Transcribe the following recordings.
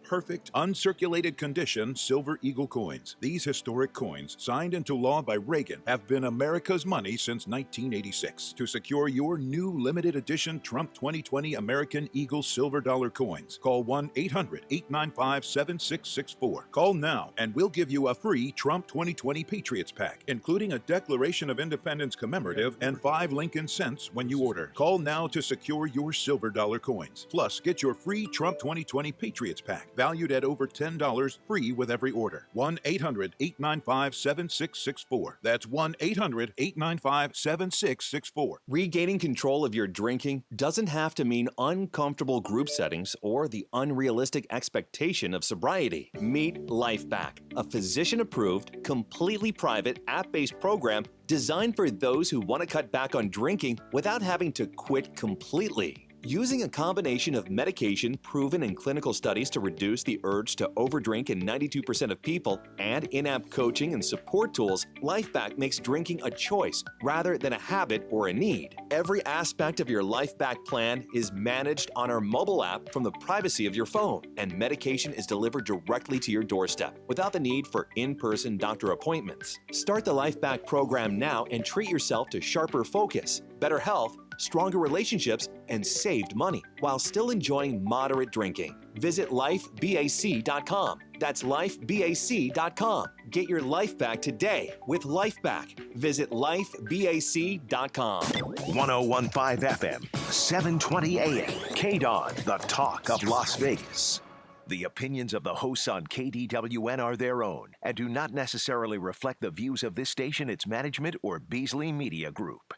perfect, uncirculated condition Silver Eagle coins. These historic coins, signed into law by Reagan, have been America's money since 1986. To secure your new limited edition Trump 2020 American Eagle Silver Dollar coins, call 1-800-895-7664. Call now and we'll give you a free Trump 2020 Patriots Pack, including a Declaration of Independence commemorative and 5 Lincoln cents when you order. Call now to secure your silver dollar coins. Plus, get your free Trump 2020 Patriots Pack, valued at over $10, free with every order. 1-800-895-7664. That's 1-800-895-7664. Regaining control of your drinking doesn't have to mean uncomfortable group settings or the unrealistic expectation of sobriety. Meet LifeBack, a physician-approved, completely private, app-based program designed for those who want to cut back on drinking without having to quit completely. Using a combination of medication proven in clinical studies to reduce the urge to overdrink in 92% of people and in-app coaching and support tools, LifeBack makes drinking a choice rather than a habit or a need. Every aspect of your LifeBack plan is managed on our mobile app from the privacy of your phone, and medication is delivered directly to your doorstep without the need for in-person doctor appointments. Start the LifeBack program now and treat yourself to sharper focus, better health, stronger relationships, and saved money while still enjoying moderate drinking. Visit lifebac.com. That's lifebac.com. Get your life back today with LifeBack. Visit lifebac.com. 101.5 FM, 720 AM, KDON, the talk of Las Vegas. The opinions of the hosts on KDWN are their own and do not necessarily reflect the views of this station, its management, or Beasley Media Group.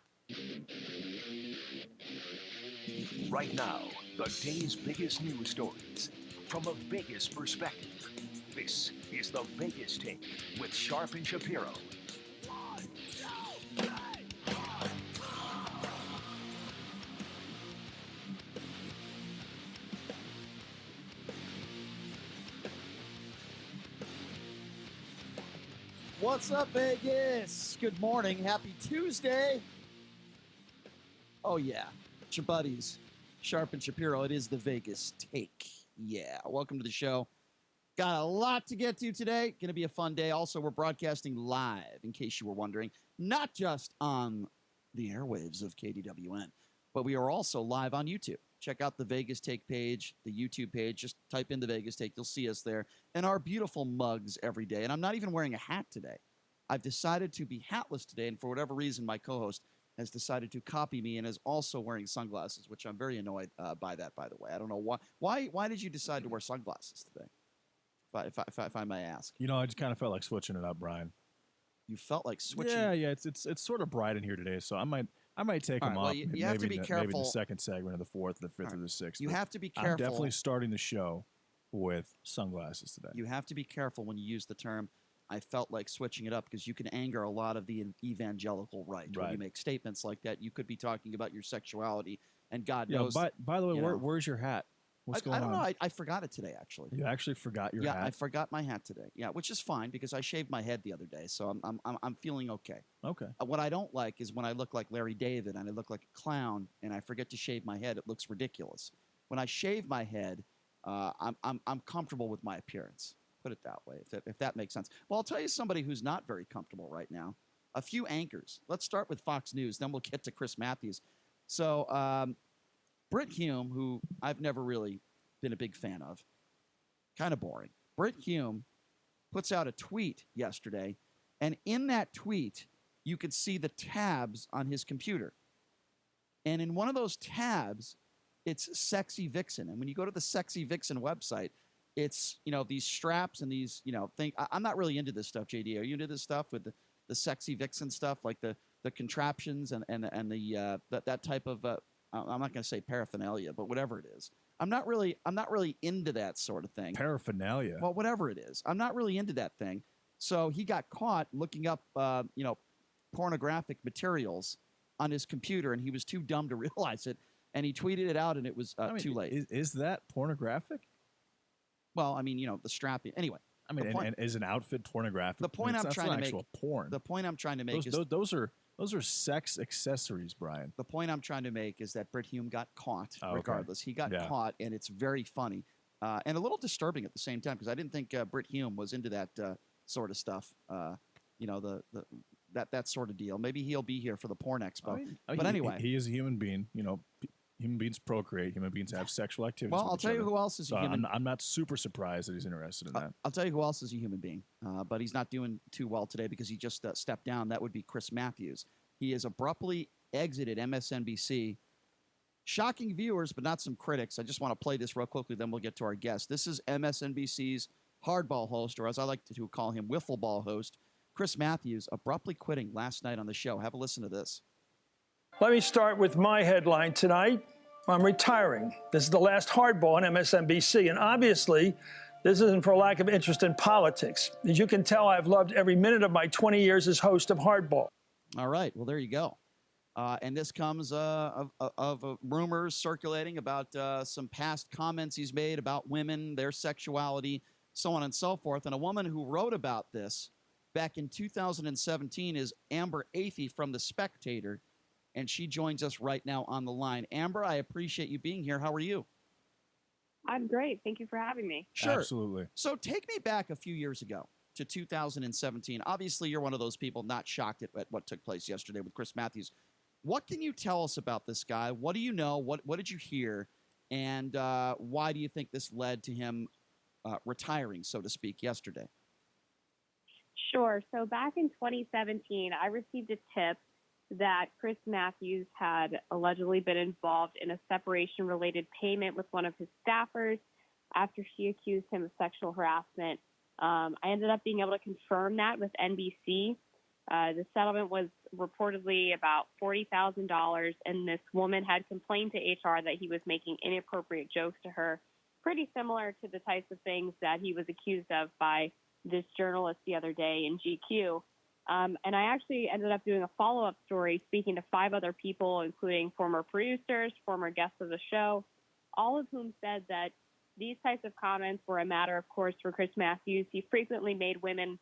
Right now, the day's biggest news stories from a Vegas perspective. This is the Vegas Take with Sharp and Shapiro. 1, 2, 3, 4. What's up, Vegas? Good morning. Happy Tuesday. Oh, yeah. It's your buddies, Sharp and Shapiro. It is the Vegas Take. Yeah. Welcome to the show. Got a lot to get to today. Going to be a fun day. Also, we're broadcasting live, in case you were wondering, not just on the airwaves of KDWN, but we are also live on YouTube. Check out the Vegas Take page, the YouTube page. Just type in the Vegas Take. You'll see us there. And our beautiful mugs every day. And I'm not even wearing a hat today. I've decided to be hatless today, and for whatever reason, my co-host has decided to copy me and is also wearing sunglasses, which I'm very annoyed by that, by the way. I don't know why. Why did you decide to wear sunglasses today, if I may ask? You know, I just kind of felt like switching it up, Brian. You felt like switching? Yeah. It's sort of bright in here today, so I might take them off. Well, you have to be careful. Maybe the second segment, or the fourth, the fifth, or the sixth. You have to be careful. I'm definitely starting the show with sunglasses today. You have to be careful when you use the term, I felt like switching it up, because you can anger a lot of the evangelical right. When you make statements like that, you could be talking about your sexuality, and God knows. By the way, where's your hat? What's going on? I don't know. I forgot it today, actually. You actually forgot your hat? Yeah, I forgot my hat today. Yeah, which is fine, because I shaved my head the other day, so I'm feeling okay. Okay. What I don't like is when I look like Larry David and I look like a clown and I forget to shave my head. It looks ridiculous. When I shave my head, I'm comfortable with my appearance. Put it that way, if that makes sense. Well, I'll tell you somebody who's not very comfortable right now. A few anchors. Let's start with Fox News, then we'll get to Chris Matthews. So, Brit Hume, who I've never really been a big fan of, kind of boring. Brit Hume puts out a tweet yesterday, and in that tweet, you could see the tabs on his computer. And in one of those tabs, it's Sexy Vixen. And when you go to the Sexy Vixen website, it's, these straps and these, things. I'm not really into this stuff, JD. Are you into this stuff with the Sexy Vixen stuff, like the contraptions and the that type of I'm not going to say paraphernalia, but whatever it is. I'm not really into that sort of thing. Paraphernalia. Well, whatever it is, I'm not really into that thing. So he got caught looking up, pornographic materials on his computer, and he was too dumb to realize it, and he tweeted it out, and it was too late. Is that pornographic? Well, I mean, the strapping. Anyway, and is an outfit pornographic? The point I'm trying to make. Actual porn. The point I'm trying to make is those are sex accessories, Brian. The point I'm trying to make is that Brit Hume got caught. Regardless, he got caught, and it's very funny. and a little disturbing at the same time, because I didn't think Britt Hume was into that sort of stuff. That sort of deal. Maybe he'll be here for the Porn Expo. But anyway, he is a human being. Human beings procreate. Human beings have sexual activities. Well, I'll tell you who else is a human. I'm not super surprised that he's interested in that. I'll tell you who else is a human being, but he's not doing too well today because he just stepped down. That would be Chris Matthews. He has abruptly exited MSNBC. Shocking viewers, but not some critics. I just want to play this real quickly, then we'll get to our guest. This is MSNBC's hardball host, or as I like to call him, wiffle ball host, Chris Matthews, abruptly quitting last night on the show. Have a listen to this. Let me start with my headline tonight. I'm retiring. This is the last hardball on MSNBC, and obviously, this isn't for lack of interest in politics. As you can tell, I've loved every minute of my 20 years as host of Hardball. All right, well, there you go. And this comes of rumors circulating about some past comments he's made about women, their sexuality, so on and so forth. And a woman who wrote about this back in 2017 is Amber Athey from The Spectator, and she joins us right now on the line. Amber, I appreciate you being here. How are you? I'm great. Thank you for having me. Sure. Absolutely. So take me back a few years ago to 2017. Obviously, you're one of those people not shocked at what took place yesterday with Chris Matthews. What can you tell us about this guy? What do you know? What did you hear? And why do you think this led to him retiring, so to speak, yesterday? Sure. So back in 2017, I received a tip that Chris Matthews had allegedly been involved in a separation-related payment with one of his staffers after she accused him of sexual harassment. I ended up being able to confirm that with NBC. The settlement was reportedly about $40,000, and this woman had complained to HR that he was making inappropriate jokes to her, pretty similar to the types of things that he was accused of by this journalist the other day in GQ. And I actually ended up doing a follow-up story, speaking to 5 other people, including former producers, former guests of the show, all of whom said that these types of comments were a matter of course for Chris Matthews. He frequently made women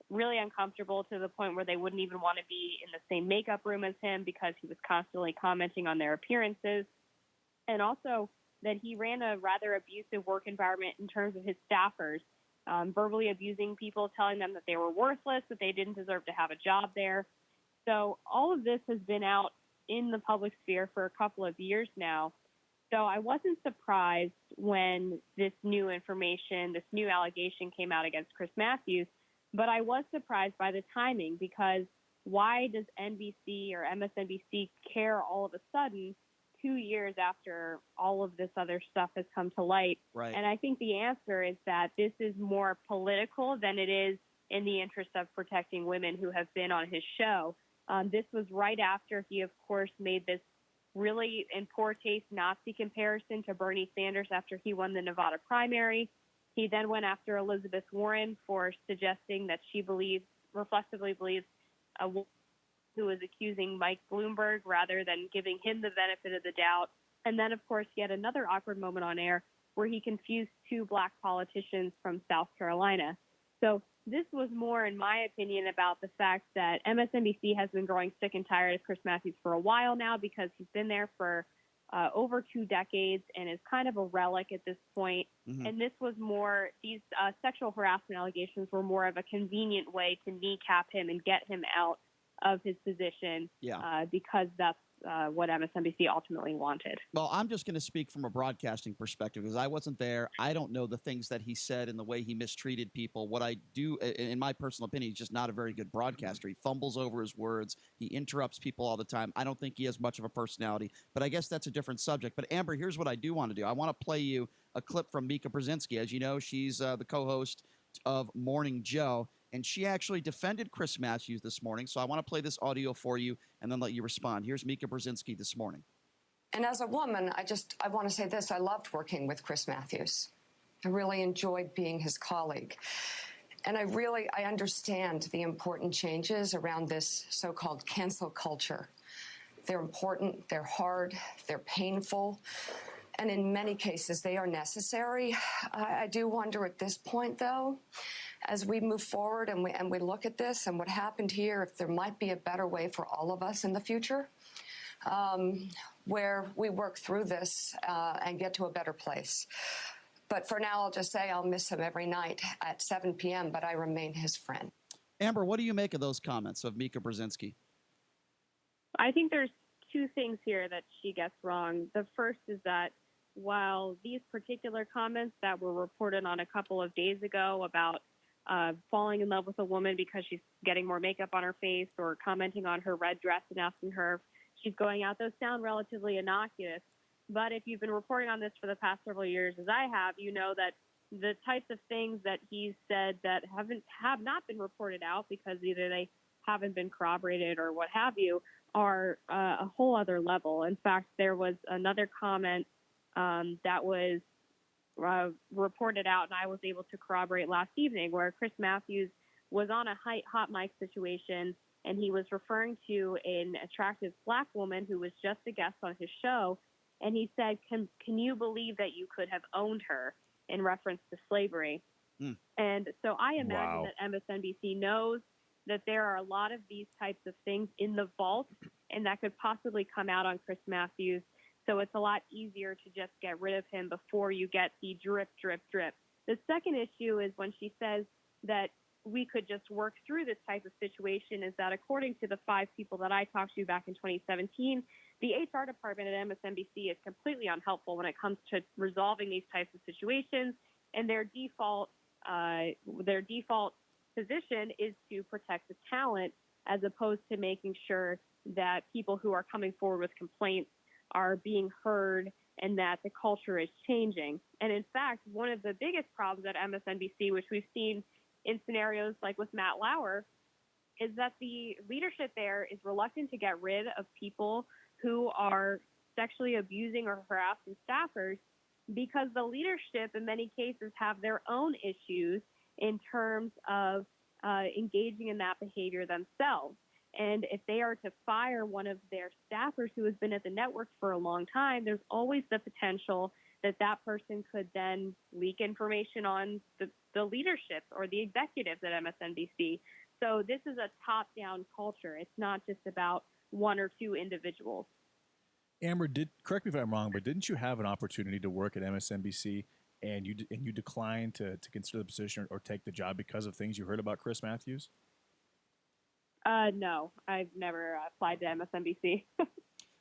really uncomfortable to the point where they wouldn't even want to be in the same makeup room as him because he was constantly commenting on their appearances. And also that he ran a rather abusive work environment in terms of his staffers, verbally abusing people, telling them that they were worthless, that they didn't deserve to have a job there. So all of this has been out in the public sphere for a couple of years now. So I wasn't surprised when this new information, this new allegation came out against Chris Matthews, but I was surprised by the timing, because why does NBC or MSNBC care all of a sudden 2 years after all of this other stuff has come to light? Right. And I think the answer is that this is more political than it is in the interest of protecting women who have been on his show. This was right after he, of course, made this really in poor taste Nazi comparison to Bernie Sanders after he won the Nevada primary. He then went after Elizabeth Warren for suggesting that she reflexively believes a woman who was accusing Mike Bloomberg rather than giving him the benefit of the doubt. And then, of course, he had another awkward moment on air where he confused 2 black politicians from South Carolina. So this was more, in my opinion, about the fact that MSNBC has been growing sick and tired of Chris Matthews for a while now, because he's been there for over 2 decades and is kind of a relic at this point. Mm-hmm. And this was more, these sexual harassment allegations were more of a convenient way to kneecap him and get him out of his position, because that's what MSNBC ultimately wanted. Well, I'm just going to speak from a broadcasting perspective, because I wasn't there. I don't know the things that he said and the way he mistreated people. What I do, in my personal opinion, he's just not a very good broadcaster. He fumbles over his words. He interrupts people all the time. I don't think he has much of a personality, but I guess that's a different subject. But Amber, here's what I do want to do. I want to play you a clip from Mika Brzezinski. As you know, she's the co-host of Morning Joe, and she actually defended Chris Matthews this morning. So I want to play this audio for you and then let you respond. Here's Mika Brzezinski this morning. And as a woman, I want to say this. I loved working with Chris Matthews. I really enjoyed being his colleague. And I understand the important changes around this so-called cancel culture. They're important, they're hard, they're painful, and in many cases they are necessary. I do wonder at this point, though, as we move forward and we look at this and what happened here, if there might be a better way for all of us in the future, where we work through this and get to a better place. But for now, I'll just say I'll miss him every night at 7 p.m., but I remain his friend. Amber, what do you make of those comments of Mika Brzezinski? I think there's two things here that she gets wrong. The first is that while these particular comments that were reported on a couple of days ago about falling in love with a woman because she's getting more makeup on her face or commenting on her red dress and asking her if she's going out, those sound relatively innocuous. But if you've been reporting on this for the past several years, as I have, you know that the types of things that he's said that have not been reported out because either they haven't been corroborated or what have you are a whole other level. In fact, there was another comment that was reported out, and I was able to corroborate last evening, where Chris Matthews was on a hot mic situation, and he was referring to an attractive black woman who was just a guest on his show, and he said, can you believe that you could have owned her, in reference to slavery. And so I imagine that MSNBC knows that there are a lot of these types of things in the vault, and that could possibly come out on Chris Matthews. So it's a lot easier to just get rid of him before you get the drip, drip, drip. The second issue is when she says that we could just work through this type of situation, is that according to the 5 people that I talked to back in 2017, the HR department at MSNBC is completely unhelpful when it comes to resolving these types of situations, and their default position is to protect the talent as opposed to making sure that people who are coming forward with complaints are being heard and that the culture is changing. And in fact, one of the biggest problems at MSNBC, which we've seen in scenarios like with Matt Lauer, is that the leadership there is reluctant to get rid of people who are sexually abusing or harassing staffers because the leadership in many cases have their own issues in terms of engaging in that behavior themselves. And if they are to fire one of their staffers who has been at the network for a long time, there's always the potential that that person could then leak information on the leadership or the executives at MSNBC. So this is a top-down culture. It's not just about one or two individuals. Amber, correct me if I'm wrong, but didn't you have an opportunity to work at MSNBC and you declined to consider the position or take the job because of things you heard about Chris Matthews? No, I've never applied to MSNBC.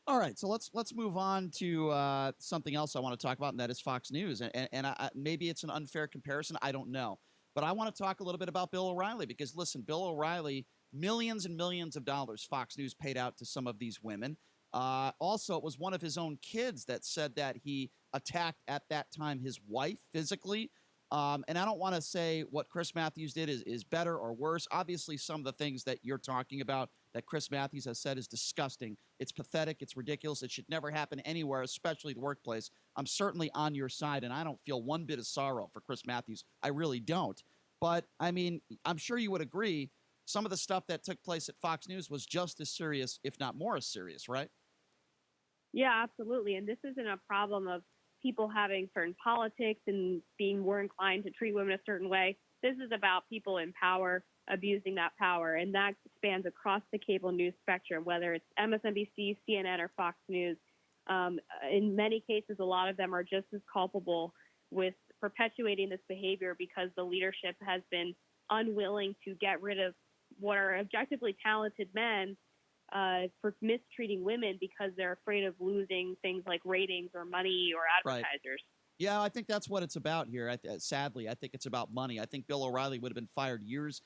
All right, so let's move on to something else I want to talk about, and that is Fox News. And maybe it's an unfair comparison. I don't know. But I want to talk a little bit about Bill O'Reilly because, listen, Bill O'Reilly, millions and millions of dollars Fox News paid out to some of these women. Also, it was one of his own kids that said that he attacked at that time his wife physically. And I don't want to say what Chris Matthews did is better or worse. Obviously, some of the things that you're talking about that Chris Matthews has said is disgusting. It's pathetic. It's ridiculous. It should never happen anywhere, especially the workplace. I'm certainly on your side, and I don't feel one bit of sorrow for Chris Matthews. I really don't. But, I mean, I'm sure you would agree some of the stuff that took place at Fox News was just as serious, if not more as serious, right? Yeah, absolutely. And this isn't a problem of people having certain politics and being more inclined to treat women a certain way. This is about people in power abusing that power, and that spans across the cable news spectrum, whether it's MSNBC, CNN, or Fox News. In many cases, a lot of them are just as culpable with perpetuating this behavior because the leadership has been unwilling to get rid of what are objectively talented men for mistreating women because they're afraid of losing things like ratings or money or advertisers. Right. Yeah, I think that's what it's about here. Sadly, I think it's about money. I think Bill O'Reilly would have been fired years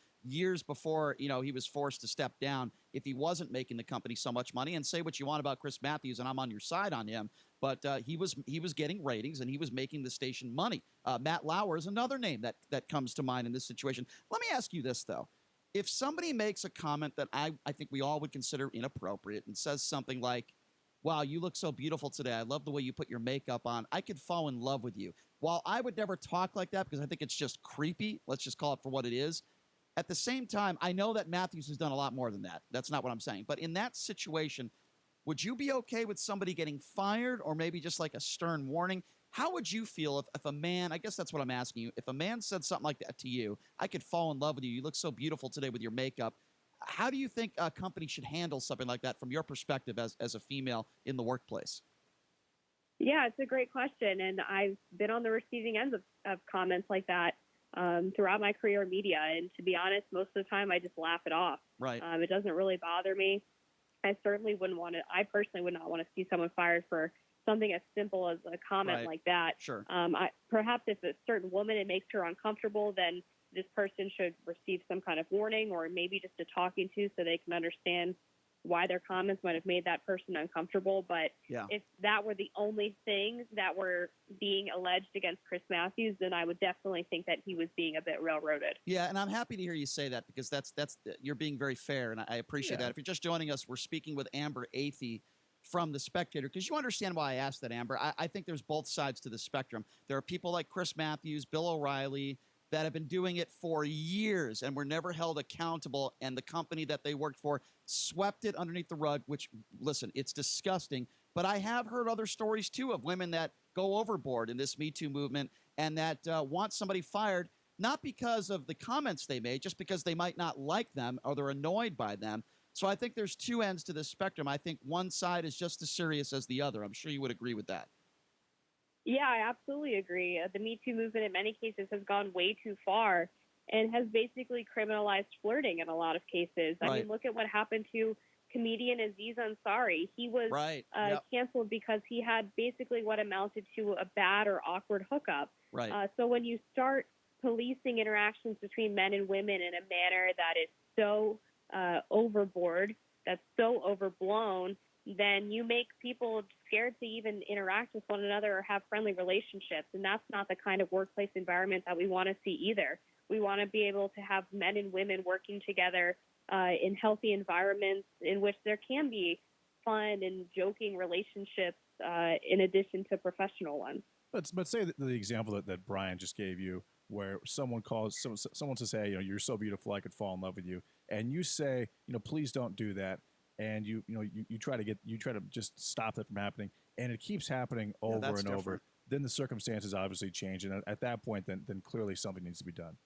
before he was forced to step down if he wasn't making the company so much money. And say what you want about Chris Matthews, and I'm on your side on him, but he was getting ratings and he was making the station money. Matt Lauer is another name that comes to mind in this situation. Let me ask you this though. If somebody makes a comment that I think we all would consider inappropriate and says something like, wow, you look so beautiful today. I love the way you put your makeup on. I could fall in love with you. While I would never talk like that because I think it's just creepy, let's just call it for what it is. At the same time, I know that Matthews has done a lot more than that. That's not what I'm saying. But in that situation, would you be okay with somebody getting fired or maybe just like a stern warning? How would you feel if a man, I guess that's what I'm asking you, if a man said something like that to you, I could fall in love with you, you look so beautiful today with your makeup. How do you think a company should handle something like that from your perspective as a female in the workplace? Yeah, it's a great question. And I've been on the receiving end of comments like that throughout my career in media. And to be honest, most of the time I just laugh it off. Right. It doesn't really bother me. I personally would not want to see someone fired for something as simple as a comment Right. like that. Sure. Perhaps if a certain woman, it makes her uncomfortable, then this person should receive some kind of warning or maybe just a talking to so they can understand why their comments might have made that person uncomfortable. But Yeah. if that were the only thing that were being alleged against Chris Matthews, then I would definitely think that he was being a bit railroaded. Yeah, and I'm happy to hear you say that because that's you're being very fair, and I appreciate that. If you're just joining us, we're speaking with Amber Athey from The Spectator, because you understand why I asked that, Amber. I think there's both sides to the spectrum. There are people like Chris Matthews, Bill O'Reilly, that have been doing it for years and were never held accountable, and the company that they worked for swept it underneath the rug, which, listen, it's disgusting. But I have heard other stories, too, of women that go overboard in this Me Too movement and that want somebody fired, not because of the comments they made, just because they might not like them or they're annoyed by them. So I think there's two ends to this spectrum. I think one side is just as serious as the other. I'm sure you would agree with that. Yeah, I absolutely agree. The Me Too movement in many cases has gone way too far and has basically criminalized flirting in a lot of cases. I mean, look at what happened to comedian Aziz Ansari. He was canceled because he had basically what amounted to a bad or awkward hookup. Right. So when you start policing interactions between men and women in a manner that is so overboard, that's so overblown, then you make people scared to even interact with one another or have friendly relationships. And that's not the kind of workplace environment that we want to see either. We want to be able to have men and women working together in healthy environments in which there can be fun and joking relationships in addition to professional ones. But say the example that Brian just gave you, where someone to say, you're so beautiful, I could fall in love with you, and you say, please don't do that, and you try to just stop that from happening, and it keeps happening over and over. Then the circumstances obviously change, and at that point, then clearly something needs to be done.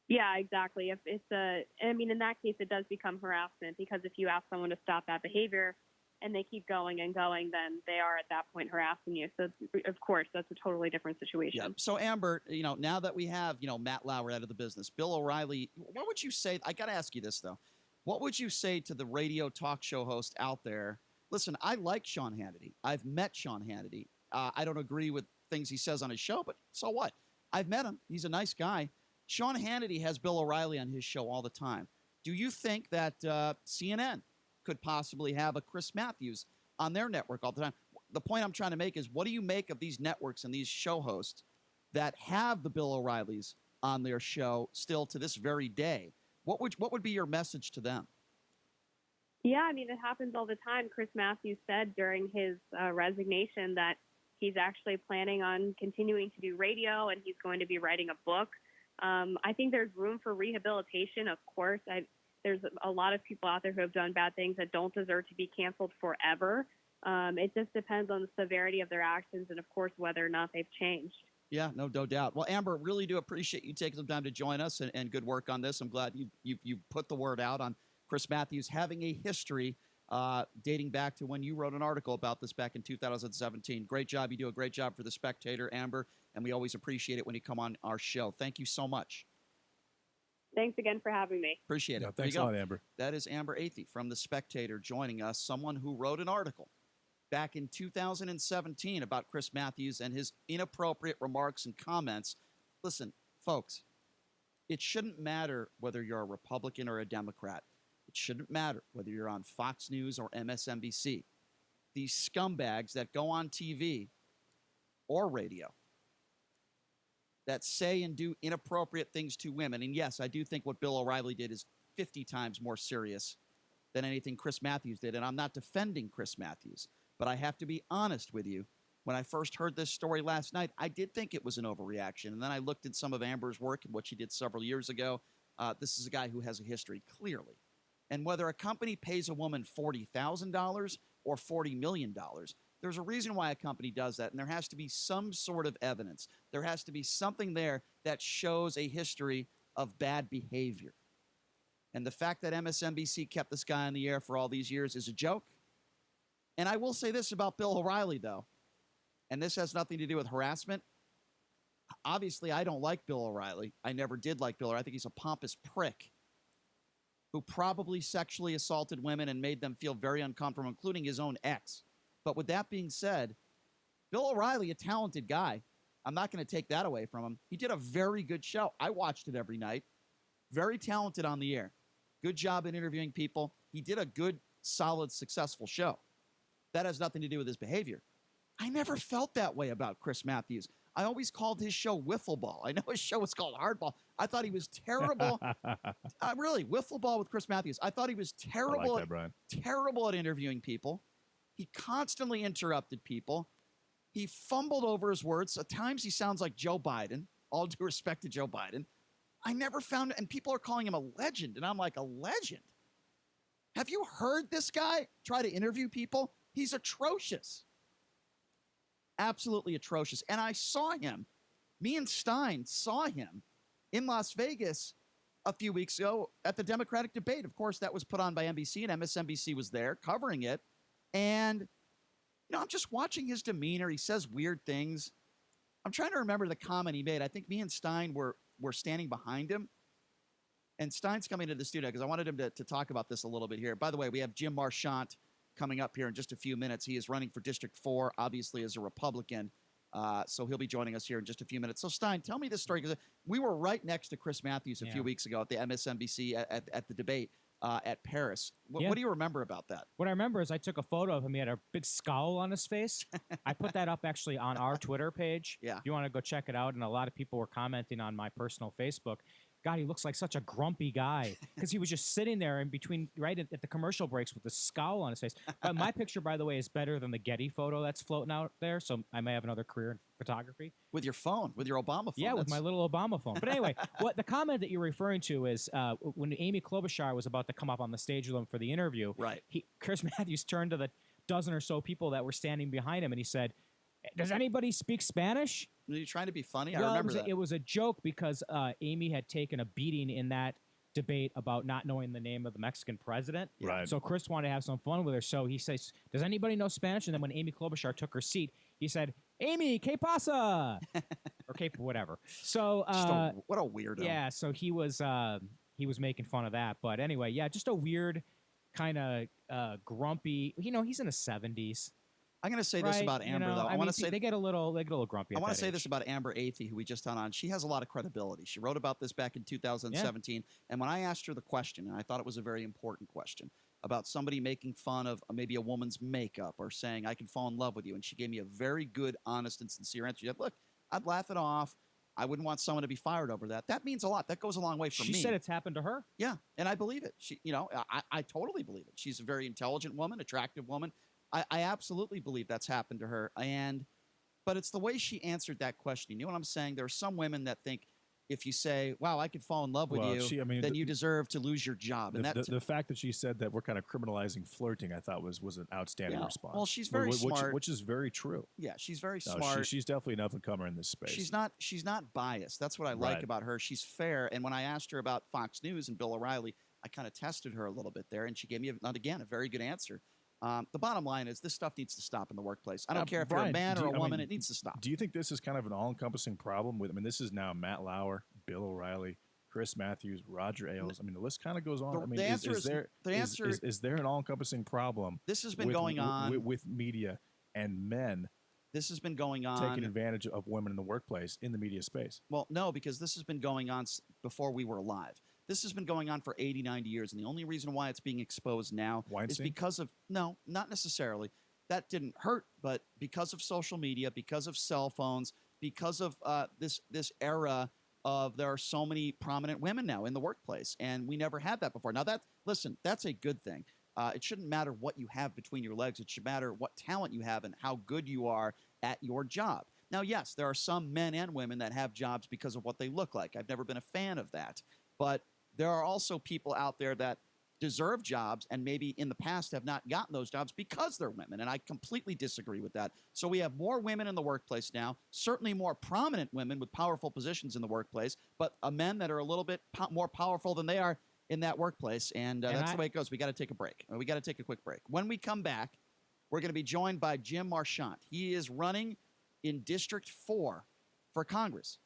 Yeah, exactly. If it's in that case, it does become harassment, because if you ask someone to stop that behavior and they keep going and going, then they are at that point harassing you. So, of course, that's a totally different situation. Yeah. So, Amber, now that we have, Matt Lauer out of the business, Bill O'Reilly, what would you say? I got to ask you this, though. What would you say to the radio talk show host out there? Listen, I like Sean Hannity. I've met Sean Hannity. I don't agree with things he says on his show, but so what? I've met him. He's a nice guy. Sean Hannity has Bill O'Reilly on his show all the time. Do you think that CNN could possibly have a Chris Matthews on their network all the time? The point I'm trying to make is, what do you make of these networks and these show hosts that have the Bill O'Reillys on their show still to this very day? What would be your message to them? Yeah, I mean, it happens all the time. Chris Matthews said during his resignation that he's actually planning on continuing to do radio, and he's going to be writing a book. I think there's room for rehabilitation, of course. There's a lot of people out there who have done bad things that don't deserve to be canceled forever. It just depends on the severity of their actions and, of course, whether or not they've changed. Yeah, no doubt. Well, Amber, really do appreciate you taking some time to join us, and good work on this. I'm glad you put the word out on Chris Matthews having a history dating back to when you wrote an article about this back in 2017. Great job. You do a great job for The Spectator, Amber, and we always appreciate it when you come on our show. Thank you so much. Thanks again for having me. Appreciate it. Thanks a lot, Amber. That is Amber Athey from The Spectator joining us, someone who wrote an article back in 2017 about Chris Matthews and his inappropriate remarks and comments. Listen, folks, it shouldn't matter whether you're a Republican or a Democrat. It shouldn't matter whether you're on Fox News or MSNBC. These scumbags that go on TV or radio that say and do inappropriate things to women. And yes, I do think what Bill O'Reilly did is 50 times more serious than anything Chris Matthews did. And I'm not defending Chris Matthews, but I have to be honest with you. When I first heard this story last night, I did think it was an overreaction. And then I looked at some of Amber's work and what she did several years ago. This is a guy who has a history, clearly. And whether a company pays a woman $40,000 or $40 million, there's a reason why a company does that, and there has to be some sort of evidence. There has to be something there that shows a history of bad behavior. And the fact that MSNBC kept this guy on the air for all these years is a joke. And I will say this about Bill O'Reilly, though. and this has nothing to do with harassment. Obviously, I don't like Bill O'Reilly. I never did like Bill O'Reilly. I think he's a pompous prick who probably sexually assaulted women and made them feel very uncomfortable, including his own ex. But with that being said, Bill O'Reilly, a talented guy. I'm not going to take that away from him. He did a very good show. I watched it every night. Very talented on the air. Good job at interviewing people. He did a good, solid, successful show. That has nothing to do with his behavior. I never felt that way about Chris Matthews. I always called his show Wiffle Ball. I know his show was called Hardball. I thought he was terrible. Really, Wiffle Ball with Chris Matthews. I thought he was terrible, terrible at interviewing people. He constantly interrupted people. He fumbled over his words. At times he sounds like Joe Biden. All due respect to Joe Biden. I never found, and people are calling him a legend, and I'm like, a legend? Have you heard this guy try to interview people? He's atrocious. Absolutely atrocious. And I saw him. Me and Stein saw him in Las Vegas a few weeks ago at the Democratic debate. Of course, that was put on by NBC, and MSNBC was there covering it. And, you know, I'm just watching his demeanor. He says weird things. I'm trying to remember the comment he made. I think me and Stein were standing behind him. And Stein's coming into the studio because I wanted him to talk about this a little bit here. By the way, we have Jim Marchant coming up here in just a few minutes. He is running for District 4, obviously as a Republican. So he'll be joining us here in just a few minutes. So Stein, tell me this story, because we were right next to Chris Matthews a few weeks ago at the MSNBC at the debate at Paris. What do you remember about that? What I remember is I took a photo of him. He had a big scowl on his face. I put that up actually on our Twitter page. Yeah. If you want to go check it out. And a lot of people were commenting on my personal Facebook. God, he looks like such a grumpy guy, because he was just sitting there in between, right at the commercial breaks with the scowl on his face. But my picture, by the way, is better than the Getty photo that's floating out there. So I may have another career in photography. With your phone, with your Obama phone. Yeah, with my little Obama phone. But anyway, what the comment that you're referring to is when Amy Klobuchar was about to come up on the stage with him for the interview, right? Chris Matthews turned to the dozen or so people that were standing behind him and he said, "Does anybody speak Spanish?" Are you trying to be funny? Well, I remember that. It was a joke because Amy had taken a beating in that debate about not knowing the name of the Mexican president. Right. So Chris wanted to have some fun with her. So he says, "Does anybody know Spanish?" And then when Amy Klobuchar took her seat, he said, "Amy, ¿qué pasa?" or "Cape," whatever. So what a weirdo. Yeah. So he was making fun of that. But anyway, yeah, just a weird kind of grumpy. You know, he's in his 70s. I'm going to say this about Amber, though. I want to say they get a little grumpy. I want to say this about Amber Athey, who we just had on. She has a lot of credibility. She wrote about this back in 2017, and when I asked her the question, and I thought it was a very important question about somebody making fun of maybe a woman's makeup or saying I can fall in love with you, and she gave me a very good, honest, and sincere answer. She said, "Look, I'd laugh it off. I wouldn't want someone to be fired over that." That means a lot. That goes a long way for me. She said it's happened to her. Yeah, and I believe it. I totally believe it. She's a very intelligent woman, attractive woman. I absolutely believe that's happened to her. But it's the way she answered that question. You know what I'm saying? There are some women that think if you say, "Wow, I could fall in love with you," then you deserve to lose your job. And the fact that she said that we're kind of criminalizing flirting, I thought was an outstanding response. Well, she's very smart. Which is very true. Yeah, she's very smart. She's definitely an up-and-comer in this space. She's not biased. That's what I like about her. She's fair. And when I asked her about Fox News and Bill O'Reilly, I kind of tested her a little bit there, and she gave me, a very good answer. The bottom line is this stuff needs to stop in the workplace. I don't care if you're a man or a woman, it needs to stop. Do you think this is kind of an all-encompassing problem? This is now Matt Lauer, Bill O'Reilly, Chris Matthews, Roger Ailes. The list kind of goes on. Is there an all-encompassing problem? This has been going on with media and men. This has been going on. Taking advantage of women in the workplace, in the media space. Well, no, because this has been going on before we were alive. This has been going on for 80, 90 years, and the only reason why it's being exposed now is because of, no, not necessarily. That didn't hurt, but because of social media, because of cell phones, because of this era of there are so many prominent women now in the workplace, and we never had that before. Now, that's a good thing. It shouldn't matter what you have between your legs. It should matter what talent you have and how good you are at your job. Now, yes, there are some men and women that have jobs because of what they look like. I've never been a fan of that. But there are also people out there that deserve jobs and maybe in the past have not gotten those jobs because they're women, and I completely disagree with that. So we have more women in the workplace now, certainly more prominent women with powerful positions in the workplace, but men that are a little bit more powerful than they are in that workplace, and that's the way it goes. We got to take a break. We got to take a quick break. When we come back, we're going to be joined by Jim Marchant. He is running in District 4 for Congress.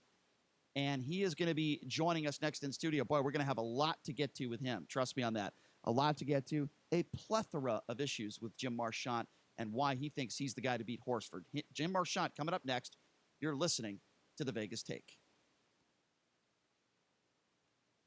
And he is going to be joining us next in studio. Boy, we're going to have a lot to get to with him. Trust me on that. A lot to get to. A plethora of issues with Jim Marchant and why he thinks he's the guy to beat Horsford. Jim Marchant coming up next. You're listening to The Vegas Take.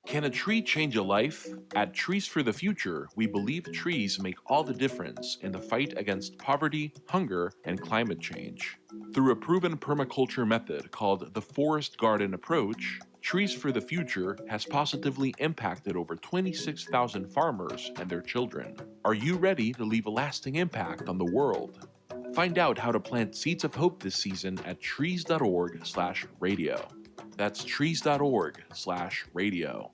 Can a tree change a life? At Trees for the Future, we believe trees make all the difference in the fight against poverty, hunger, and climate change. Through a proven permaculture method called the Forest Garden Approach, Trees for the Future has positively impacted over 26,000 farmers and their children. Are you ready to leave a lasting impact on the world? Find out how to plant seeds of hope this season at trees.org/radio. That's trees.org/radio.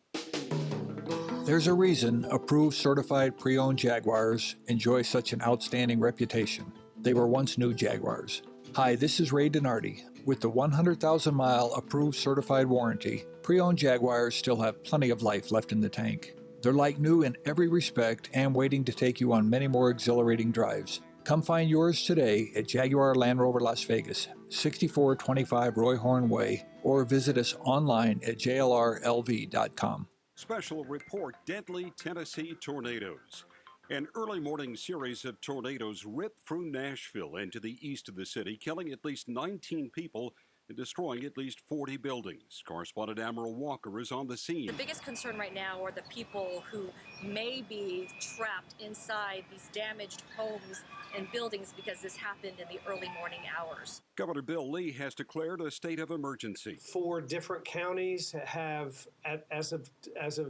There's a reason approved certified pre-owned Jaguars enjoy such an outstanding reputation. They were once new Jaguars. Hi, this is Ray Donardi. With the 100,000-mile approved certified warranty, pre-owned Jaguars still have plenty of life left in the tank. They're like new in every respect and waiting to take you on many more exhilarating drives. Come find yours today at Jaguar Land Rover Las Vegas, 6425 Roy Horn Way, or visit us online at jlrlv.com. Special report: deadly Tennessee tornadoes. An early morning series of tornadoes ripped through Nashville and to the east of the city, killing at least 19 people and destroying at least 40 buildings. Correspondent Admiral Walker is on the scene. The biggest concern right now are the people who may be trapped inside these damaged homes and buildings because this happened in the early morning hours. Governor Bill Lee has declared a state of emergency. 4 different counties have, as of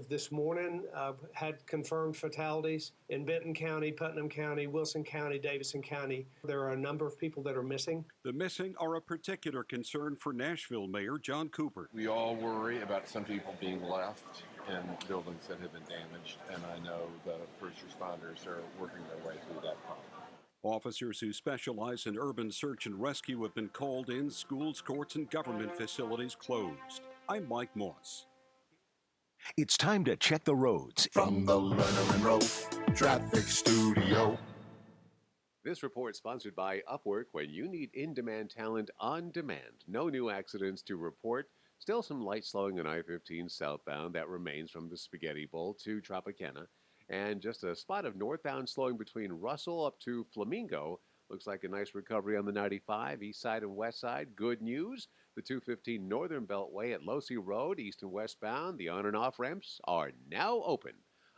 this morning, had confirmed fatalities. In Benton County, Putnam County, Wilson County, Davidson County, there are a number of people that are missing. The missing are a particular concern for Nashville Mayor John Cooper. We all worry about some people being left in buildings that have been damaged, and I know the first responders are working their way through that problem. Officers who specialize in urban search and rescue have been called in. Schools, courts, and government facilities closed. I'm Mike Moss. It's time to check the roads. From the Lerner and Rowe Traffic Studio. This report sponsored by Upwork. When you need in-demand talent on demand. No new accidents to report. Still some light slowing on I-15 southbound that remains from the Spaghetti Bowl to Tropicana. And just a spot of northbound slowing between Russell up to Flamingo. Looks like a nice recovery on the 95, east side and west side. Good news, the 215 Northern Beltway at Losey Road, east and westbound, the on and off ramps are now open.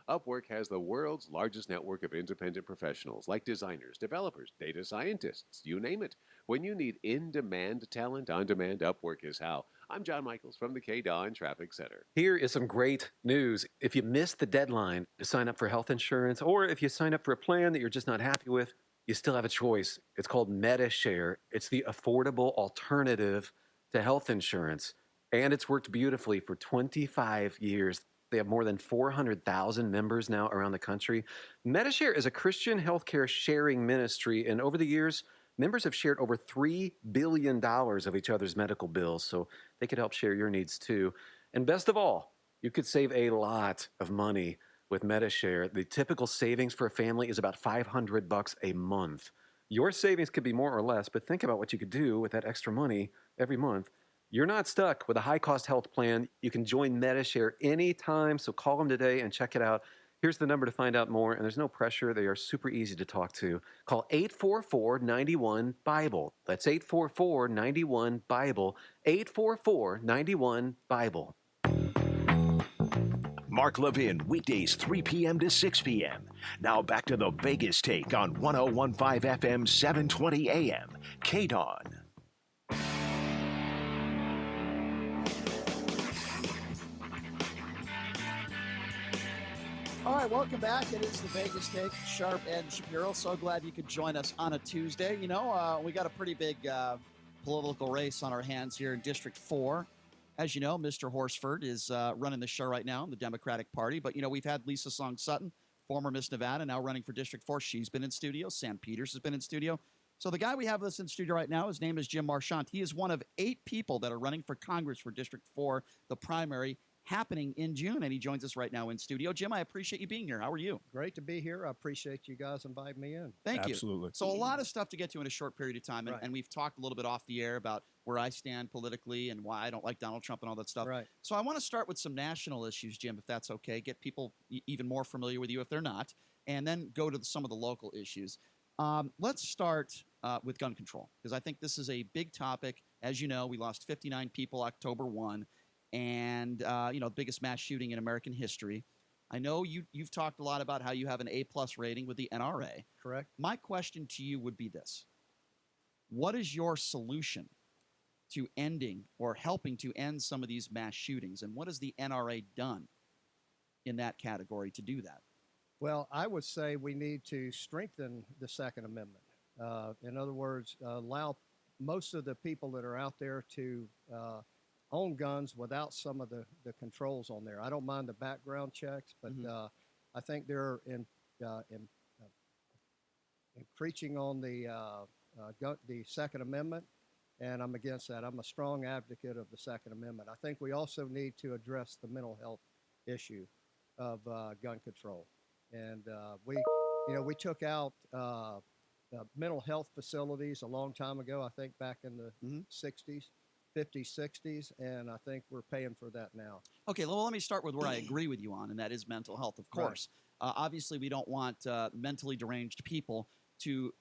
Upwork has the world's largest network of independent professionals like designers, developers, data scientists, you name it. When you need in-demand talent, on-demand, Upwork is how. I'm John Michaels from the KDON Traffic Center. Here is some great news. If you missed the deadline to sign up for health insurance, or if you sign up for a plan that you're just not happy with, you still have a choice. It's called MediShare. It's the affordable alternative to health insurance, and it's worked beautifully for 25 years. They have more than 400,000 members now around the country. MediShare is a Christian healthcare sharing ministry, and over the years, members have shared over $3 billion of each other's medical bills, so they could help share your needs too. And best of all, you could save a lot of money with MediShare. The typical savings for a family is about $500 a month. Your savings could be more or less, but think about what you could do with that extra money every month. You're not stuck with a high-cost health plan. You can join MediShare anytime, so call them today and check it out. Here's the number to find out more, and there's no pressure. They are super easy to talk to. Call 844-91-BIBLE. That's 844-91-BIBLE. 844-91-BIBLE. Mark Levin, weekdays 3 p.m. to 6 p.m. Now back to the Vegas Take on 101.5 FM, 720 AM. KDON. All right, welcome back. It is the Vegas Take, Sharp and Shapiro. So glad you could join us on a Tuesday. You know, we got a pretty big political race on our hands here in District 4. As you know, Mr. Horsford is running the show right now in the Democratic Party. But, you know, we've had Lisa Song-Sutton, former Miss Nevada, now running for District 4. She's been in studio. Sam Peters has been in studio. So the guy we have with us in studio right now, his name is Jim Marchant. He is one of 8 people that are running for Congress for District 4, the primary, happening in June, and he joins us right now in studio. Jim, I appreciate you being here. How are you? Great to be here. I appreciate you guys inviting me in. Thank you. Absolutely. So a lot of stuff to get to in a short period of time, and, Right. and we've talked a little bit off the air about where I stand politically and why I don't like Donald Trump and all that stuff. Right. So I want to start with some national issues, Jim, if that's okay. Get people even more familiar with you if they're not, and then go to some of the local issues. Let's start with gun control, because I think this is a big topic. As you know, we lost 59 people October 1, and the biggest mass shooting in American history. I know you've talked a lot about how you have an A+ rating with the NRA. Correct. My question to you would be this. What is your solution to ending or helping to end some of these mass shootings, and what has the NRA done in that category to do that? Well, I would say we need to strengthen the Second Amendment. In other words, allow most of the people that are out there to own guns without some of the controls on there. I don't mind the background checks, but I think they're in preaching on the Second Amendment, and I'm against that. I'm a strong advocate of the Second Amendment. I think we also need to address the mental health issue of gun control, and we took out mental health facilities a long time ago. I think back in the 60s. 50s, 60s, and I think we're paying for that now. Okay, well, let me start with where I agree with you on, and that is mental health, of course. Right. Obviously, we don't want mentally deranged people to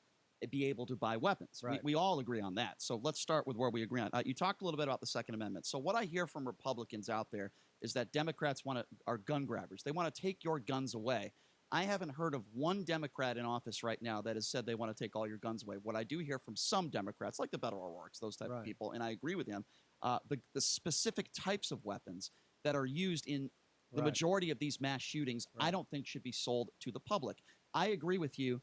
be able to buy weapons. Right. We all agree on that. So let's start with where we agree on. You talked a little bit about the Second Amendment. So what I hear from Republicans out there is that Democrats are gun grabbers. They want to take your guns away. I haven't heard of one Democrat in office right now that has said they want to take all your guns away. What I do hear from some Democrats, like the Beto O'Rourke's, those type of people, and I agree with him, the specific types of weapons that are used in the majority of these mass shootings, I don't think should be sold to the public. I agree with you.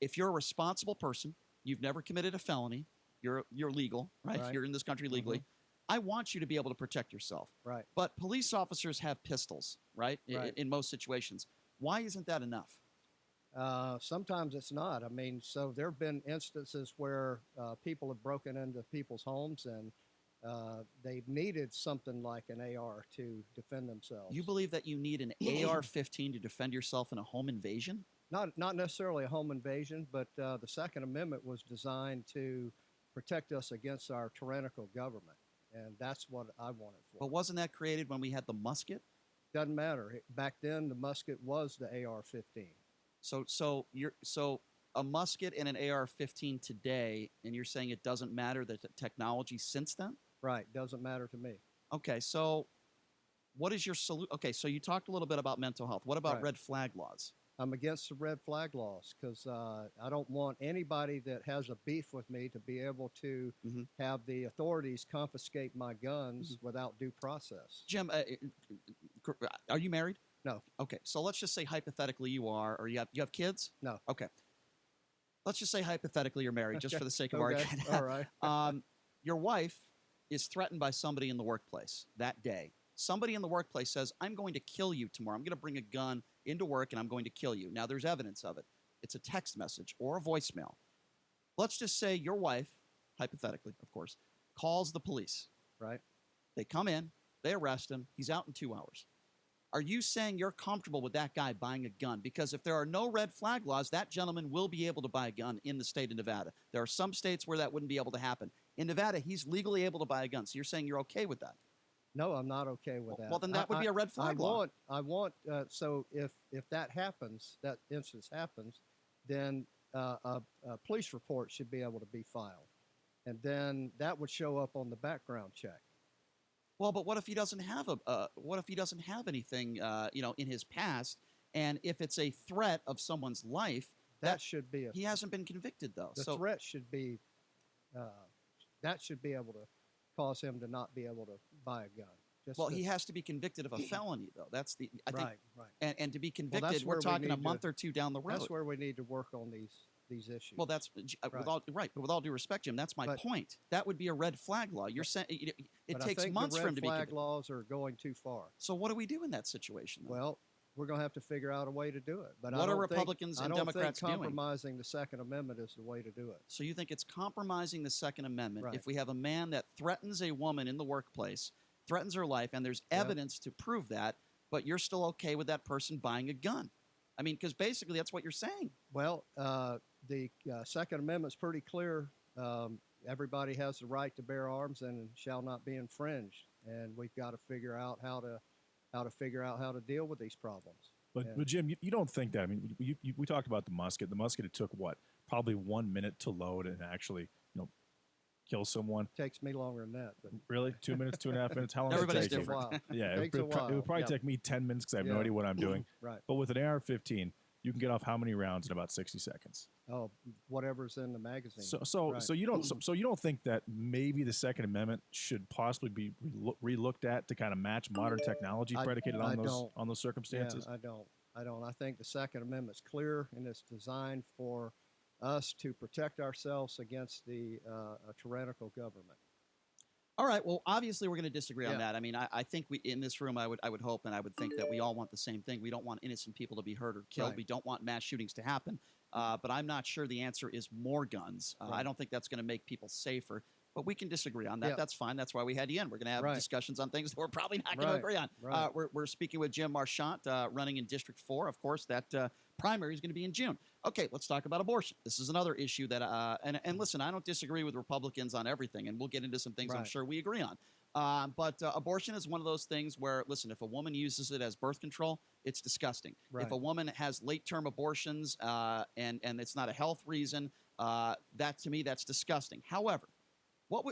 If you're a responsible person, you've never committed a felony, you're legal, right? You're in this country legally. I want you to be able to protect yourself. Right. But police officers have pistols, right? In most situations. Why isn't that enough? Sometimes it's not. I mean, so there have been instances where people have broken into people's homes and they've needed something like an AR to defend themselves. You believe that you need an AR-15 to defend yourself in a home invasion? Not necessarily a home invasion, but the Second Amendment was designed to protect us against our tyrannical government, and that's what I want it for. But wasn't that created when we had the musket? Doesn't matter. Back then, the musket was the AR-15. So a musket and an AR-15 today, and you're saying it doesn't matter the technology since then? Right. Doesn't matter to me. Okay. So what is your solution? Okay. So you talked a little bit about mental health. What about red flag laws? I'm against the red flag laws because I don't want anybody that has a beef with me to be able to have the authorities confiscate my guns without due process. Jim, are you married? No. Okay, so let's just say hypothetically you are, or you have kids? No. Okay. Let's just say hypothetically you're married, just for the sake of argument. All right. Your wife is threatened by somebody in the workplace that day. Somebody in the workplace says, I'm going to kill you tomorrow. I'm going to bring a gun into work and I'm going to kill you. Now, there's evidence of it. It's a text message or a voicemail. Let's just say your wife, hypothetically, of course, calls the police. Right. They come in, they arrest him. He's out in 2 hours. Are you saying you're comfortable with that guy buying a gun? Because if there are no red flag laws, that gentleman will be able to buy a gun in the state of Nevada. There are some states where that wouldn't be able to happen. In Nevada, he's legally able to buy a gun. So you're saying you're okay with that? No, I'm not okay with that. Well, then that would be a red flag law. So if that happens, that instance happens, then a police report should be able to be filed. And then that would show up on the background check. Well, but what if he doesn't have anything, in his past? And if it's a threat of someone's life, that should be. He hasn't been convicted though. The threat should be. That should be able to cause him to not be able to buy a gun. He has to be convicted of a felony though. That's the right. And to be convicted, we're talking a month or two down the road. That's where we need to work on these issues. Well, that's right. But with all due respect, Jim, that's my point. That would be a red flag law. You're saying it takes months for him to be convicted. Red flag laws are going too far. So what do we do in that situation, though? Well, we're going to have to figure out a way to do it. But what are Republicans and Democrats doing? Compromising the Second Amendment is the way to do it. So you think it's compromising the Second Amendment Right. if we have a man that threatens a woman in the workplace, threatens her life, and there's evidence to prove that, but you're still okay with that person buying a gun. I mean, because basically that's what you're saying. Well, the Second Amendment's pretty clear. Everybody has the right to bear arms and shall not be infringed. And we've got to figure out how to deal with these problems. But Jim, you don't think that? I mean, we talked about the musket. The musket, it took what? Probably 1 minute to load and actually, kill someone. Takes me longer than that. But really? 2 minutes, 2.5 minutes? How long Everybody's does it take different. you? Yeah, Takes a while. It would probably take me 10 minutes because I have no idea what I'm doing. Right. But with an AR-15, you can get off how many rounds in about 60 seconds? Oh, whatever's in the magazine. So you don't think that maybe the Second Amendment should possibly be relooked at to kind of match modern technology predicated on those circumstances? Yeah, I don't. I think the Second Amendment's clear, and it's designed for us to protect ourselves against a tyrannical government. All right. Well, obviously, we're going to disagree on that. I mean, I think we in this room, I would hope and I would think that we all want the same thing. We don't want innocent people to be hurt or killed. Right. We don't want mass shootings to happen. But I'm not sure the answer is more guns. I don't think that's going to make people safer. But we can disagree on that. Yeah. That's fine. That's why we had you in. We're going to have Right. discussions on things that we're probably not going to agree on. Right. We're speaking with Jim Marchant, running in District 4. Of course, that primary is going to be in June. Okay, let's talk about abortion. This is another issue that, and listen, I don't disagree with Republicans on everything, and we'll get into some things I'm Right. sure we agree on. But abortion is one of those things where, listen, if a woman uses it as birth control, it's disgusting. Right. If a woman has late-term abortions and it's not a health reason, that to me, that's disgusting. However,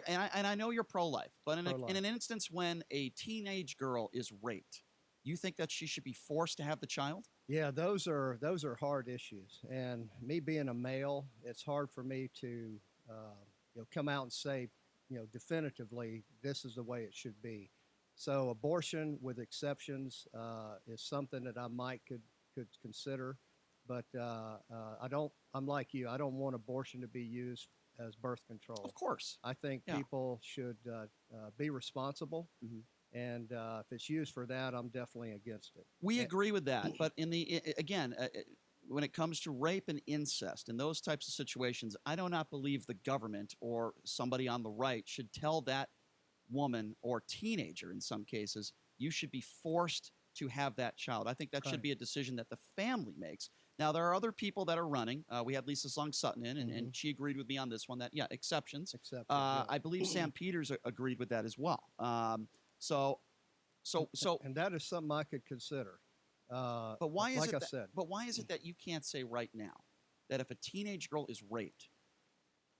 and I know you're pro-life, but in an instance when a teenage girl is raped, you think that she should be forced to have the child? Yeah, those are hard issues. And me being a male, it's hard for me to come out and say, definitively, this is the way it should be. So abortion with exceptions is something that I might could consider, but I'm like you. I don't want abortion to be used as birth control. Of course. I think people should be responsible. Mm-hmm. And if it's used for that, I'm definitely against it. We agree with that, but when it comes to rape and incest and those types of situations, I do not believe the government or somebody on the right should tell that woman or teenager, in some cases, you should be forced to have that child. I think that should be a decision that the family makes. Now, there are other people that are running. We had Lisa Song-Sutton in, and she agreed with me on this one that, exceptions. I believe Sam Peters agreed with that as well. So, and that is something I could consider. But why is like it I that, said, But why is it that you can't say right now that if a teenage girl is raped,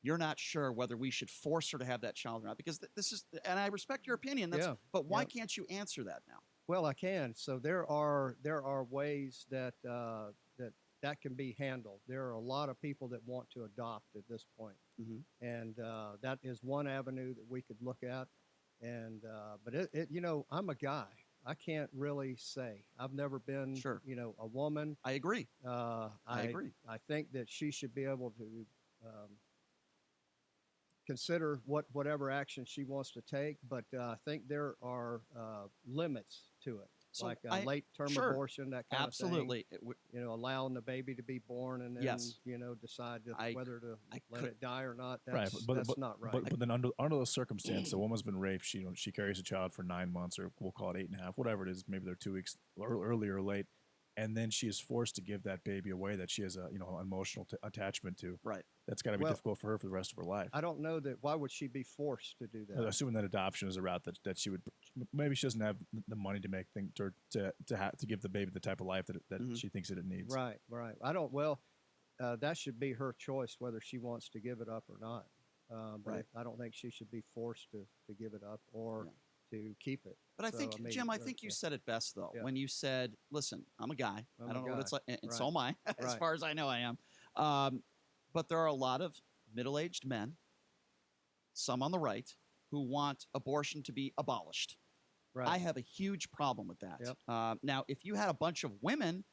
you're not sure whether we should force her to have that child or not? Because this is, and I respect your opinion. But why can't you answer that now? Well, I can. So there are ways that that can be handled. There are a lot of people that want to adopt at this point, and that is one avenue that we could look at. And but I'm a guy. I can't really say. I've never been, a woman. I agree. I agree. I think that she should be able to consider whatever action she wants to take, but I think there are limits to it, like late-term abortion, that kind of thing. Absolutely. Allowing the baby to be born and then, decide whether to let it die or not. That's not right. But then under those circumstances, a woman's been raped. She carries a child for 9 months, or we'll call it 8.5, whatever it is. Maybe they're 2 weeks early or late. And then she is forced to give that baby away that she has a emotional attachment to. Right. That's got to be difficult for her for the rest of her life. I don't know that. Why would she be forced to do that? Assuming that adoption is a route that she would, maybe she doesn't have the money to make things to give the baby the type of life that she thinks that it needs. Right. I don't. Well, that should be her choice whether she wants to give it up or not. But I don't think she should be forced to give it up or to keep it. But I think, Jim, I think you said it best, though, when you said, listen, I'm a guy. I don't know what it's like, and so am I, as far as I know I am. But there are a lot of middle-aged men, some on the right, who want abortion to be abolished. Right. I have a huge problem with that. Yep. Now, if you had a bunch of women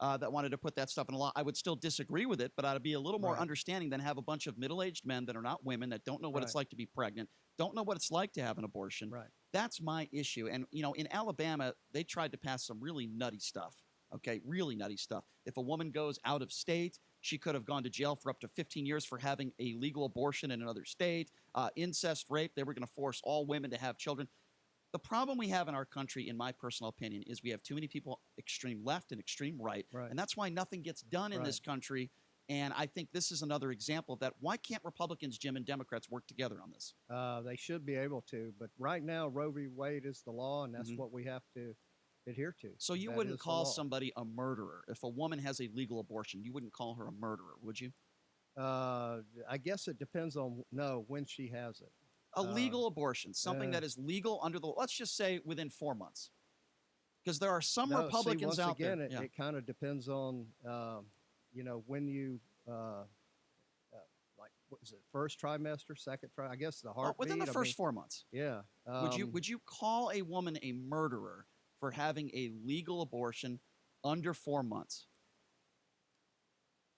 that wanted to put that stuff in law, I would still disagree with it, but I'd be a little more understanding than have a bunch of middle-aged men that are not women, that don't know what it's like to be pregnant, don't know what it's like to have an abortion. Right. That's my issue. And, in Alabama, they tried to pass some really nutty stuff, really nutty stuff. If a woman goes out of state, she could have gone to jail for up to 15 years for having a legal abortion in another state. Incest, rape, they were going to force all women to have children. The problem we have in our country, in my personal opinion, is we have too many people extreme left and extreme right. And that's why nothing gets done in this country. And I think this is another example of that. Why can't Republicans, Jim, and Democrats work together on this? They should be able to. But right now, Roe v. Wade is the law, and that's what we have to adhere to. So you That wouldn't is the call law. somebody a murderer. If a woman has a legal abortion, you wouldn't call her a murderer, would you? I guess it depends on when she has it. A legal abortion, something that is legal under the, let's just say within 4 months. Because there are some No, Republicans see, once out again, there. It kind of depends on, when you, like, what is it, first trimester, second trimester? I guess the heartbeat. Within the I first mean, 4 months. Yeah. Would you call a woman a murderer for having a legal abortion under 4 months?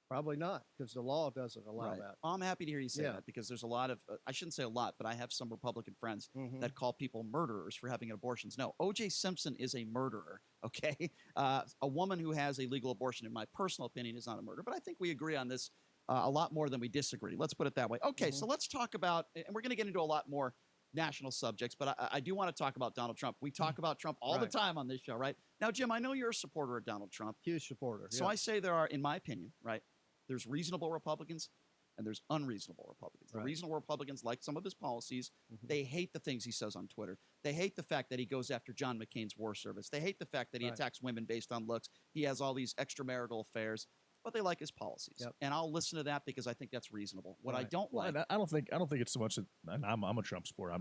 Probably not, because the law doesn't allow that. Well, I'm happy to hear you say Yeah. that, because there's a lot of, I shouldn't say a lot, but I have some Republican friends Mm-hmm. that call people murderers for having abortions. No, O.J. Simpson is a murderer, okay? A woman who has a legal abortion, in my personal opinion, is not a murderer. But I think we agree on this a lot more than we disagree. Let's put it that way. Okay, so let's talk about, and we're going to get into a lot more national subjects, but I do want to talk about Donald Trump. We talk about Trump all the time on this show, right? Now, Jim, I know you're a supporter of Donald Trump. Huge supporter. So I say there are, in my opinion, right, there's reasonable Republicans and there's unreasonable Republicans. The reasonable Republicans like some of his policies. They hate the things he says on Twitter. They hate the fact that he goes after John McCain's war service. They hate the fact that he attacks women based on looks. He has all these extramarital affairs, but they like his policies. And I'll listen to that because I think that's reasonable. What I don't like, I don't think it's so much that, and I'm a Trump supporter.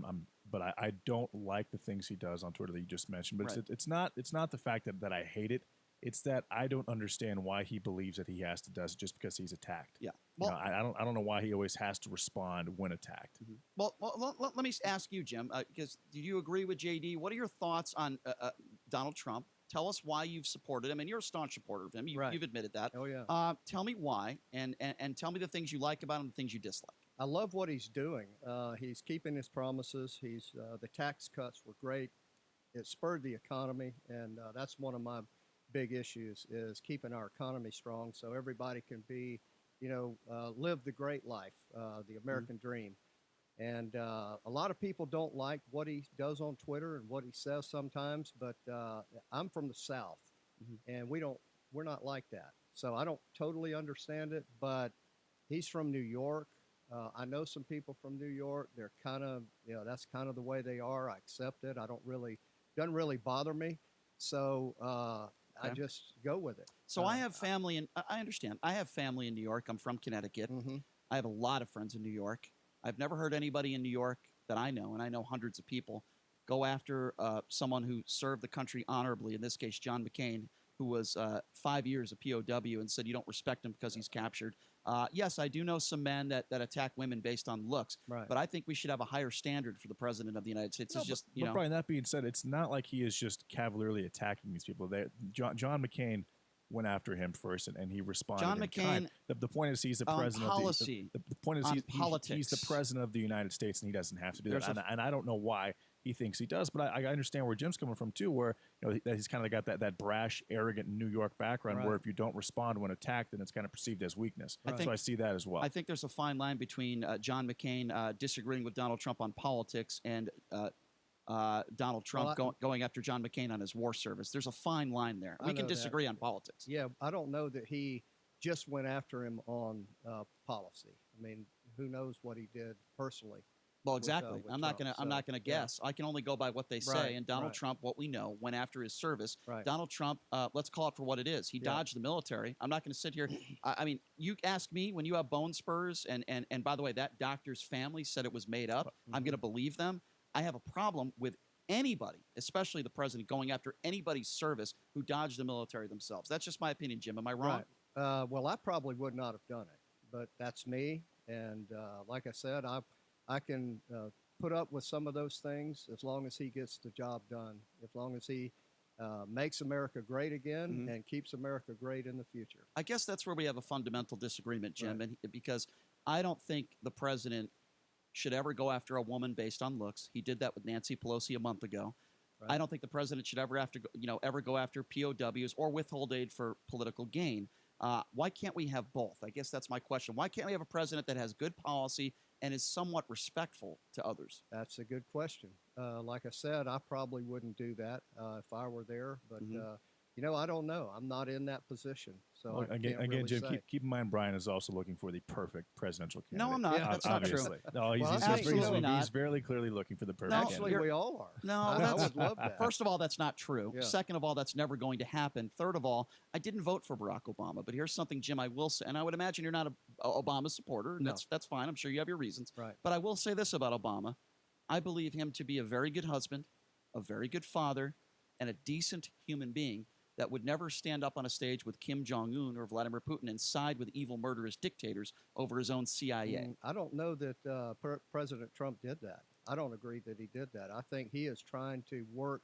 But I don't like the things he does on Twitter that you just mentioned. But it's not the fact that I hate it. It's that I don't understand why he believes that he has to do it just because he's attacked. Yeah. Well, I don't know why he always has to respond when attacked. Well, let me ask you, Jim, because do you agree with JD? What are your thoughts on Donald Trump? Tell us why you've supported him, and you're a staunch supporter of him. You've admitted that. Oh, yeah. Tell me why, and tell me the things you like about him, the things you dislike. I love what he's doing. He's keeping his promises. The tax cuts were great. It spurred the economy, and that's one of my big issues, is keeping our economy strong so everybody can be, live the great life, the American dream. And a lot of people don't like what he does on Twitter and what he says sometimes, but I'm from the South, and we're not like that. So I don't totally understand it, but he's from New York. I know some people from New York. They're kind of, that's kind of the way they are. I accept it. Doesn't really bother me. So I just go with it. So I have family, and I understand. I have family in New York. I'm from Connecticut. I have a lot of friends in New York. I've never heard anybody in New York that I know, and I know hundreds of people, go after someone who served the country honorably, in this case, John McCain, who was 5 years a POW, and said you don't respect him because he's captured. Yes, I do know some men that attack women based on looks, but I think we should have a higher standard for the president of the United States. It's just, but Brian, that being said, it's not like he is just cavalierly attacking these people. John McCain went after him first, and he responded. John in McCain, kind. The point is he's the president policy, of the point is he's the president of the United States, and he doesn't have to do that. And I don't know why he thinks he does, but I understand where Jim's coming from too, where that he's kind of got that brash, arrogant New York background, where if you don't respond when attacked, then it's kind of perceived as weakness. So I see that as well. I think there's a fine line between John McCain disagreeing with Donald Trump on politics and Donald Trump going after John McCain on his war service. There's a fine line there. We can disagree on politics. Yeah, I don't know that he just went after him on policy. I mean, who knows what he did personally? Well, exactly. With I'm Trump, not gonna guess. I can only go by what they say. Right, And Donald right. Trump, what we know, went after his service. Right. Donald Trump, let's call it for what it is. He dodged the military. I'm not going to sit here. I mean, you ask me when you have bone spurs, and by the way, that doctor's family said it was made up. I'm going to believe them. I have a problem with anybody, especially the president, going after anybody's service who dodged the military themselves. That's just my opinion, Jim. Am I wrong? Right. Well, I probably would not have done it, but that's me. And like I said, I can put up with some of those things as long as he gets the job done, as long as he makes America great again and keeps America great in the future. I guess that's where we have a fundamental disagreement, Jim, and because I don't think the president should ever go after a woman based on looks. He did that with Nancy Pelosi a month ago. I don't think the president should ever go after POWs or withhold aid for political gain. Why can't we have both? I guess that's my question. Why can't we have a president that has good policy and is somewhat respectful to others? That's a good question. Like I said, I probably wouldn't do that if I were there, but I don't know. I'm not in that position, so Well, I again, can't really Jim, say. keep in mind Brian is also looking for the perfect presidential candidate. No, I'm not. That's not true. Obviously. No, Well, absolutely not. He's very clearly looking for the perfect Actually, candidate. we all are. No, I would love that. First of all, that's not true. Yeah. Second of all, that's never going to happen. Third of all, I didn't vote for Barack Obama, but here's something, Jim, I will say, and I would imagine you're not a Obama supporter, and No. that's fine. I'm sure you have your reasons. Right. But I will say this about Obama. I believe him to be a very good husband, a very good father, and a decent human being that would never stand up on a stage with Kim Jong-un or Vladimir Putin and side with evil, murderous dictators over his own CIA. I don't know that President Trump did that. I don't agree that he did that. I think he is trying to work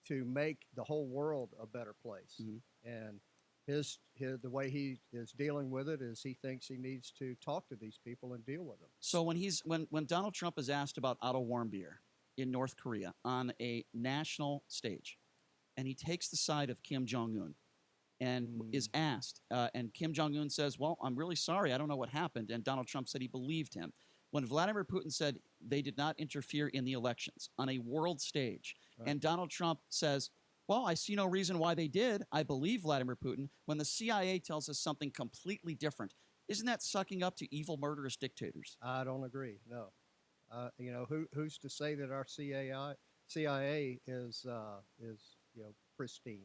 to make the whole world a better place. And the way he is dealing with it is he thinks he needs to talk to these people and deal with them. So when Donald Trump is asked about Otto Warmbier in North Korea on a national stage, and he takes the side of Kim Jong-un and is asked, and Kim Jong-un says, well, I'm really sorry, I don't know what happened, and Donald Trump said he believed him. When Vladimir Putin said they did not interfere in the elections on a world stage, and Donald Trump says, well, I see no reason why they did, I believe Vladimir Putin, when the CIA tells us something completely different, isn't that sucking up to evil, murderous dictators? I don't agree, no. Who's to say that our CIA is pristine?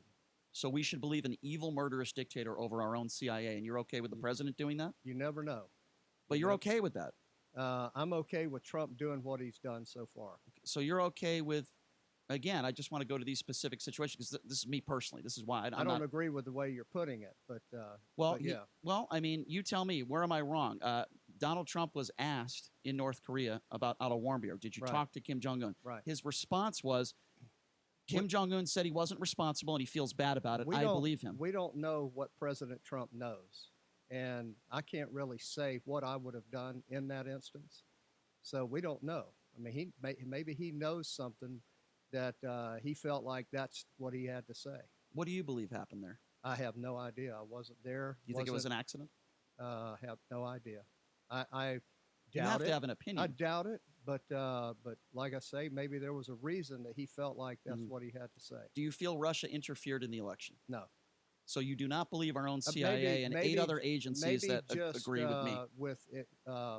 So we should believe an evil, murderous dictator over our own CIA, and you're okay with the president doing that? You never know. But you're okay with that? I'm okay with Trump doing what he's done so far. So you're okay with, again, I just want to go to these specific situations because this is me personally. This is why I don't agree with the way you're putting it, but yeah. Well, I mean, you tell me, where am I wrong? Donald Trump was asked in North Korea about Otto Warmbier. Did you talk to Kim Jong-un? Right. His response was, Kim Jong-un said he wasn't responsible and he feels bad about it. I believe him. We don't know what President Trump knows. And I can't really say what I would have done in that instance. So we don't know. I mean, maybe he knows something that he felt like that's what he had to say. What do you believe happened there? I have no idea. I wasn't there. Do you think it was an accident? Have no idea. I you doubt have it. to have an opinion. I doubt it, but like I say, maybe there was a reason that he felt like that's what he had to say. Do you feel Russia interfered in the election? No. So you do not believe our own CIA and 8 other agencies that agree with me? With it,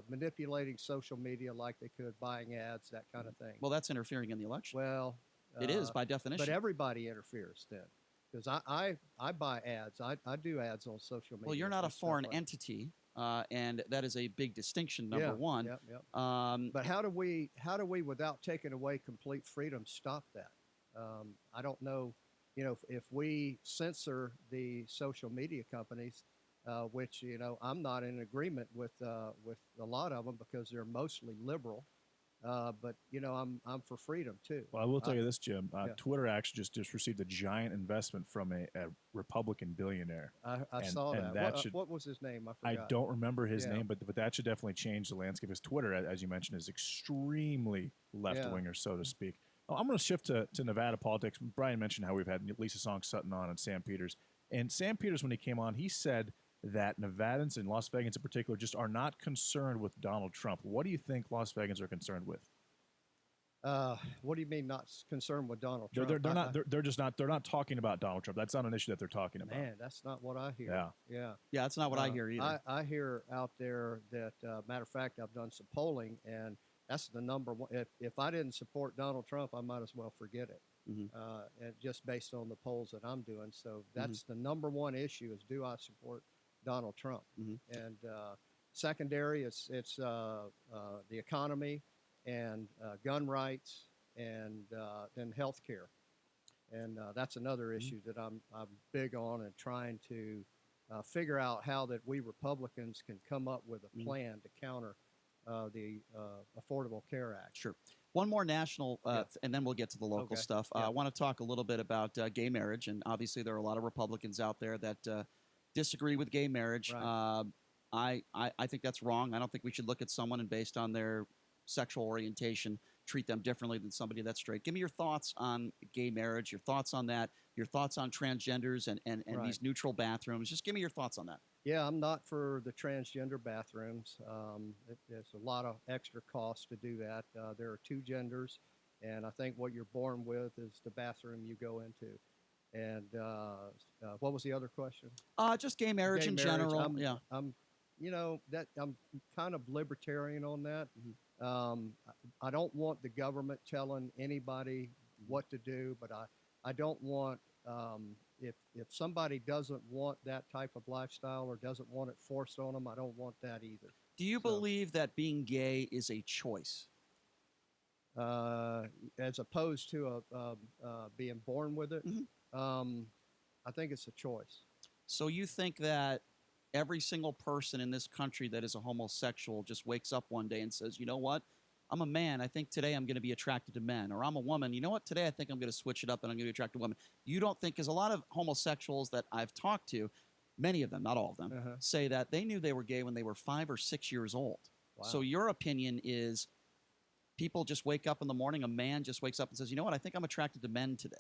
manipulating social media like they could, buying ads, that kind of thing. Well, that's interfering in the election. Well, it is by definition. But everybody interferes then. Because I buy ads. I do ads on social media. Well, you're not a foreign entity, and that is a big distinction, number one. But how do we, without taking away complete freedom, stop that? I don't know. If we censor the social media companies, which I'm not in agreement with a lot of them because they're mostly liberal, but I'm for freedom too. Well, I will tell you this, Jim. Twitter actually just received a giant investment from a Republican billionaire. I saw that. What was his name? I forgot. I don't remember his name, but that should definitely change the landscape. Because Twitter, as you mentioned, is extremely left-winger, so to speak. I'm going to shift to Nevada politics. Brian mentioned how we've had Lisa Song-Sutton on and Sam Peters. And Sam Peters, when he came on, he said that Nevadans and Las Vegans in particular just are not concerned with Donald Trump. What do you think Las Vegans are concerned with? What do you mean not concerned with Donald Trump? They're not talking about Donald Trump. That's not an issue that they're talking about. Man, that's not what I hear. Yeah, that's not what I hear either. I hear out there that, matter of fact, I've done some polling, and that's the number one. If I didn't support Donald Trump, I might as well forget it. And just based on the polls that I'm doing. So that's the number one issue is, do I support Donald Trump? And secondary, it's the economy and gun rights and then health care. And that's another issue that I'm big on and trying to figure out how that we Republicans can come up with a plan to counter the Affordable Care Act. Sure. One more national, and then we'll get to the local stuff. I want to talk a little bit about gay marriage, and obviously there are a lot of Republicans out there that disagree with gay marriage. Right. I think that's wrong. I don't think we should look at someone and based on their sexual orientation treat them differently than somebody that's straight. Give me your thoughts on gay marriage, your thoughts on that. your thoughts on transgenders and Right. these neutral bathrooms. Just give me your thoughts on that. Yeah, I'm not for the transgender bathrooms. It's a lot of extra cost to do that. There are two genders, and I think what you're born with is the bathroom you go into. And what was the other question? Just gay marriage in general. I'm kind of libertarian on that. Mm-hmm. I don't want the government telling anybody what to do, but I don't want if somebody doesn't want that type of lifestyle or doesn't want it forced on them, I don't want that either. Do you believe that being gay is a choice? As opposed to being born with it, I think it's a choice. So you think that every single person in this country that is a homosexual just wakes up one day and says, you know what? I'm a man. I think today I'm going to be attracted to men. Or I'm a woman. You know what? Today I think I'm going to switch it up and I'm going to be attracted to women. You don't think, because a lot of homosexuals that I've talked to, many of them, not all of them, say that they knew they were gay when they were 5 or 6 years old. Wow. So your opinion is people just wake up in the morning, a man just wakes up and says, you know what? I think I'm attracted to men today.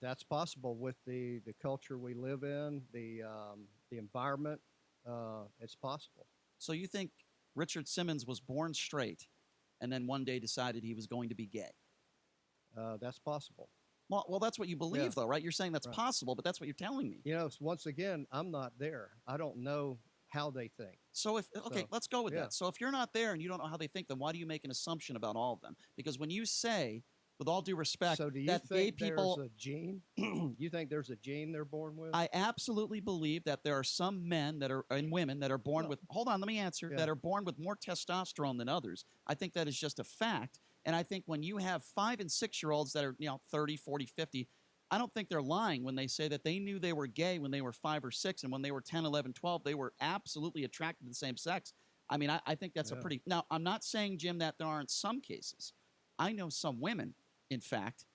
That's possible with the culture we live in, the environment. It's possible. So you think Richard Simmons was born straight and then one day decided he was going to be gay? That's possible. Well, that's what you believe, Yeah. though, right? You're saying that's Right. possible, but that's what you're telling me. You know, once again, I'm not there. I don't know how they think. So let's go with yeah. that. So if you're not there and you don't know how they think, then why do you make an assumption about all of them? Because when you say, with all due respect, So do you that gay think people, there's a gene? You think there's a gene they're born with? I absolutely believe that there are some men that are and women that are born with. Hold on, let me answer. Yeah. That are born with more testosterone than others. I think that is just a fact. And I think when you have 5 and 6-year-olds that are 30, 40, 50, I don't think they're lying when they say that they knew they were gay when they were 5 or 6, and when they were 10, 11, 12, they were absolutely attracted to the same sex. I mean, I think that's a Yeah. pretty. Now, I'm not saying, Jim, that there aren't some cases. I know some women, in fact,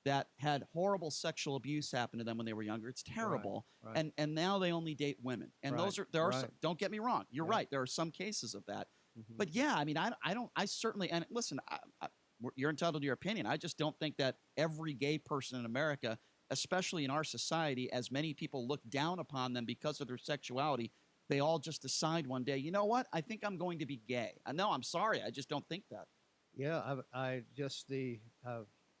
that had horrible sexual abuse happen to them when they were younger. It's terrible. right. And now they only date women. And Right, there are right. some, don't get me wrong. You're Yeah. right. There are some cases of that. Mhm. But yeah, I mean, I certainly, and listen, you're entitled to your opinion. I just don't think that every gay person in America, especially in our society, as many people look down upon them because of their sexuality, they all just decide one day, you know what? I think I'm going to be gay. No, I'm sorry. I just don't think that. Yeah, I just the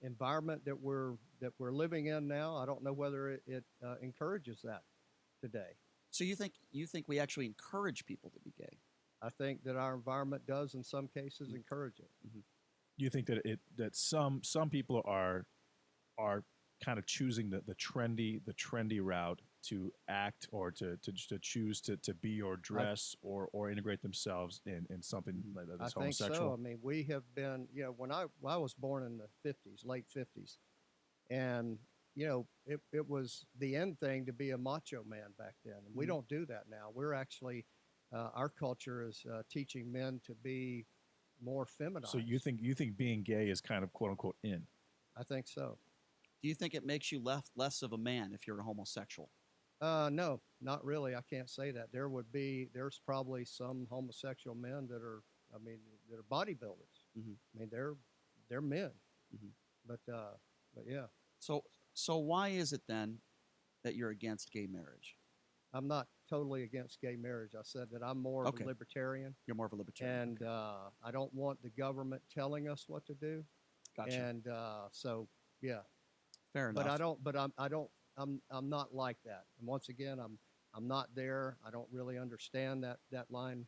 environment that we're living in now. I don't know whether it encourages that today. So you think we actually encourage people to be gay? I think that our environment does, in some cases, encourage it. You think that some people are kind of choosing the trendy route to act or to choose to be or dress or integrate themselves in something like that that's I think homosexual? so. I mean, we have been, when I was born in the 50s, late 50s, and it was the end thing to be a macho man back then. And we don't do that now. We're actually, our culture is teaching men to be more feminized. So you think being gay is kind of quote unquote in? I think so. Do you think it makes you less of a man if you're a homosexual? No, not really. I can't say that. There's probably some homosexual men that are bodybuilders. I mean, they're men. But yeah. So why is it then that you're against gay marriage? I'm not totally against gay marriage. I said that I'm more of a libertarian. You're more of a libertarian. And I don't want the government telling us what to do. Gotcha. And so, yeah. Fair enough. I'm not like that. And once again, I'm not there. I don't really understand that line.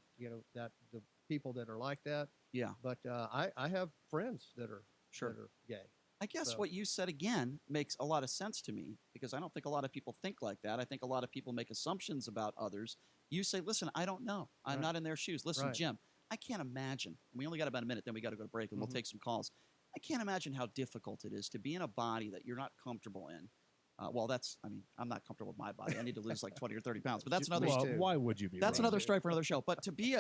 That the people that are like that. Yeah. But I have friends that are that are gay. I guess So- what you said again makes a lot of sense to me, because I don't think a lot of people think like that. I think a lot of people make assumptions about others. You say, listen, I don't know. I'm Right. not in their shoes. Listen, Right. Jim, I can't imagine. We only got about a minute, then we got to go to break, and we'll take some calls. I can't imagine how difficult it is to be in a body that you're not comfortable in. I'm not comfortable with my body. I need to lose like 20 or 30 pounds, but that's another Well, story. why would you be? That's Brian? another story for another show. But to be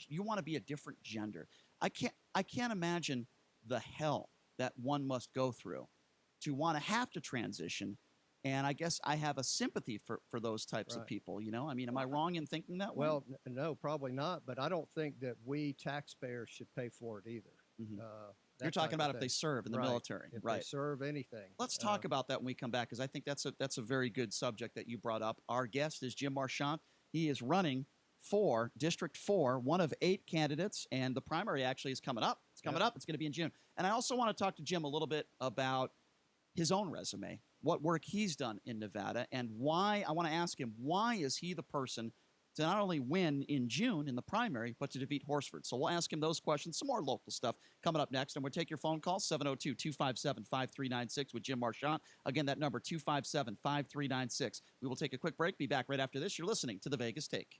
you want to be a different gender. I can't imagine the hell that one must go through to want to have to transition. And I guess I have a sympathy for those types of Right. people. I mean, am I wrong in thinking that way? Well, no, probably not. But I don't think that we taxpayers should pay for it either. You're talking about if they serve in the military, if right? they serve anything. Let's talk about that when we come back, because I think that's a very good subject that you brought up. Our guest is Jim Marchant. He is running for District 4, one of 8 candidates, and the primary actually is coming up. It's coming up. It's going to be in June. And I also want to talk to Jim a little bit about his own resume, what work he's done in Nevada, and why. I want to ask him, why is he the person to not only win in June in the primary, but to defeat Horsford? So we'll ask him those questions, some more local stuff coming up next. And we'll take your phone call, 702-257-5396 with Jim Marchant. Again, that number, 257-5396. We will take a quick break. Be back right after this. You're listening to The Vegas Take.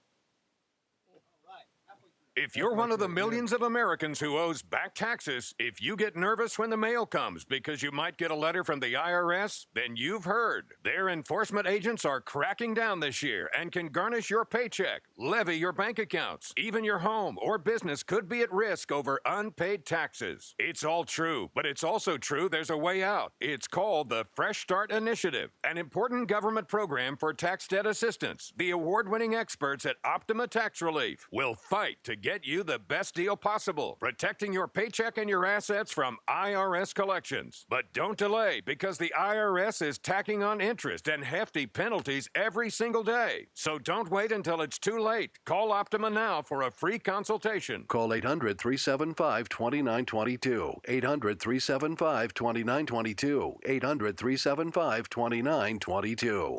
If you're one of the millions of Americans who owes back taxes, if you get nervous when the mail comes because you might get a letter from the IRS, then you've heard. Their enforcement agents are cracking down this year and can garnish your paycheck, levy your bank accounts. Even your home or business could be at risk over unpaid taxes. It's all true, but it's also true there's a way out. It's called the Fresh Start Initiative, an important government program for tax debt assistance. The award-winning experts at Optima Tax Relief will fight to get you the best deal possible, protecting your paycheck and your assets from IRS collections. But don't delay, because the IRS is tacking on interest and hefty penalties every single day. So don't wait until it's too late. Call Optima now for a free consultation. Call 800-375-2922. 800-375-2922. 800-375-2922.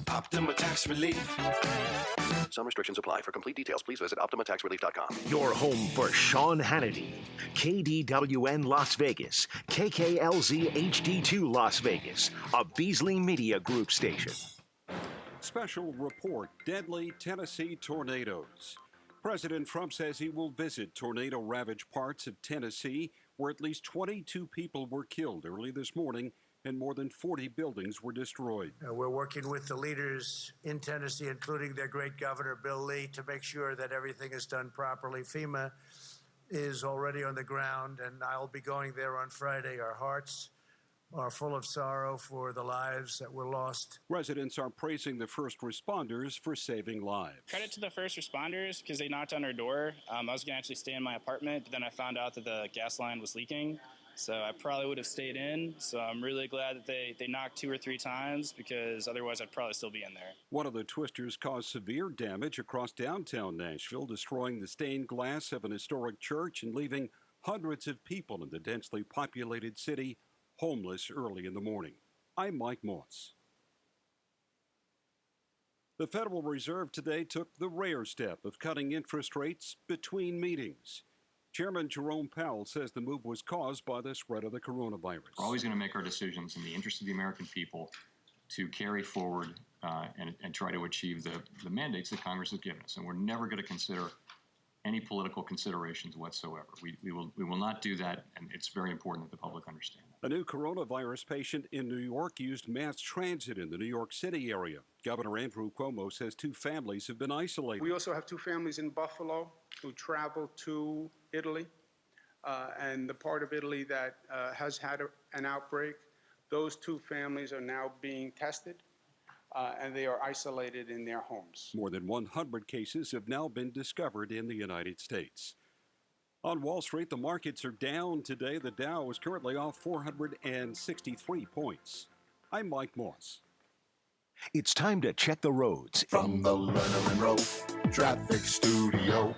Optima Tax Relief. Some restrictions apply. For complete details, please visit OptimaTaxRelief.com. Your home for Sean Hannity. KDWN Las Vegas. KKLZ HD2 Las Vegas. A Beasley Media Group station. Special report: deadly Tennessee tornadoes. President Trump says he will visit tornado-ravaged parts of Tennessee, where at least 22 people were killed early this morning and more than 40 buildings were destroyed. We're working with the leaders in Tennessee, including their great governor, Bill Lee, to make sure that everything is done properly. FEMA is already on the ground, and I'll be going there on Friday. Our hearts are full of sorrow for the lives that were lost. Residents are praising the first responders for saving lives. Credit to the first responders because they knocked on our door. I was going to actually stay in my apartment, but then I found out that the gas line was leaking. So I probably would have stayed in. So I'm really glad that they knocked 2 or 3 times, because otherwise I'd probably still be in there. One of the twisters caused severe damage across downtown Nashville, destroying the stained glass of an historic church and leaving hundreds of people in the densely populated city homeless early in the morning. I'm Mike Moss. The Federal Reserve today took the rare step of cutting interest rates between meetings. Chairman Jerome Powell says the move was caused by the spread of the coronavirus. We're always going to make our decisions in the interest of the American people to carry forward and try to achieve the mandates that Congress has given us. And we're never going to consider any political considerations whatsoever. We will not do that, and it's very important that the public understand that. A new coronavirus patient in New York used mass transit in the New York City area. Governor Andrew Cuomo says 2 families have been isolated. We also have 2 families in Buffalo who traveled to Italy, and the part of Italy that has had an outbreak. Those 2 families are now being tested, and they are isolated in their homes. More than 100 cases have now been discovered in the United States. On Wall Street, the markets are down today. The Dow is currently off 463 points. I'm Mike Moss. It's time to check the roads. From the Lerner and Rowe Traffic Studio.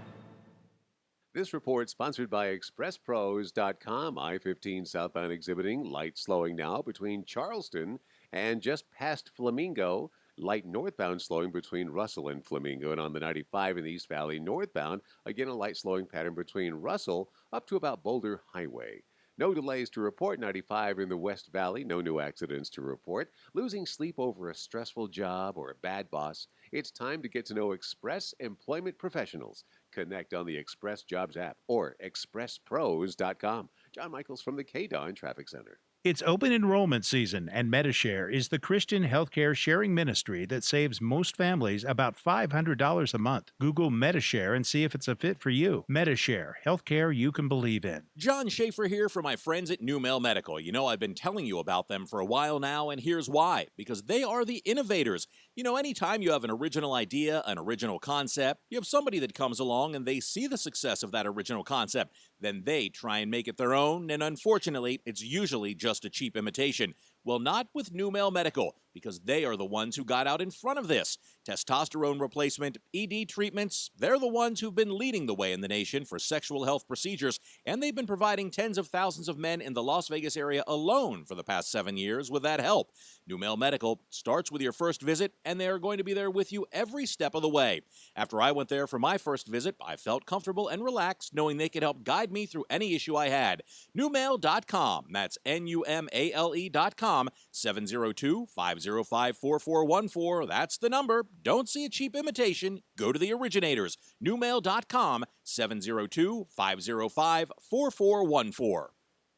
This report sponsored by ExpressPros.com. I-15 southbound exhibiting light slowing now between Charleston and just past Flamingo. Light northbound slowing between Russell and Flamingo. And on the 95 in the East Valley northbound, again a light slowing pattern between Russell up to about Boulder Highway. No delays to report. 95 in the West Valley. No new accidents to report. Losing sleep over a stressful job or a bad boss? It's time to get to know Express Employment Professionals. Connect on the Express Jobs app or expresspros.com. John Michaels from the KDON Traffic Center. It's open enrollment season, and Medishare is the Christian healthcare sharing ministry that saves most families about $500 a month. Google Medishare and see if it's a fit for you. Medishare, healthcare you can believe in. John Schaefer here for my friends at Numel Medical. You know, I've been telling you about them for a while now, and here's why. Because they are the innovators. You know, anytime you have an original idea, an original concept, you have somebody that comes along and they see the success of that original concept, then they try and make it their own, and unfortunately, it's usually just a cheap imitation. Well, not with Numel Medical, because they are the ones who got out in front of this. Testosterone replacement, ED treatments, they're the ones who've been leading the way in the nation for sexual health procedures, and they've been providing tens of thousands of men in the Las Vegas area alone for the past 7 years with that help. Numel Medical starts with your first visit, and they are going to be there with you every step of the way. After I went there for my first visit, I felt comfortable and relaxed knowing they could help guide me through any issue I had. Numel.com, that's NUMALE.com, 702-505-4414. That's the number. Don't see a cheap imitation. Go to the originators. Numel.com, 702-505-4414.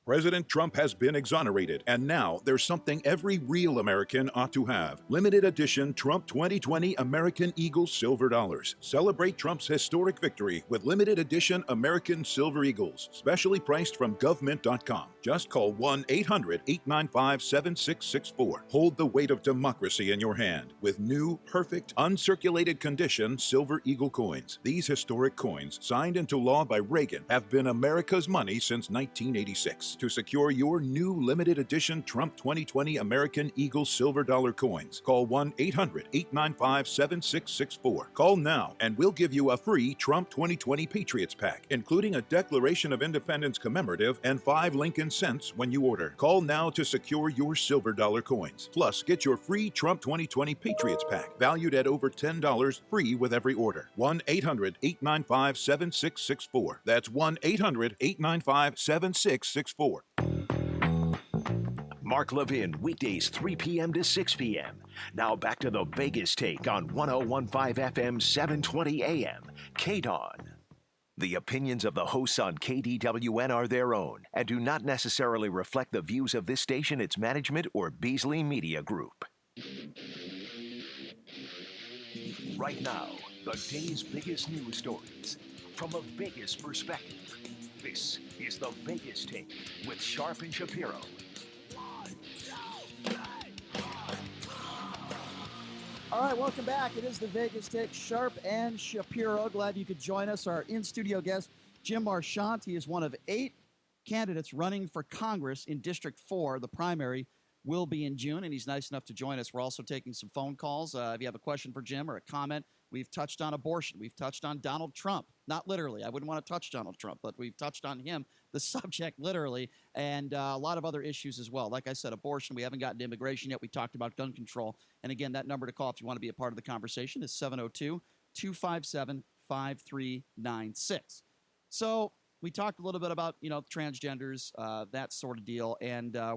President Trump has been exonerated, and now there's something every real American ought to have. Limited edition Trump 2020 American Eagle Silver Dollars. Celebrate Trump's historic victory with limited edition American Silver Eagles, specially priced from government.com. Just call 1-800-895-7664. Hold the weight of democracy in your hand with new, perfect, uncirculated condition Silver Eagle coins. These historic coins, signed into law by Reagan, have been America's money since 1986. To secure your new limited edition Trump 2020 American Eagle Silver Dollar coins, call 1-800-895-7664. Call now and we'll give you a free Trump 2020 Patriots Pack, including a Declaration of Independence commemorative and 5 Lincoln cents when you order. Call now to secure your silver dollar coins. Plus, get your free Trump 2020 Patriots Pack, valued at over $10, free with every order. 1-800-895-7664. That's 1-800-895-7664. Mark Levin, weekdays 3 p.m. to 6 p.m. Now back to the Vegas Take on 101.5 FM, 720 AM, KDON. The opinions of the hosts on KDWN are their own and do not necessarily reflect the views of this station, its management, or Beasley Media Group. Right now, the day's biggest news stories from a Vegas perspective. This is the Vegas Take with Sharp and Shapiro. All right, welcome back. It is the Vegas Take, Sharp and Shapiro. Glad you could join us. Our in-studio guest, Jim Marchant. He is one of 8 candidates running for Congress in District 4. The primary will be in June, and he's nice enough to join us. We're also taking some phone calls. If you have a question for Jim or a comment, we've touched on abortion. We've touched on Donald Trump. Not literally. I wouldn't want to touch Donald Trump, but we've touched on him, the subject literally, and a lot of other issues as well. Like I said, abortion. We haven't gotten to immigration yet. We talked about gun control. And again, that number to call if you want to be a part of the conversation is 702-257-5396. So we talked a little bit about, transgenders, that sort of deal. And I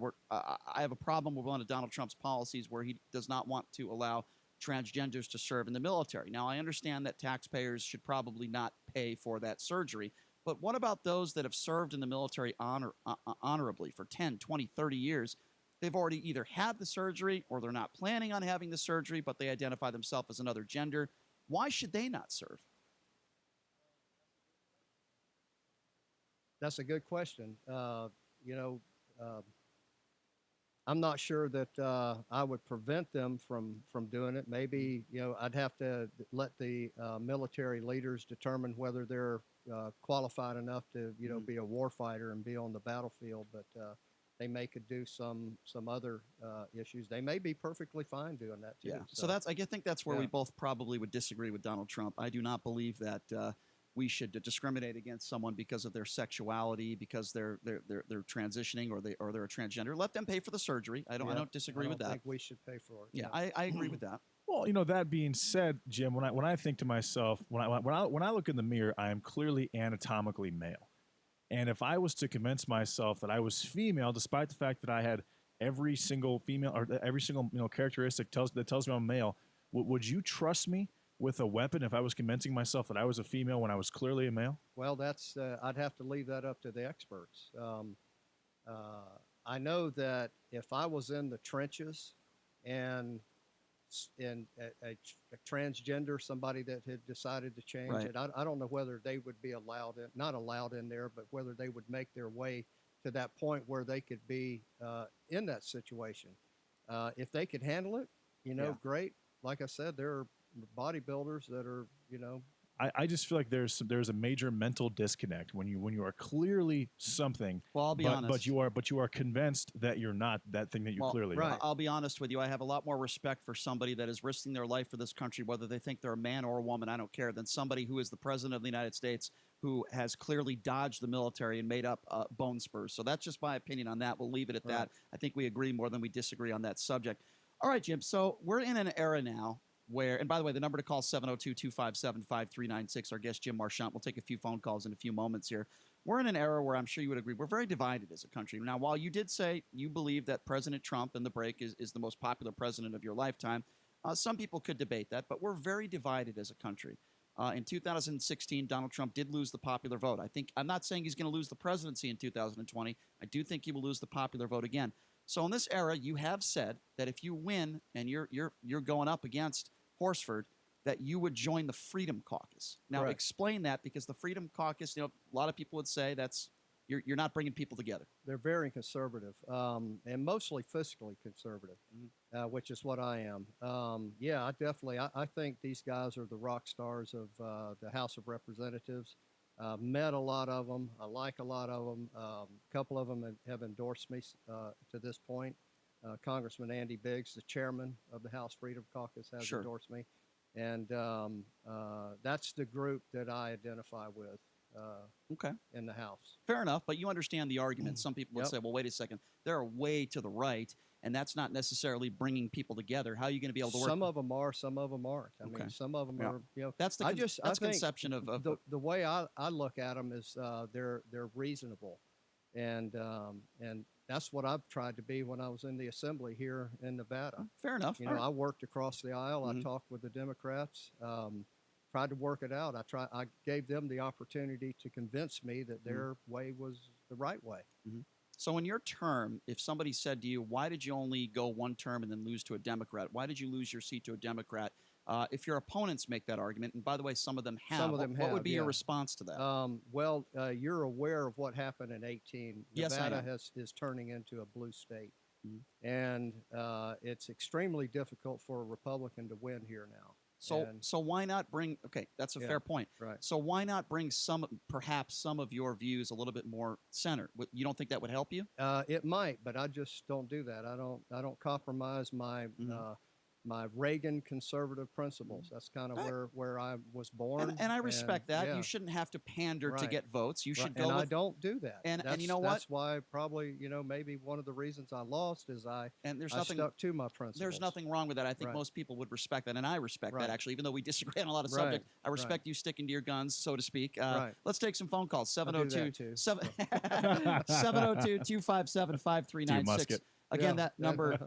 have a problem with one of Donald Trump's policies where he does not want to allow transgenders to serve in the military. Now, I understand that taxpayers should probably not pay for that surgery, but what about those that have served in the military honorably for 10, 20, 30 years? They've already either had the surgery or they're not planning on having the surgery, but they identify themselves as another gender. Why should they not serve? That's a good question. I'm not sure that I would prevent them from doing it. Maybe, I'd have to let the military leaders determine whether they're qualified enough to, be a war fighter and be on the battlefield. But they may could do some other issues. They may be perfectly fine doing that too. Yeah. So I think that's where we both probably would disagree with Donald Trump. I do not believe that we should discriminate against someone because of their sexuality, because they're transitioning or they're a transgender. Let them pay for the surgery. I don't disagree with that. I think we should pay for it. Yeah, I agree with that. Well, that being said, Jim, when I think to myself, when I look in the mirror, I am clearly anatomically male. And if I was to convince myself that I was female, despite the fact that I had every single female or every single characteristic that tells me I'm male, would you trust me with a weapon if I was convincing myself that I was a female when I was clearly a male? Well, that's I'd have to leave that up to the experts. I know that if I was in the trenches and a transgender, somebody that had decided to change Right. it, I don't know whether they would be not allowed in there, but whether they would make their way to that point where they could be in that situation. If they could handle it, great. Like I said, there are bodybuilders that are, I just feel like there's a major mental disconnect when you are clearly something. Well, I'll be but honest. you are convinced that you're not that thing that you clearly are. I'll be honest with you. I have a lot more respect for somebody that is risking their life for this country, whether they think they're a man or a woman. I don't care. Than somebody who is the president of the United States who has clearly dodged the military and made up bone spurs. So that's just my opinion on that. We'll leave it at that. I think we agree more than we disagree on that subject. All right, Jim. So we're in an era now where, and by the way, the number to call is 702-257-5396. Our guest, Jim Marchant. We'll take a few phone calls in a few moments here. We're in an era where I'm sure you would agree we're very divided as a country. Now, while you did say you believe that President Trump in the break is the most popular president of your lifetime, some people could debate that, but we're very divided as a country. In 2016, Donald Trump did lose the popular vote. I'm not saying he's going to lose the presidency in 2020. I do think he will lose the popular vote again. So in this era, you have said that if you win and you're going up against Horsford, that you would join the Freedom Caucus. Now, Correct. explain that, because the Freedom Caucus, a lot of people would say that's you're not bringing people together. They're very conservative, and mostly fiscally conservative, which is what I am. I think these guys are the rock stars of the House of Representatives. Met a lot of them. I like a lot of them. A couple of them have endorsed me to this point. Congressman Andy Biggs, the chairman of the House Freedom Caucus, has endorsed me. And that's the group that I identify with in the House. Fair enough, but you understand the argument. Some people would say, well, wait a second, they're way to the right, and that's not necessarily bringing people together. How are you going to be able to work? Some of them are, some of them aren't. I mean, some of them are, That's the conception of the way I look at them is they're reasonable. And that's what I've tried to be when I was in the assembly here in Nevada. Fair enough. I worked across the aisle. I talked with the Democrats, tried to work it out. I gave them the opportunity to convince me that their way was the right way. So in your term, if somebody said to you, why did you only go one term and then lose to a Democrat? Why did you lose your seat to a Democrat? If your opponents make that argument, and by the way, some of them have, Some of them what would have, be your response to that? You're aware of what happened in 2018. Yes, I Nevada am. is turning into a blue state. And it's extremely difficult for a Republican to win here now. So why not bring? Okay, that's a fair point. Right. So why not bring perhaps some of your views a little bit more center? You don't think that would help you? It might, but I just don't do that. I don't compromise my my Reagan conservative principles. That's kind of where I was born. And I respect that. Yeah. You shouldn't have to pander to Right. get votes. You should go. And with, I don't do that. And you know what? That's why probably maybe one of the reasons I lost is I nothing, stuck to my principles. There's nothing wrong with that. I think Right. most people would respect that, and I respect that Right. actually. Even though we disagree on a lot of Right. subjects, I respect Right. you sticking to your guns, so to speak. Right. Let's take some phone calls. I do that too. 702-257-5396. musket. Again, Yeah. that number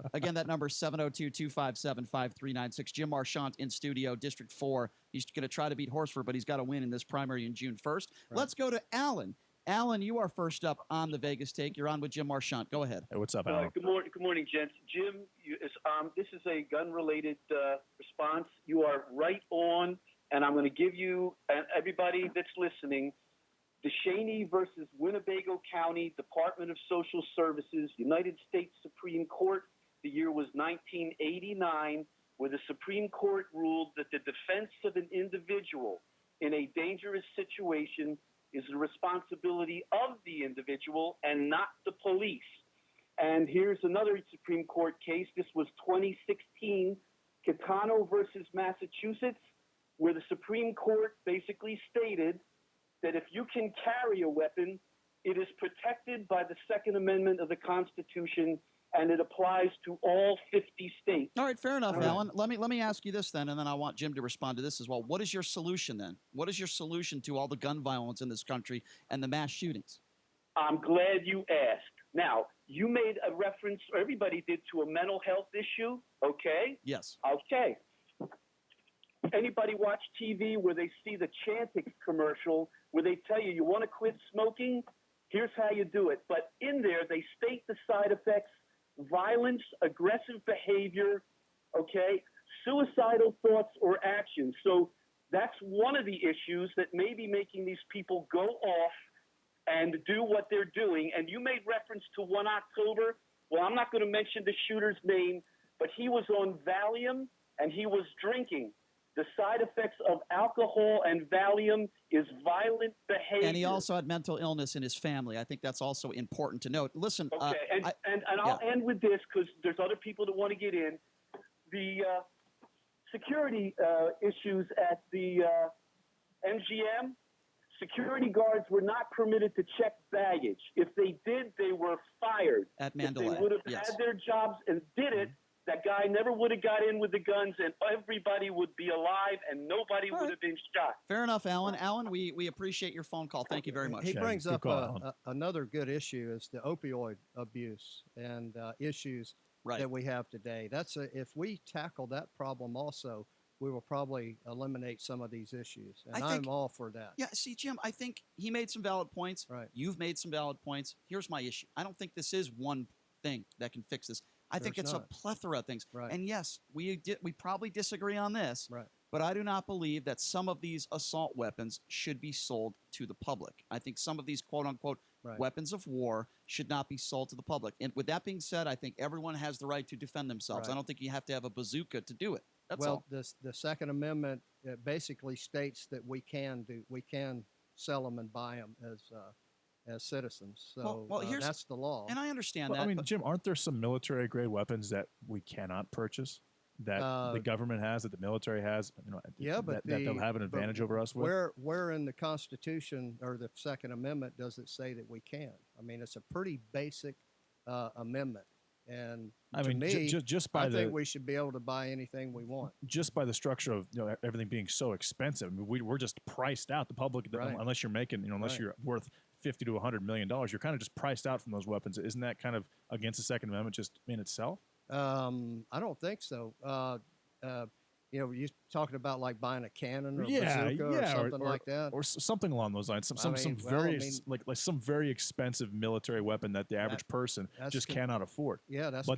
702-257-5396. Jim Marchant in studio, District 4. He's going to try to beat Horsford, but he's got to win in this primary in June 1st. Right. Let's go to Alan. Alan, you are first up on the Vegas Take. You're on with Jim Marchant. Go ahead. Hey, what's up, Alan? Good morning, gents. Jim, this is a gun-related response. You are right on, and I'm going to give you and everybody that's listening the Cheney versus Winnebago County Department of Social Services, United States Supreme Court. The year was 1989, where the Supreme Court ruled that the defense of an individual in a dangerous situation is the responsibility of the individual and not the police. And here's another Supreme Court case. This was 2016, Catano versus Massachusetts, where the Supreme Court basically stated that if you can carry a weapon, it is protected by the Second Amendment of the Constitution, and it applies to all 50 states. All right, fair enough, Alan. Let me ask you this then, and then I want Jim to respond to this as well. What is your solution then? What is your solution to all the gun violence in this country and the mass shootings? I'm glad you asked. Now, you made a reference, or everybody did, to a mental health issue, okay? Yes. Okay. Anybody watch TV where they see the Chantix commercial where they tell you, you want to quit smoking? Here's how you do it. But in there, they state the side effects: violence, aggressive behavior, okay, suicidal thoughts or actions. So that's one of the issues that may be making these people go off and do what they're doing. And you made reference to 1 October. Well, I'm not going to mention the shooter's name, but he was on Valium and he was drinking. The side effects of alcohol and Valium is violent behavior. And he also had mental illness in his family. I think that's also important to note. Listen, Okay, and I'll end with this because there's other people that want to get in. The security issues at the MGM, security guards were not permitted to check baggage. If they did, they were fired. At Mandalay, if they would have yes. had their jobs and did it, that guy never would have got in with the guns, and everybody would be alive, and nobody would have been shot. Fair enough, Alan. Alan, we appreciate your phone call. Thank you very much. He brings up another good issue is the opioid abuse and issues that we have today. If we tackle that problem also, we will probably eliminate some of these issues. And I'm all for that. Yeah, see, Jim, I think he made some valid points. Right. You've made some valid points. Here's my issue. I don't think this is one thing that can fix this. I think it's a plethora of things. Right. And yes, we probably disagree on this. Right. But I do not believe that some of these assault weapons should be sold to the public. I think some of these quote-unquote weapons of war should not be sold to the public. And with that being said, I think everyone has the right to defend themselves. Right. I don't think you have to have a bazooka to do it. That's all. all. The Second Amendment basically states that we can sell them and buy them as citizens. So that's the law. And I understand that. I mean, Jim, aren't there some military-grade weapons that we cannot purchase? That the government has, that the military has, that they'll have an advantage over us with? Where in the Constitution or the Second Amendment does it say that we can? I mean, it's a pretty basic amendment. And I mean, just by I think we should be able to buy anything we want. Just by the structure of everything being so expensive, I mean, we're just priced out. The public, unless you're making, unless you're worth $50 to $100 million, you're kind of just priced out from those weapons. Isn't that kind of against the Second Amendment just in itself? I don't think so. You're talking about like buying a cannon or a bazooka or something like that, or something along those lines. Some very expensive military weapon that the average person just cannot afford. Yeah, that's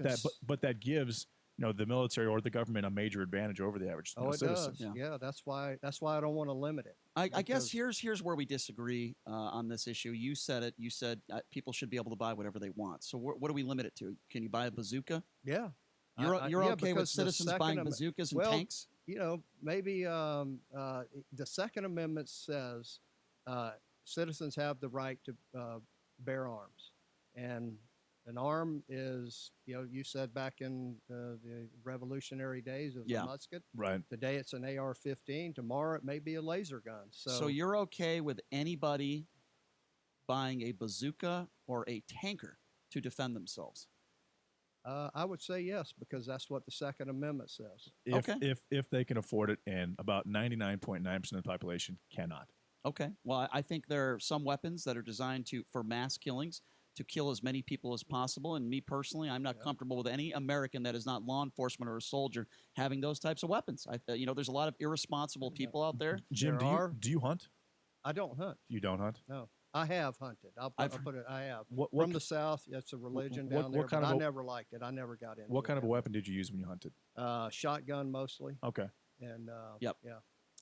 but that gives the military or the government a major advantage over the average citizen. Does. Yeah, that's why I don't want to limit it. I guess here's where we disagree on this issue. You said it. You said people should be able to buy whatever they want. So what do we limit it to? Can you buy a bazooka? Yeah. You're okay with citizens buying bazookas and tanks? Maybe the Second Amendment says citizens have the right to bear arms. And an arm is, you said back in the Revolutionary days, it was a musket. Right. Today it's an AR-15. Tomorrow it may be a laser gun. So you're okay with anybody buying a bazooka or a tanker to defend themselves? I would say yes, because that's what the Second Amendment says. If they can afford it, and about 99.9% of the population cannot. Okay. Well, I think there are some weapons that are designed for mass killings, to kill as many people as possible. And me personally, I'm not comfortable with any American that is not law enforcement or a soldier having those types of weapons. There's a lot of irresponsible people out there. Jim, do you hunt? I don't hunt. You don't hunt? No. I have hunted. I'll put it. I have. From the South, that's a religion down there. But I never liked it. I never got into it. What kind of a weapon did you use when you hunted? Shotgun mostly. Okay. And yeah.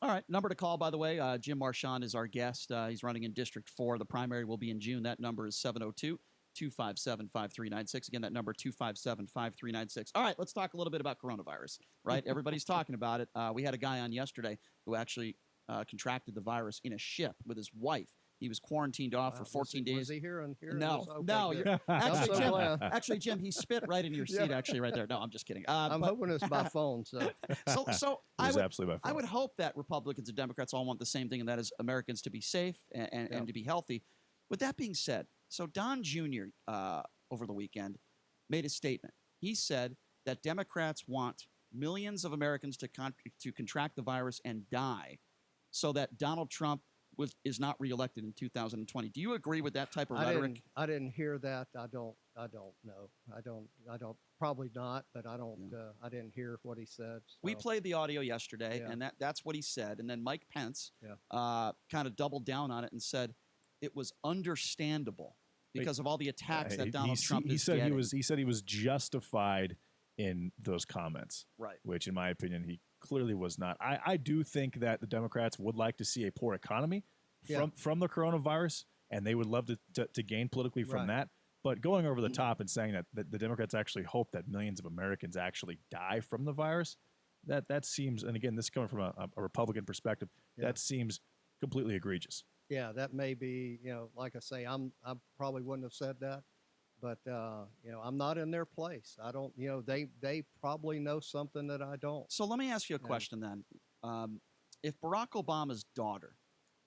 All right, number to call, by the way, Jim Marchant is our guest. He's running in District 4. The primary will be in June. That number is 702-257-5396. Again, that number, 257-5396. All right, let's talk a little bit about coronavirus, right? Everybody's talking about it. We had a guy on yesterday who actually contracted the virus in a ship with his wife. He was quarantined off for 14 days. Was he here? No, okay, no. Actually, Jim, he spit right into your seat, actually, right there. No, I'm just kidding. I'm hoping it's by phone. So I would hope that Republicans and Democrats all want the same thing, and that is Americans to be safe and to be healthy. With that being said, so Don Jr. Over the weekend made a statement. He said that Democrats want millions of Americans to contract the virus and die so that Donald Trump is not reelected in 2020. Do you agree with that type of rhetoric? I didn't hear that. I don't know. I don't probably not, but I don't I didn't hear what he said. So. We played the audio yesterday, and that's what he said. And then Mike Pence kind of doubled down on it and said, it was understandable because of all the attacks that He- Donald Trump he is said getting. he said he was justified in those comments, Right. which in my opinion he clearly was not. I do think that the Democrats would like to see a poor economy from the coronavirus, and they would love to gain politically from Right. that. But going over the top and saying that the Democrats actually hope that millions of Americans actually die from the virus, that seems, and again, this is coming from a Republican perspective, that seems completely egregious. Yeah, that may be, like I say, I probably wouldn't have said that, but I'm not in their place. I don't, they probably know something that I don't. So let me ask you a question then. If Barack Obama's daughter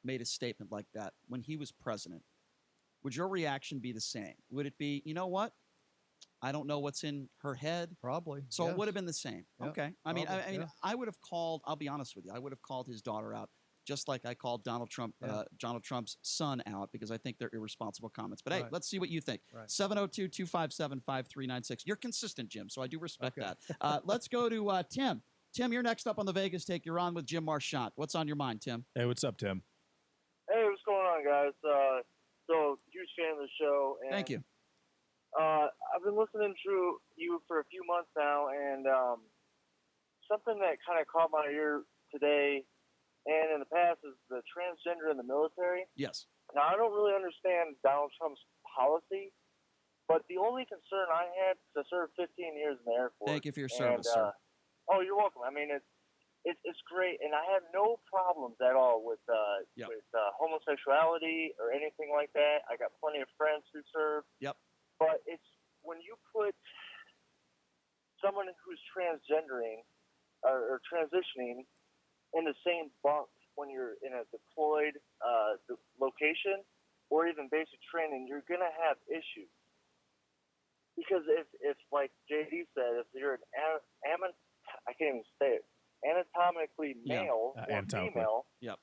made a statement like that when he was president, would your reaction be the same? Would it be, you know what? I don't know what's in her head. Probably. So yes. it would have been the same. Yeah, Okay. I mean, probably, I would have called. I'll be honest with you. I would have called his daughter out, just like I called Donald Trump's son out, because I think they're irresponsible comments. But hey, Right. let's see what you think. Right. 702-257-5396. You're consistent, Jim, so I do respect that. Let's go to Tim. Tim, you're next up on the Vegas Take. You're on with Jim Marchant. What's on your mind, Tim? Hey, what's up, Tim? Hey, what's going on, guys? So, huge fan of the show. And, Thank you. I've been listening to you for a few months now, and something that kind of caught my ear today and in the past is the transgender in the military. Yes. Now, I don't really understand Donald Trump's policy, but the only concern I had, because I served 15 years in the Air Force. Thank you for your service, sir. Oh, you're welcome. I mean, it's great, and I have no problems at all with homosexuality or anything like that. I got plenty of friends who serve. Yep. But it's when you put someone who's transgendering or transitioning in the same bunk when you're in a deployed location or even basic training, you're going to have issues. Because if like JD said, if you're I can't even say it, anatomically male or female. Yep.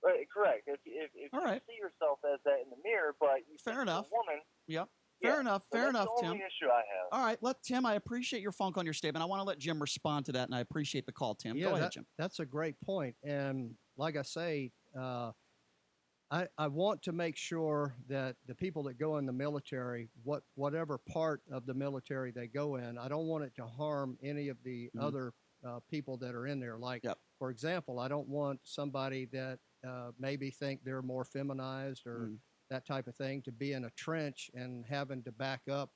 Right, correct. If you see yourself as that in the mirror, but you think you're a woman. Yep. Fair enough. Fair enough, That's the Tim. only issue I have. All right, Tim, I appreciate your phone call on your statement. I want to let Jim respond to that, and I appreciate the call, Tim. Go ahead, Jim. That's a great point. And like I say, I want to make sure that the people that go in the military, whatever part of the military they go in, I don't want it to harm any of the other people that are in there. Like, for example, I don't want somebody that maybe think they're more feminized or that type of thing to be in a trench and having to back up,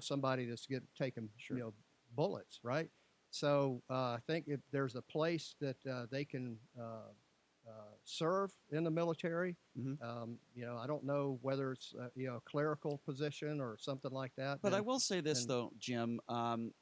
somebody that's taking, bullets, right? So I think if there's a place that they can serve in the military, I don't know whether it's a clerical position or something like that. But I will say this, though, Jim.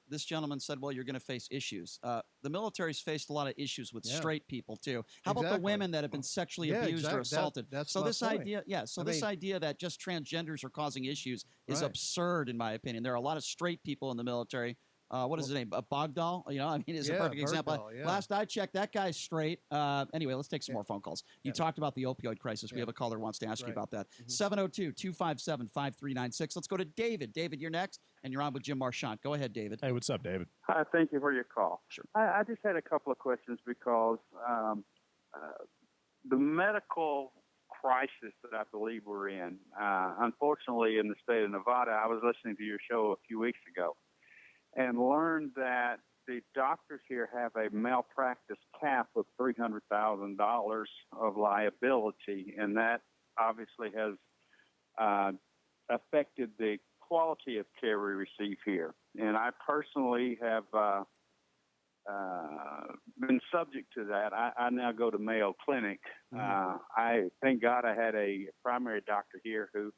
This gentleman said, well, you're going to face issues. The military's faced a lot of issues with straight people, too. How about the women that have been sexually abused or assaulted? That's so my this point. idea, this idea that just transgenders are causing issues is absurd, in my opinion. There are a lot of straight people in the military. What is his name? Bogdal? Is a perfect example. Bogdal, yeah. Last I checked, that guy's straight. Anyway, let's take some more phone calls. You talked about the opioid crisis. We have a caller who wants to ask you about that. 702-257-5396. Let's go to David. David, you're next, and you're on with Jim Marchant. Go ahead, David. Hey, what's up, David? Hi, thank you for your call. Sure. I just had a couple of questions because the medical crisis that I believe we're in, unfortunately in the state of Nevada, I was listening to your show a few weeks ago and learned that the doctors here have a malpractice cap of $300,000 of liability, and that obviously has affected the quality of care we receive here. And I personally have been subject to that. I now go to Mayo Clinic. I thank God I had a primary doctor here who,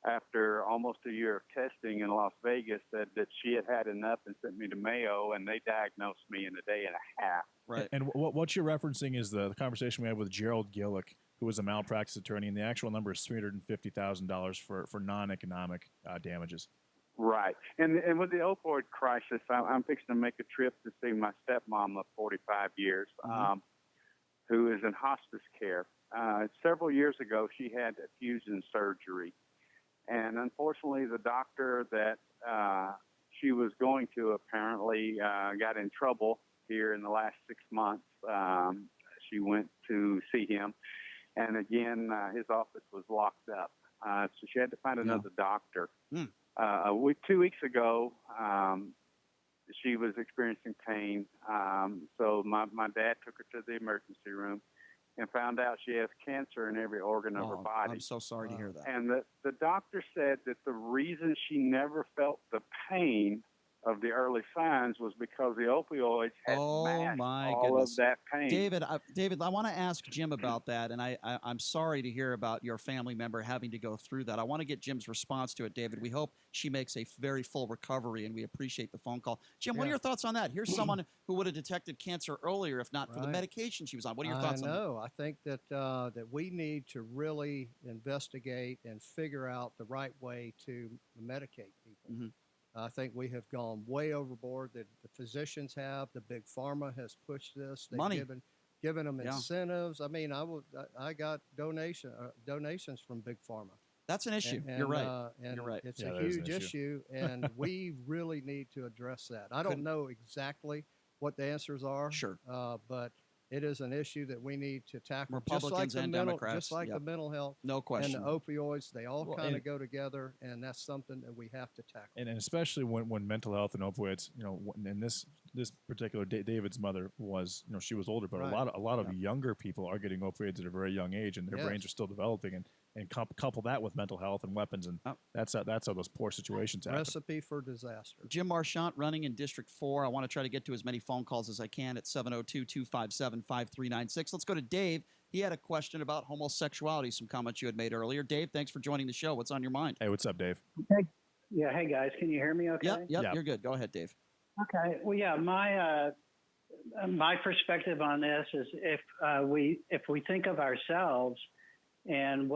after almost a year of testing in Las Vegas, said that she had enough and sent me to Mayo, and they diagnosed me in a day and a half. Right. And what you're referencing is the conversation we had with Gerald Gillick, who was a malpractice attorney, and the actual number is $350,000 for non-economic damages. Right. And with the opioid crisis, I'm fixing to make a trip to see my stepmom of 45 years, who is in hospice care. Several years ago, she had a fusion surgery. And unfortunately, the doctor that she was going to apparently got in trouble here in the last 6 months. She went to see him, And again, his office was locked up. So she had to find another doctor. 2 weeks ago, she was experiencing pain. So my dad took her to the emergency room and found out she has cancer in every organ of her body. I'm so sorry to hear that. And the doctor said that the reason she never felt the pain of the early signs was because the opioids had masked all of that pain. David, I want to ask Jim about that, and I'm sorry to hear about your family member having to go through that. I want to get Jim's response to it, David. We hope she makes a very full recovery, and we appreciate the phone call. Jim, what are your thoughts on that? Here's someone who would have detected cancer earlier if not for the medication she was on. What are your thoughts on that? I think that that we need to really investigate and figure out the right way to medicate people. I think we have gone way overboard. The physicians have, the big pharma has pushed this. They've given them incentives. I mean, I got donations from big pharma. That's an issue. And, You're right. And You're right. It's a huge issue, and we really need to address that. I don't know exactly what the answers are. Sure. But it is an issue that we need to tackle. Republicans and Democrats. Just like the mental health. No question. And the opioids, they all kind of go together, and that's something that we have to tackle. And especially when mental health and opioids, and this particular David's mother was, she was older, but a lot of younger people are getting opioids at a very young age, and their brains are still developing, and couple that with mental health and weapons, and that's how those poor situations happen. Recipe for disaster. Jim Marchant running in District 4. I want to try to get to as many phone calls as I can at 702-257-5396. Let's go to Dave. He had a question about homosexuality, some comments you had made earlier. Dave, thanks for joining the show. What's on your mind? Hey, what's up, Dave? Hey, hey guys. Can you hear me okay? Yep, you're good. Go ahead, Dave. Okay. Well, yeah, my perspective on this is if we think of ourselves and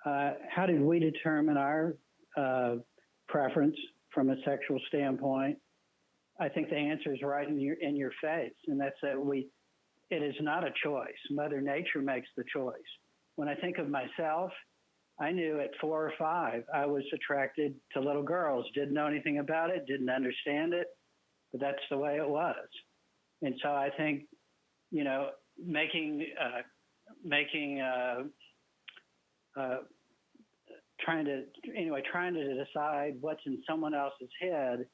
how did we determine our preference from a sexual standpoint? I think the answer is right in your face, and that's that it is not a choice. Mother Nature makes the choice. When I think of myself, I knew at 4 or 5 I was attracted to little girls. Didn't know anything about it, didn't understand it, but that's the way it was. And so I think, trying to decide what's in someone else's head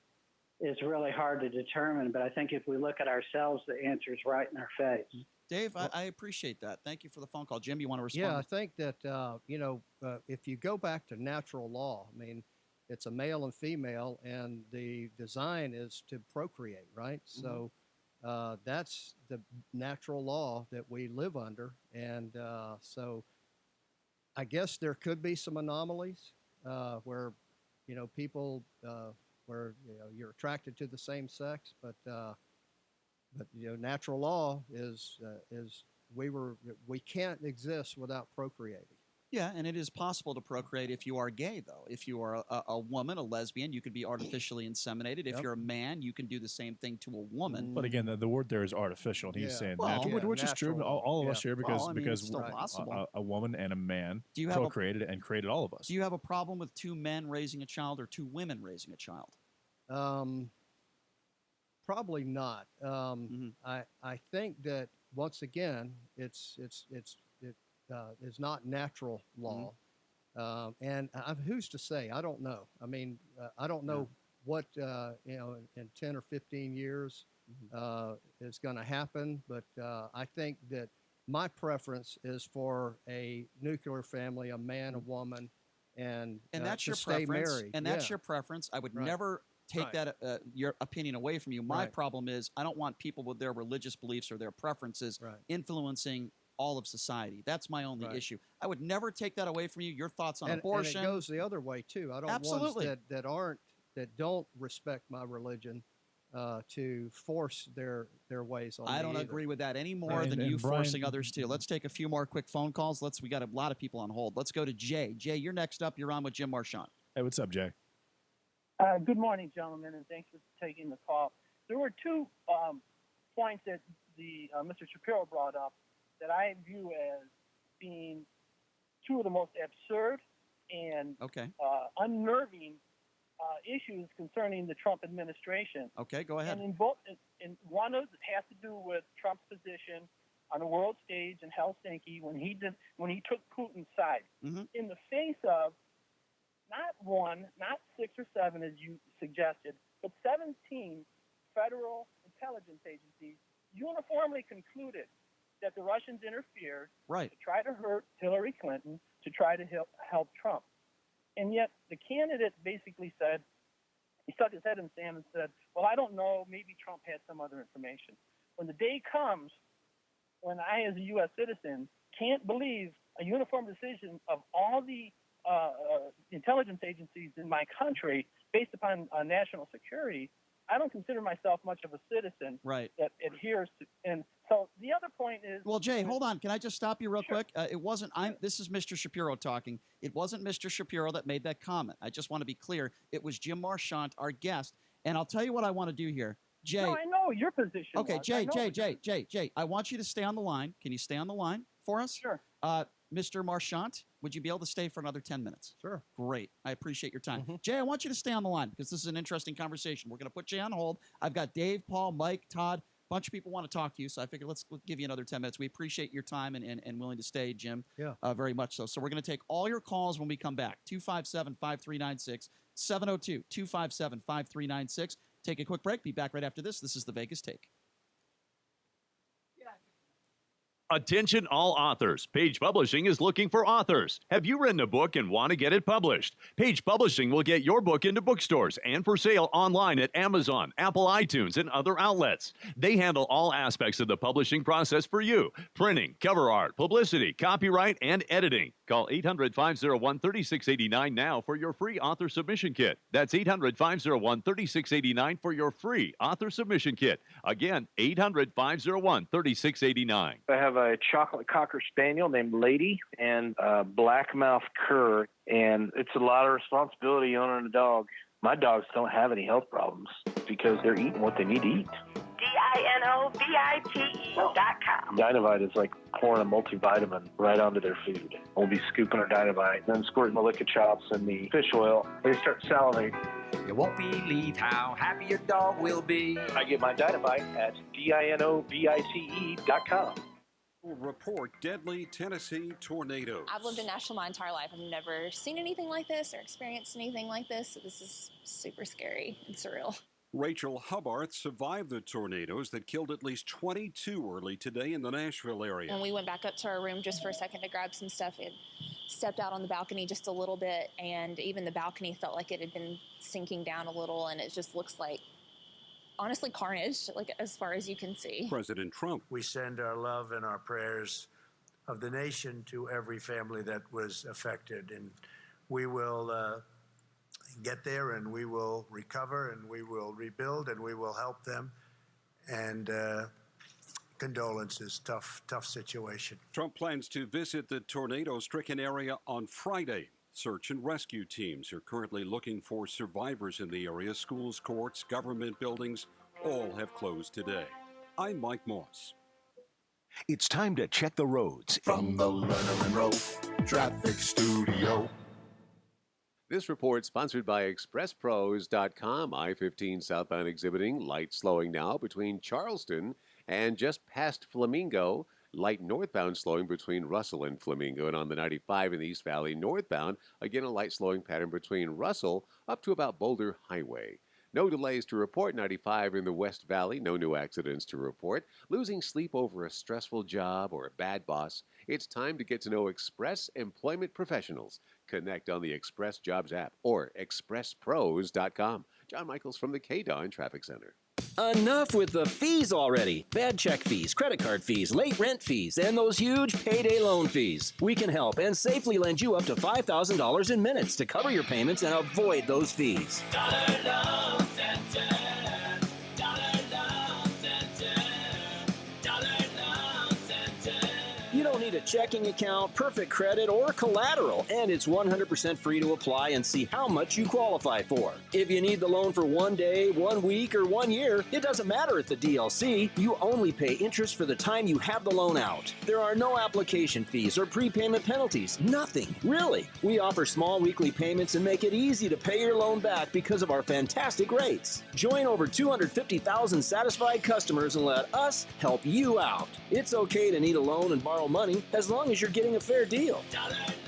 is really hard to determine. But I think if we look at ourselves, the answer is right in our face. Dave, I appreciate that. Thank you for the phone call. Jim, you want to respond? Yeah, I think that, if you go back to natural law, I mean, it's a male and female, and the design is to procreate, right? So that's the natural law that we live under. And so I guess there could be some anomalies where, people, where, you're attracted to the same sex, but natural law is we can't exist without procreating. Yeah, and it is possible to procreate if you are gay, though. If you are a woman, a lesbian, you can be artificially inseminated. If you're a man, you can do the same thing to a woman. But again, the word there is artificial, and he's saying natural, which is true. All of us here, because it's still possible. A woman and a man procreated and created all of us. Do you have a problem with 2 men raising a child or 2 women raising a child? Probably not. I think that once again, it's not natural law, and who's to say? I don't know. I mean, I don't know what in 10 or 15 years is going to happen, but I think that my preference is for a nuclear family, a man, a woman, and that's to your stay preference. married. And that's your preference. I would never take that your opinion away from you. My problem is I don't want people with their religious beliefs or their preferences influencing all of society. That's my only issue. I would never take that away from you. Your thoughts on abortion. And it goes the other way too. I don't want that don't respect my religion to force their ways on me. I don't agree with that any more than you forcing others to. Let's take a few more quick phone calls. We got a lot of people on hold. Let's go to Jay. Jay, you're next up. You're on with Jim Marchant. Hey, what's up, Jay? Good morning, gentlemen, and thanks for taking the call. There were 2 points that Mr. Shapiro brought up that I view as being 2 of the most absurd and unnerving issues concerning the Trump administration. Okay, go ahead. And one of it has to do with Trump's position on the world stage in Helsinki when he took Putin's side in the face of not one, not 6 or 7 as you suggested, but 17 federal intelligence agencies uniformly concluded that the Russians interfered to try to hurt Hillary Clinton, to try to help Trump. And yet the candidate basically said, he stuck his head in the sand and said, well, I don't know, maybe Trump had some other information. When the day comes when I, as a U.S. citizen, can't believe a uniform decision of all the intelligence agencies in my country based upon national security, I don't consider myself much of a citizen that adheres to. And so the other point is. Well, Jay, hold on. Can I just stop you real quick? It wasn't. This is Mr. Shapiro talking. It wasn't Mr. Shapiro that made that comment. I just want to be clear. It was Jim Marchant, our guest. And I'll tell you what I want to do here, Jay. No, I know your position. Okay, Jay. I want you to stay on the line. Can you stay on the line for us? Sure. Mr. Marchant, would you be able to stay for another 10 minutes? Sure. Great. I appreciate your time. Jay, I want you to stay on the line because this is an interesting conversation. We're going to put Jay on hold. I've got Dave, Paul, Mike, Todd. A bunch of people want to talk to you, so I figured let's give you another 10 minutes. We appreciate your time and willing to stay, Jim, very much so. So we're going to take all your calls when we come back. 257-5396, 702-257-5396. Take a quick break. Be back right after this. This is the Vegas Take. Attention all authors. Page Publishing is looking for authors. Have you written a book and want to get it published? Page Publishing will get your book into bookstores and for sale online at Amazon, Apple iTunes, and other outlets. They handle all aspects of the publishing process for you. Printing, cover art, publicity, copyright, and editing. Call 800-501-3689 now for your free author submission kit. That's 800-501-3689 for your free author submission kit. Again, 800-501-3689. I have a chocolate cocker spaniel named Lady and a blackmouth cur, and it's a lot of responsibility owning a dog. My dogs don't have any health problems because they're eating what they need to eat. DINOVITE.com. Dinovite is like pouring a multivitamin right onto their food. We'll be scooping our Dinovite, then squirting the liquor chops in the fish oil. They start salivating. You won't believe how happy your dog will be. I get my Dinovite at DINOVITE.com. Report deadly Tennessee tornadoes. I've lived in Nashville my entire life. I've never seen anything like this or experienced anything like this. So this is super scary and surreal. Rachel Hubbard survived the tornadoes that killed at least 22 early today in the Nashville area. When we went back up to our room just for a second to grab some stuff, it stepped out on the balcony just a little bit, and even the balcony felt like it had been sinking down a little, and it just looks like, honestly, carnage, like as far as you can see. President Trump. We send our love and our prayers of the nation to every family that was affected, and we will get there, and we will recover, and we will rebuild, and we will help them. And condolences, tough situation. Trump plans to visit the tornado-stricken area on Friday. Search and rescue teams are currently looking for survivors in the area. Schools, courts, government buildings, all have closed today. I'm Mike Moss. It's time to check the roads. From the Lerner Monroe Traffic Studio. This report sponsored by ExpressPros.com. I-15 southbound exhibiting light slowing now between Charleston and just past Flamingo. Light northbound slowing between Russell and Flamingo. And on the 95 in the East Valley northbound, again a light slowing pattern between Russell up to about Boulder Highway. No delays to report. 95 in the West Valley. No new accidents to report. Losing sleep over a stressful job or a bad boss? It's time to get to know Express Employment Professionals. Connect on the Express Jobs app or expresspros.com. John Michaels from the KDON Traffic Center. Enough with the fees already. Bad check fees, credit card fees, late rent fees, and those huge payday loan fees. We can help and safely lend you up to $5,000 in minutes to cover your payments and avoid those fees. You don't need a checking account, perfect credit, or collateral, and it's 100% free to apply and see how much you qualify for. If you need the loan for 1 day, 1 week, or 1 year, it doesn't matter at the DLC. You only pay interest for the time you have the loan out. There are no application fees or prepayment penalties. Nothing, really. We offer small weekly payments and make it easy to pay your loan back because of our fantastic rates. Join over 250,000 satisfied customers and let us help you out. It's okay to need a loan and borrow money as long as you're getting a fair deal.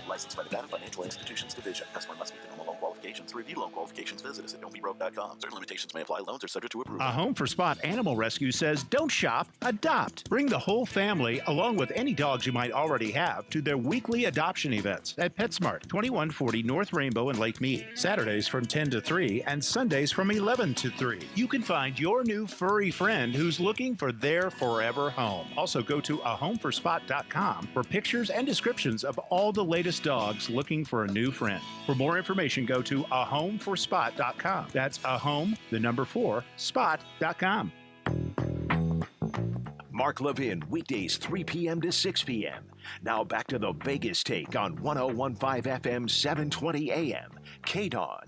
Licensed by the Nevada Financial Institutions Division. Customer must meet the normal loan qualifications. To review loan qualifications, visit us at don'tbebroke.com. Certain limitations may apply. Loans are subject to approval. A Home for Spot Animal Rescue says don't shop, adopt. Bring the whole family, along with any dogs you might already have, to their weekly adoption events at PetSmart, 2140 North Rainbow in Lake Mead. Saturdays from 10 to 3 and Sundays from 11 to 3. You can find your new furry friend who's looking for their forever home. Also go to ahomeforspot.com for pictures and descriptions of all the latest dogs looking for a new friend. For more information, go to ahomeforspot.com. That's spot.com. Mark Levin, weekdays 3 p.m. to 6 p.m. Now back to the Vegas Take on 101.5 FM, 720 AM. KDON.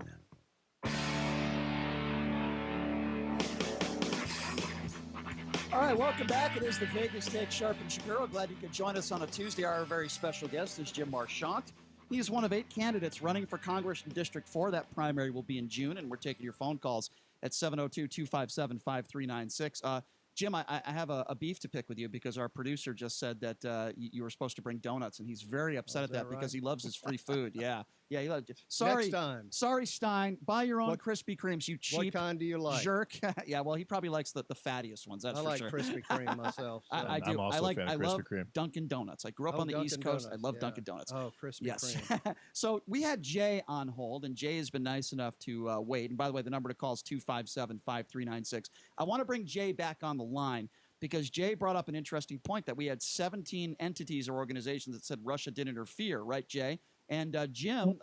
All right, welcome back. It is the Vegas Take, Sharp and Shapiro. Glad you could join us on a Tuesday. Our very special guest is Jim Marchant. He is one of 8 candidates running for Congress in District 4. That primary will be in June, and we're taking your phone calls at 702-257-5396. Jim, I have a beef to pick with you because our producer just said that you were supposed to bring donuts, and he's very upset at that right? Because he loves his free food. Yeah, he loves it. Sorry, next time. Sorry, Stein. Buy your own Krispy Kremes, you cheap what kind do you like? Jerk. Yeah, well, he probably likes the fattiest ones. That's I for like sure. Krispy Kreme myself. So. I do. I'm also a fan of Krispy love Kreme. Dunkin' Donuts. I grew up on the East Coast. I love Dunkin' Donuts. Oh, Krispy yes. Kreme. So we had Jay on hold, and Jay has been nice enough to wait. And by the way, the number to call is 257-5396. I want to bring Jay back on the line because Jay brought up an interesting point that we had 17 entities or organizations that said Russia didn't interfere, right, Jay? And Jim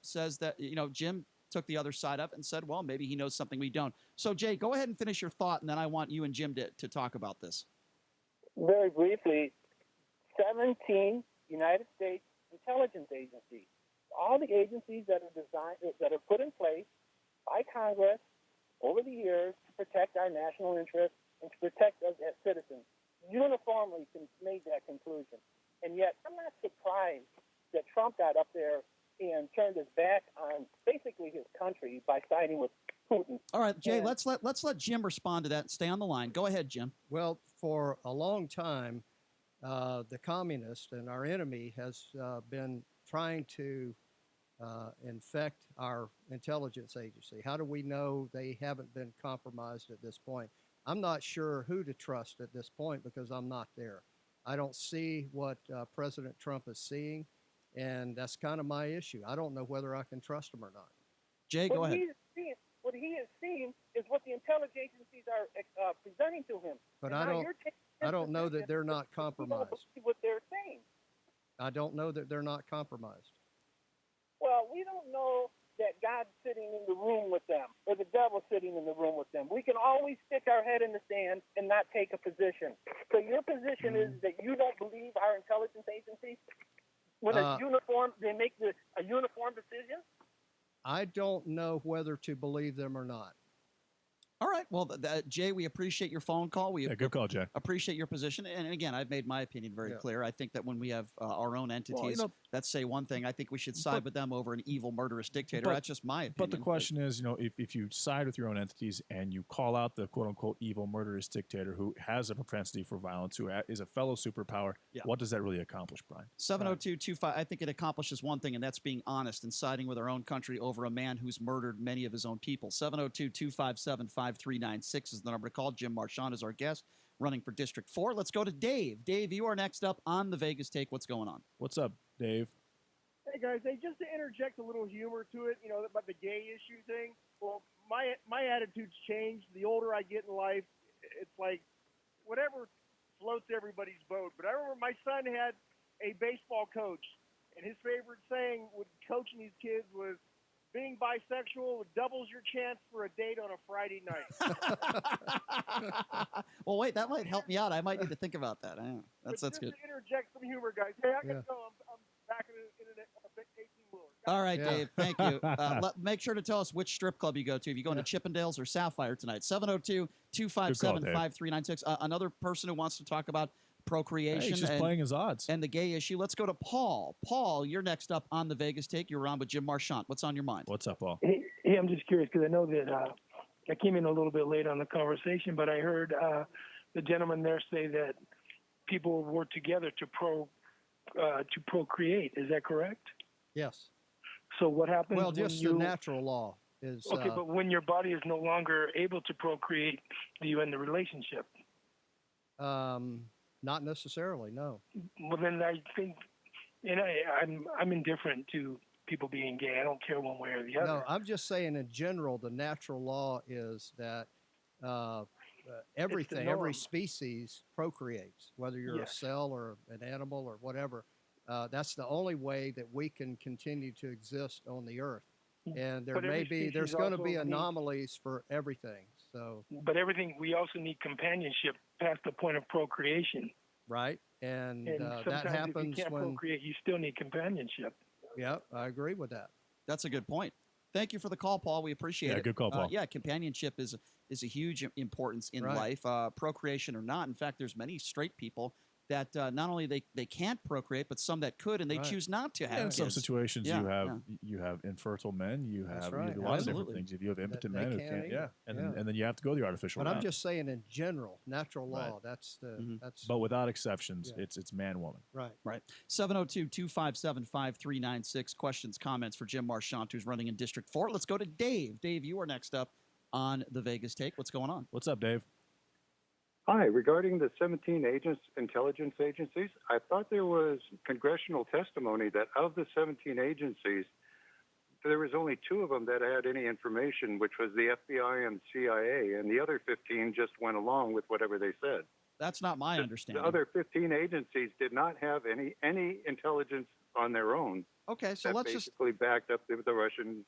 says that, Jim took the other side up and said, well, maybe he knows something we don't. So, Jay, go ahead and finish your thought, and then I want you and Jim to talk about this. Very briefly, 17 United States intelligence agencies, all the agencies that are put in place by Congress over the years to protect our national interests and to protect us as citizens, uniformly made that conclusion. And yet, I'm not surprised that Trump got up there and turned his back on basically his country by siding with Putin. All right, Jay, let's let Jim respond to that. Stay on the line. Go ahead, Jim. Well, for a long time, the communist and our enemy has been trying to infect our intelligence agency. How do we know they haven't been compromised at this point? I'm not sure who to trust at this point because I'm not there. I don't see what President Trump is seeing, and that's kind of my issue. I don't know whether I can trust him or not. Jay, go ahead. What he is seeing is what the intelligence agencies are presenting to him. But I don't know that they're not compromised. What they're saying. I don't know that they're not compromised. Well, we don't know that God's sitting in the room with them or the devil's sitting in the room with them. We can always stick our head in the sand and not take a position. So your position is that you don't believe our intelligence agencies? When it's uniform, they make a uniform decision? I don't know whether to believe them or not. All right. Well, Jay, we appreciate your phone call. Good call, Jay. Appreciate your position. And again, I've made my opinion very clear. I think that when we have our own entities that say one thing, I think we should side with them over an evil, murderous dictator. That's just my opinion. But the question is, if you side with your own entities and you call out the quote-unquote evil, murderous dictator who has a propensity for violence, who is a fellow superpower, what does that really accomplish, Brian? 702-25, I think it accomplishes one thing, and that's being honest and siding with our own country over a man who's murdered many of his own people. 702-257-5396 is the number to call. Jim Marchant is our guest, running for District 4. Let's go to Dave. Dave, you are next up on the Vegas Take. What's going on? What's up, Dave? Hey, guys. Hey, just to interject a little humor to it, about the gay issue thing. Well, my attitude's changed. The older I get in life, it's like whatever floats everybody's boat. But I remember my son had a baseball coach, and his favorite saying when coaching these kids was, being bisexual doubles your chance for a date on a Friday night. Well, wait, that might help me out. I might need to think about that. That's Just good. to interject some humor, guys. Hey, I gotta go. I'm back in a big 18-wheeler. All right, Dave. Thank you. Make sure to tell us which strip club you go to. If you go to Chippendales or Sapphire tonight, 702-257-5396. Another person who wants to talk about procreation. Hey, he's just playing his odds. And the gay issue. Let's go to Paul. Paul, you're next up on the Vegas Take. You're on with Jim Marchant. What's on your mind? What's up, Paul? Hey, I'm just curious because I know that I came in a little bit late on the conversation, but I heard the gentleman there say that people work together to procreate. Is that correct? Yes. So what happens? Well, just the natural law is. Okay, but when your body is no longer able to procreate, do you end the relationship? Not necessarily, no. Well, then I think, I'm indifferent to people being gay. I don't care one way or the other. No, I'm just saying in general, the natural law is that everything, every species procreates, whether you're a cell or an animal or whatever. That's the only way that we can continue to exist on the earth. And there's going to be anomalies for everything. So, but everything, we also need companionship past the point of procreation. Right, and that happens if you can't procreate. You still need companionship. Yeah, I agree with that. That's a good point. Thank you for the call, Paul. We appreciate it. Yeah, good call, Paul. Companionship is a huge importance in life, procreation or not. In fact, there's many straight people that not only they can't procreate, but some that could, and they choose not to have in kids. some situations, you have infertile men, you have a lot of different things. If you have impotent men who can't, and then you have to go the artificial route. route. I'm just saying in general, natural law. That's the that's. But without exceptions, it's man woman. Right. 702-257-5396. Questions, comments for Jim Marchant, who's running in District 4. Let's go to Dave. Dave, you are next up on the Vegas Take. What's going on? What's up, Dave? Hi. Regarding the 17 intelligence agencies, I thought there was congressional testimony that of the 17 agencies, there was only 2 of them that had any information, which was the FBI and CIA, and the other 15 just went along with whatever they said. That's not my understanding. The other 15 agencies did not have any intelligence on their own. Okay, so let's basically backed up the Russians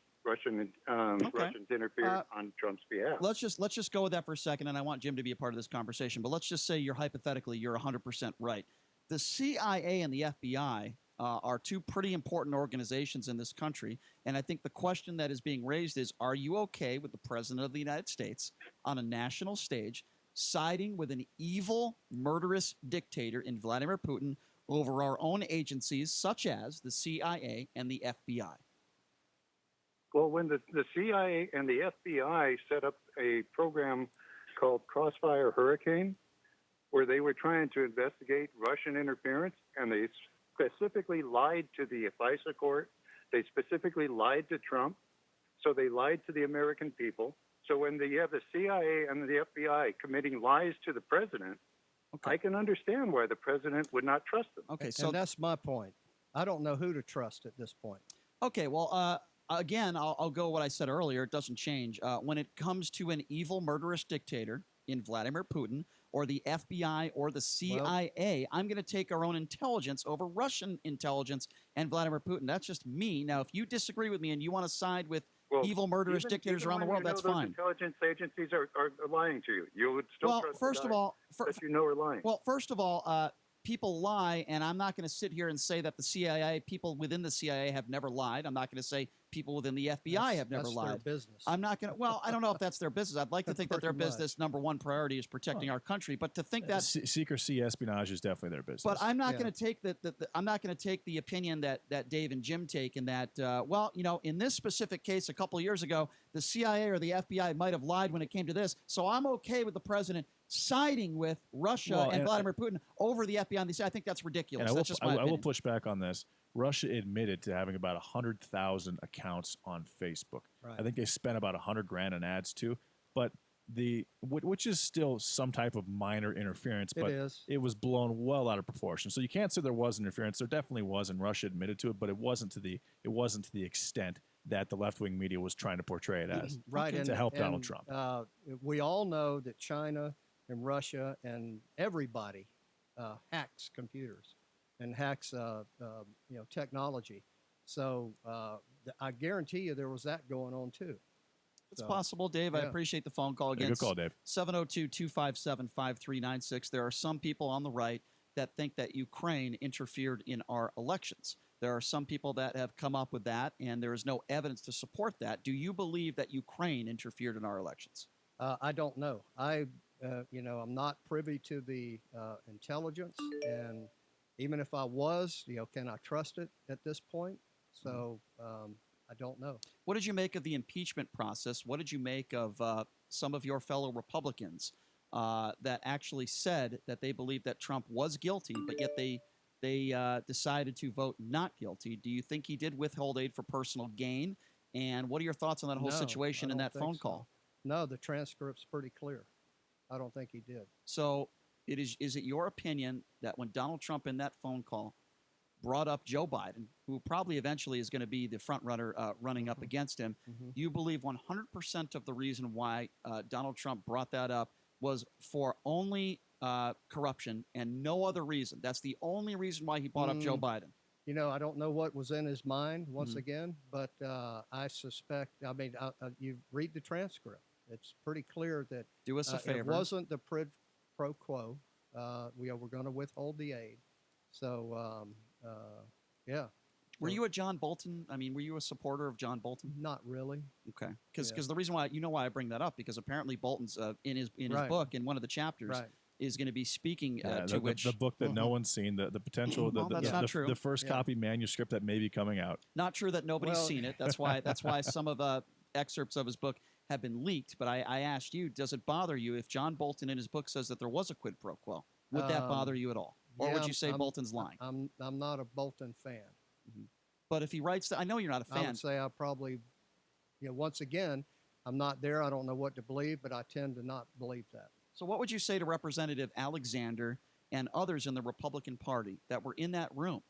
interfered on Trump's behalf. Let's just go with that for a second, and I want Jim to be a part of this conversation. But let's just say you're 100% right. The CIA and the FBI are 2 pretty important organizations in this country, and I think the question that is being raised is: are you okay with the President of the United States on a national stage siding with an evil, murderous dictator in Vladimir Putin over our own agencies, such as the CIA and the FBI? Well, when the CIA and the FBI set up a program called Crossfire Hurricane, where they were trying to investigate Russian interference, and they specifically lied to the FISA court, they specifically lied to Trump, so they lied to the American people. So when you have the CIA and the FBI committing lies to the president, I can understand why the president would not trust them. Okay, so that's my point. I don't know who to trust at this point. Okay, well, again, I'll go what I said earlier. It doesn't change. When it comes to an evil, murderous dictator in Vladimir Putin or the FBI or the CIA, I'm going to take our own intelligence over Russian intelligence and Vladimir Putin. That's just me. Now, if you disagree with me and you want to side with evil, murderous dictators around the world, that's fine. Intelligence agencies are lying to you. You would still trust first of all, that you know are lying. Well, first of all, people lie, and I'm not going to sit here and say that the CIA, people within the CIA have never lied. I'm not going to say people within the FBI have never lied. That's their business. I'm not going to. Well, I don't know if that's their business. I'd like to think that their business number 1 priority is protecting our country, but to think that secrecy, espionage is definitely their business. But I'm not going to take I'm not going to take the opinion that Dave and Jim take, in that in this specific case a couple of years ago, the CIA or the FBI might have lied when it came to this. So I'm okay with the president siding with Russia and Vladimir Putin over the FBI and the CIA. I think that's ridiculous. That's just my opinion. I will push back on this. Russia admitted to having about 100,000 accounts on Facebook. Right. I think they spent about $100,000 on ads too, but which is still some type of minor interference. But it was blown well out of proportion. So you can't say there was interference. There definitely was, and Russia admitted to it, but it wasn't to the extent that the left-wing media was trying to portray it as. Right, to help Donald Trump. We all know that China and Russia and everybody hacks computers and hacks technology. So I guarantee you there was that going on too. It's possible, Dave. I appreciate the phone call again. Good call, Dave. 702-257-5396. There are some people on the right that think that Ukraine interfered in our elections. There are some people that have come up with that, and there is no evidence to support that. Do you believe that Ukraine interfered in our elections? I don't know. I'm not privy to the intelligence, and even if I was, can I trust it at this point? So I don't know. What did you make of the impeachment process? What did you make of some of your fellow Republicans that actually said that they believed that Trump was guilty, but yet they decided to vote not guilty? Do you think he did withhold aid for personal gain? And what are your thoughts on that whole situation and that phone call? No, the transcript's pretty clear. I don't think he did. So is it your opinion that when Donald Trump in that phone call brought up Joe Biden, who probably eventually is going to be the front runner running up against him, you believe 100% of the reason why Donald Trump brought that up was for only corruption and no other reason? That's the only reason why he brought up Joe Biden. I don't know what was in his mind once again, but I suspect, you read the transcript. It's pretty clear that do us a favor. It wasn't the pro quo. We're going to withhold the aid. So, yeah. Were you a John Bolton? I mean, were you a supporter of John Bolton? Not really. Okay. Because the reason why, why I bring that up, because apparently Bolton's in his book, in one of the chapters, is going to be speaking to which... The book that no one's seen, the potential, that's not true. The first copy manuscript that may be coming out. Not true that nobody's seen it. That's why some of the excerpts of his book have been leaked. But I asked you, does it bother you if John Bolton in his book says that there was a quid pro quo? Would that bother you at all? Or would you say Bolton's lying? I'm not a Bolton fan. But if he writes that, I know you're not a fan. I would say I probably, once again, I'm not there. I don't know what to believe, but I tend to not believe that. So what would you say to Representative Alexander and others in the Republican Party that were in that room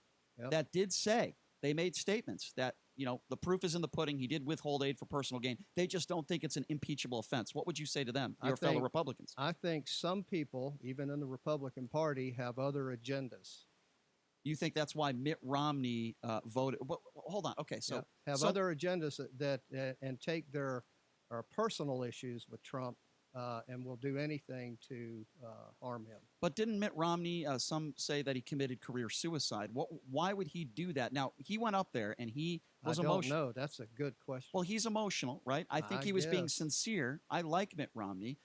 that did say, they made statements that, the proof is in the pudding, he did withhold aid for personal gain. They just don't think it's an impeachable offense. What would you say to them, your fellow Republicans? I think some people, even in the Republican Party, have other agendas. You think that's why Mitt Romney voted? Well, hold on. Okay, so have other agendas that and take their personal issues with Trump and will do anything to harm him. But didn't Mitt Romney? Some say that he committed career suicide. Why would he do that? Now he went up there and he was emotional. I don't know. That's a good question. Well, he's emotional, right? I think he was being sincere. I like Mitt Romney.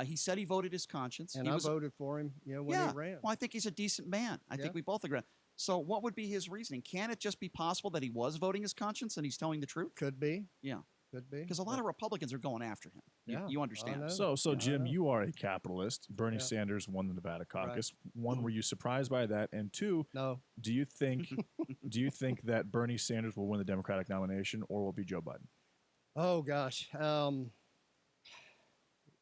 He said he voted his conscience. And I voted for him, when he ran. Well, I think he's a decent man. I think we both agree. So what would be his reasoning? Can it just be possible that he was voting his conscience and he's telling the truth? Could be. Yeah. Could be. Because a lot of Republicans are going after him. You understand. So Jim, you are a capitalist. Bernie Sanders won the Nevada caucus. One, were you surprised by that? And two, no. Do you think that Bernie Sanders will win the Democratic nomination or will it be Joe Biden? Oh gosh.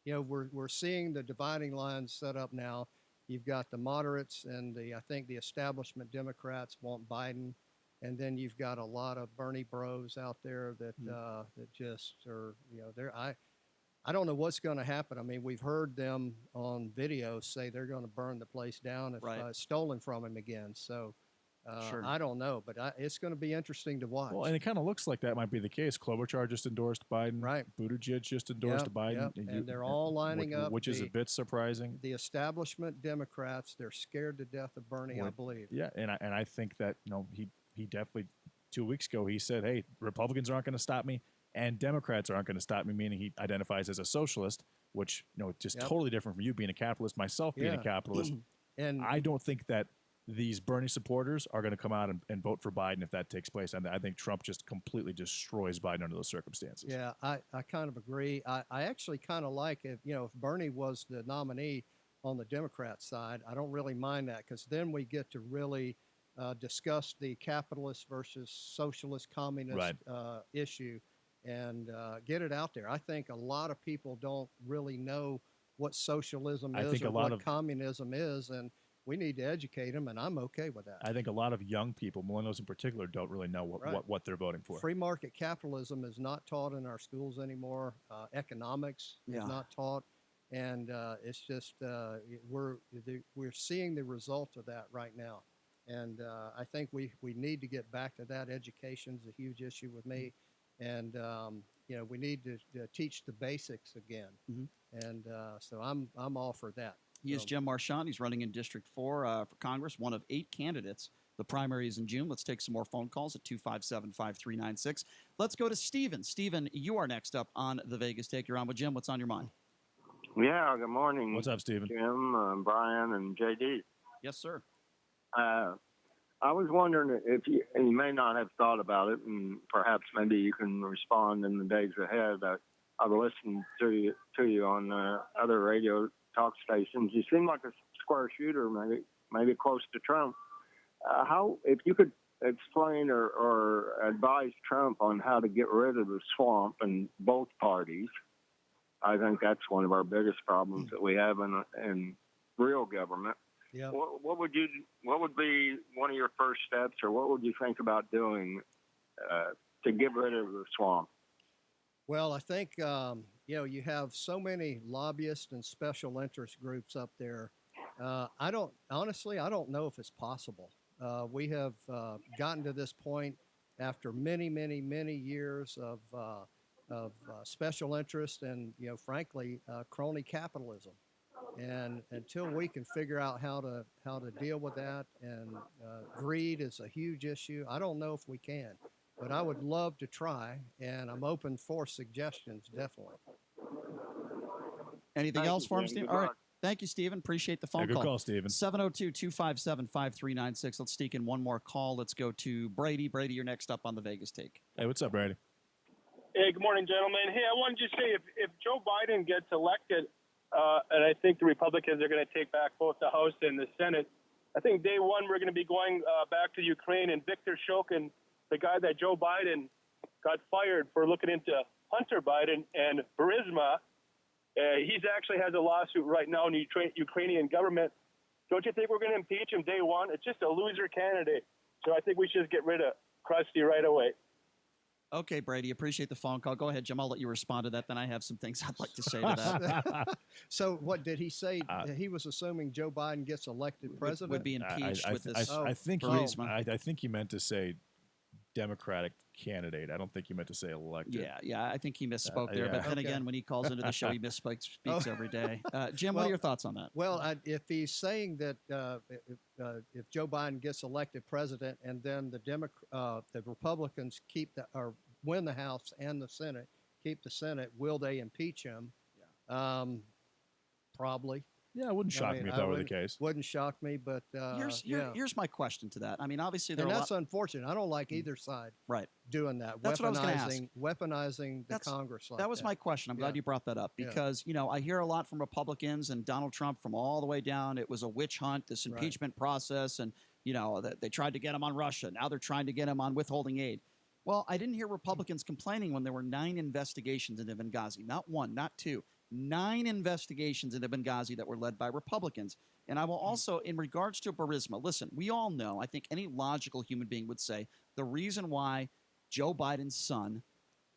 We're seeing the dividing lines set up now. You've got the moderates and I think the establishment Democrats want Biden, and then you've got a lot of Bernie bros out there that that just are, I don't know what's going to happen. I mean, we've heard them on video say they're going to burn the place down if it's stolen from him again. So I don't know, but it's going to be interesting to watch. Well, and it kind of looks like that might be the case. Klobuchar just endorsed Biden. Right. Buttigieg just endorsed Biden. And they're all lining up. Which is a bit surprising. The establishment Democrats, they're scared to death of Bernie, I believe. Yeah, and I think that, he definitely, 2 weeks ago, he said, hey, Republicans aren't going to stop me and Democrats aren't going to stop me, meaning he identifies as a socialist, which, just totally different from you being a capitalist, myself being a capitalist. And I don't think that these Bernie supporters are going to come out and vote for Biden if that takes place. And I think Trump just completely destroys Biden under those circumstances. Yeah, I kind of agree. I actually kind of like if Bernie was the nominee on the Democrat side, I don't really mind that because then we get to really discuss the capitalist versus socialist communist issue and get it out there. I think a lot of people don't really know what socialism is or what communism is, and we need to educate them, and I'm okay with that. I think a lot of young people, millennials in particular, don't really know what they're voting for. Free market capitalism is not taught in our schools anymore. Economics is not taught, and it's just we're seeing the result of that right now. And I think we need to get back to that. Education's a huge issue with me. And, we need to teach the basics again. And so I'm all for that. He is Jim Marchant. He's running in District 4 for Congress, one of 8 candidates. The primary is in June. Let's take some more phone calls at 257-5396. Let's go to Stephen. Stephen, you are next up on the Vegas Take. You're on with Jim. What's on your mind? Yeah, good morning. What's up, Stephen? Jim, Brian, and JD. Yes, sir. I was wondering if you may not have thought about it, and perhaps maybe you can respond in the days ahead. I've listened to you on other radio talk stations. You seem like a square shooter, maybe close to Trump. If you could explain or advise Trump on how to get rid of the swamp in both parties, I think that's one of our biggest problems that we have in real government. Yeah. What would be one of your first steps, or what would you think about doing to get rid of the swamp? Well, I think you have so many lobbyists and special interest groups up there. I don't know if it's possible. We have gotten to this point after many, many, many years of special interest and, frankly, crony capitalism. And until we can figure out how to deal with that, and greed is a huge issue, I don't know if we can. But I would love to try, and I'm open for suggestions, definitely. Anything else for him, Stephen? All right. Thank you, Stephen. Appreciate the phone Good call, Stephen. 702-257-5396. Let's sneak in one more call. Let's go to Brady. Brady, you're next up on the Vegas Take. Hey, what's up, Brady? Hey, good morning, gentlemen. Hey, I wanted to say if Joe Biden gets elected, and I think the Republicans are going to take back both the House and the Senate, I think day one we're going to be going back to Ukraine, and Viktor Shokin, the guy that Joe Biden got fired for looking into Hunter Biden and Burisma, he actually has a lawsuit right now in the Ukrainian government. Don't you think we're going to impeach him day one? It's just a loser candidate. So I think we should just get rid of Krusty right away. Okay, Brady, appreciate the phone call. Go ahead, Jim. I'll let you respond to that. Then I have some things I'd like to say to that. So what did he say? He was assuming Joe Biden gets elected president? Would be impeached with this I think Burisma. I think he meant to say Democratic candidate. I don't think he meant to say elected. Yeah, I think he misspoke there. But then again, when he calls into the show, he speaks every day. Jim, what are your thoughts on that? Well, if he's saying that if Joe Biden gets elected president and then the Republicans win the House and the Senate, keep the Senate, will they impeach him? Probably. Yeah, it wouldn't shock me if that were the case. Wouldn't shock me, but here's my question to that. I mean, obviously, that's unfortunate. I don't like either side doing that. That's what I was going to ask. Weaponizing the Congress like that. That was my question. I'm glad you brought that up because, I hear a lot from Republicans and Donald Trump from all the way down. It was a witch hunt, this impeachment process, and, they tried to get him on Russia. Now they're trying to get him on withholding aid. Well, I didn't hear Republicans complaining when there were 9 investigations into Benghazi. Not 1, not 2. 9 investigations into Benghazi that were led by Republicans. And I will also, in regards to Burisma, listen, we all know, I think any logical human being would say, the reason why Joe Biden's son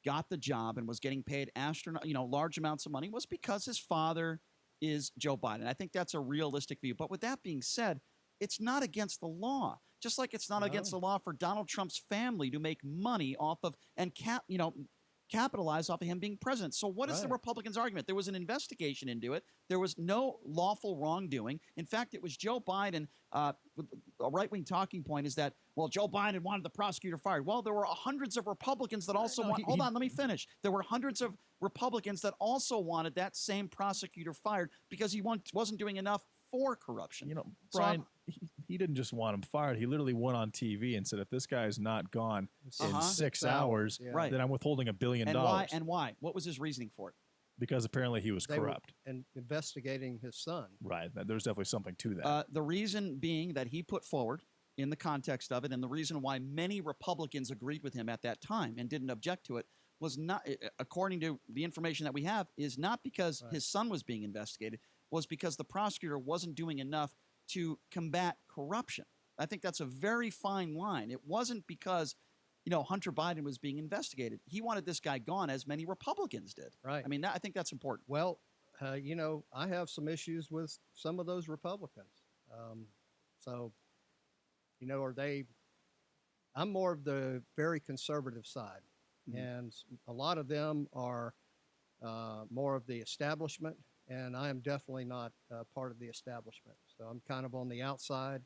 got the job and was getting paid large amounts of money was because his father is Joe Biden. I think that's a realistic view. But with that being said, it's not against the law. Just like it's not against the law for Donald Trump's family to make money off of and capitalize off of him being president. So what is the Republicans' argument? There was an investigation into it. There was no lawful wrongdoing. In fact, it was Joe Biden. A right-wing talking point is that, well, Joe Biden wanted the prosecutor fired. Well, there were hundreds of Republicans that also hold on, let me finish. There were hundreds of Republicans that also wanted that same prosecutor fired because he wasn't doing enough for corruption. Brian, he didn't just want him fired. He literally went on TV and said, if this guy is not gone in 6 hours, then I'm withholding $1 billion. And why? What was his reasoning for it? Because apparently he was corrupt. And investigating his son. Right. There's definitely something to that. The reason being that he put forward, in the context of it, and the reason why many Republicans agreed with him at that time and didn't object to it, was not, according to the information that we have, is not because his son was being investigated, was because the prosecutor wasn't doing enough to combat corruption. I think that's a very fine line. It wasn't because, Hunter Biden was being investigated. He wanted this guy gone, as many Republicans did. Right. I mean, I think that's important. Well, I have some issues with some of those Republicans. So are they? I'm more of the very conservative side, and a lot of them are more of the establishment, and I am definitely not part of the establishment. So I'm kind of on the outside,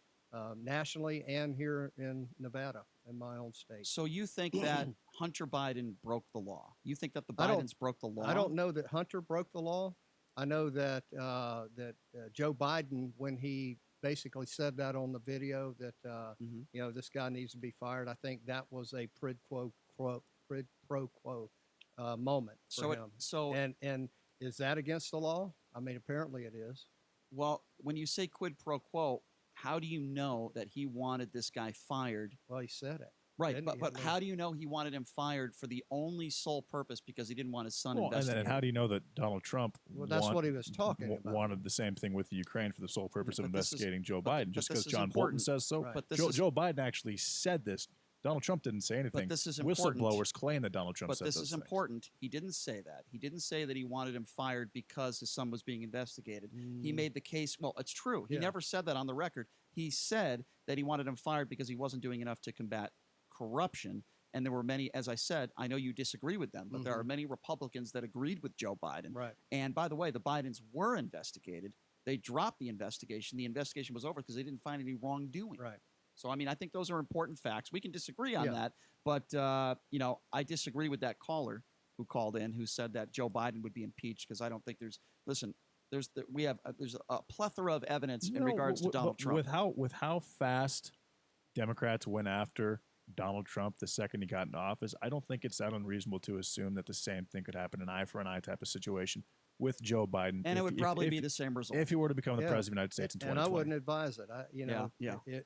nationally and here in Nevada, in my own state. So you think that Hunter Biden broke the law? You think that the Bidens broke the law? I don't know that Hunter broke the law. I know that Joe Biden, when he basically said that on the video that this guy needs to be fired, I think that was a quid pro quo moment for him. And is that against the law? I mean, apparently it is. Well, when you say quid pro quo, how do you know that he wanted this guy fired? Well, he said it. Right, but how do you know he wanted him fired for the only sole purpose because he didn't want his son investigated? And how do you know that Donald Trump that's what he was talking about. Wanted the same thing with the Ukraine for the sole purpose of investigating Joe Biden, just because John important. Bolton says so? Right. Joe Biden actually said this. Donald Trump didn't say anything. But this is important. Whistleblowers claim that Donald Trump said this those is things. important. He didn't say that. He didn't say that he wanted him fired because his son was being investigated. He made the case. Well, it's true. He never said that on the record. He said that he wanted him fired because he wasn't doing enough to combat corruption. And there were many, as I said, I know you disagree with them, but there are many Republicans that agreed with Joe Biden. Right. And by the way, the Bidens were investigated. They dropped the investigation. The investigation was over because they didn't find any wrongdoing. Right. So, I mean, I think those are important facts. We can disagree on that, but, I disagree with that caller who called in who said that Joe Biden would be impeached because I don't think there's a plethora of evidence in regards to Donald Trump. With how fast Democrats went after Donald Trump the second he got in office, I don't think it's that unreasonable to assume that the same thing could happen, an eye for an eye type of situation with Joe Biden. And it would probably be the same result. If he were to become the president of the United States in 2020. And I wouldn't advise it.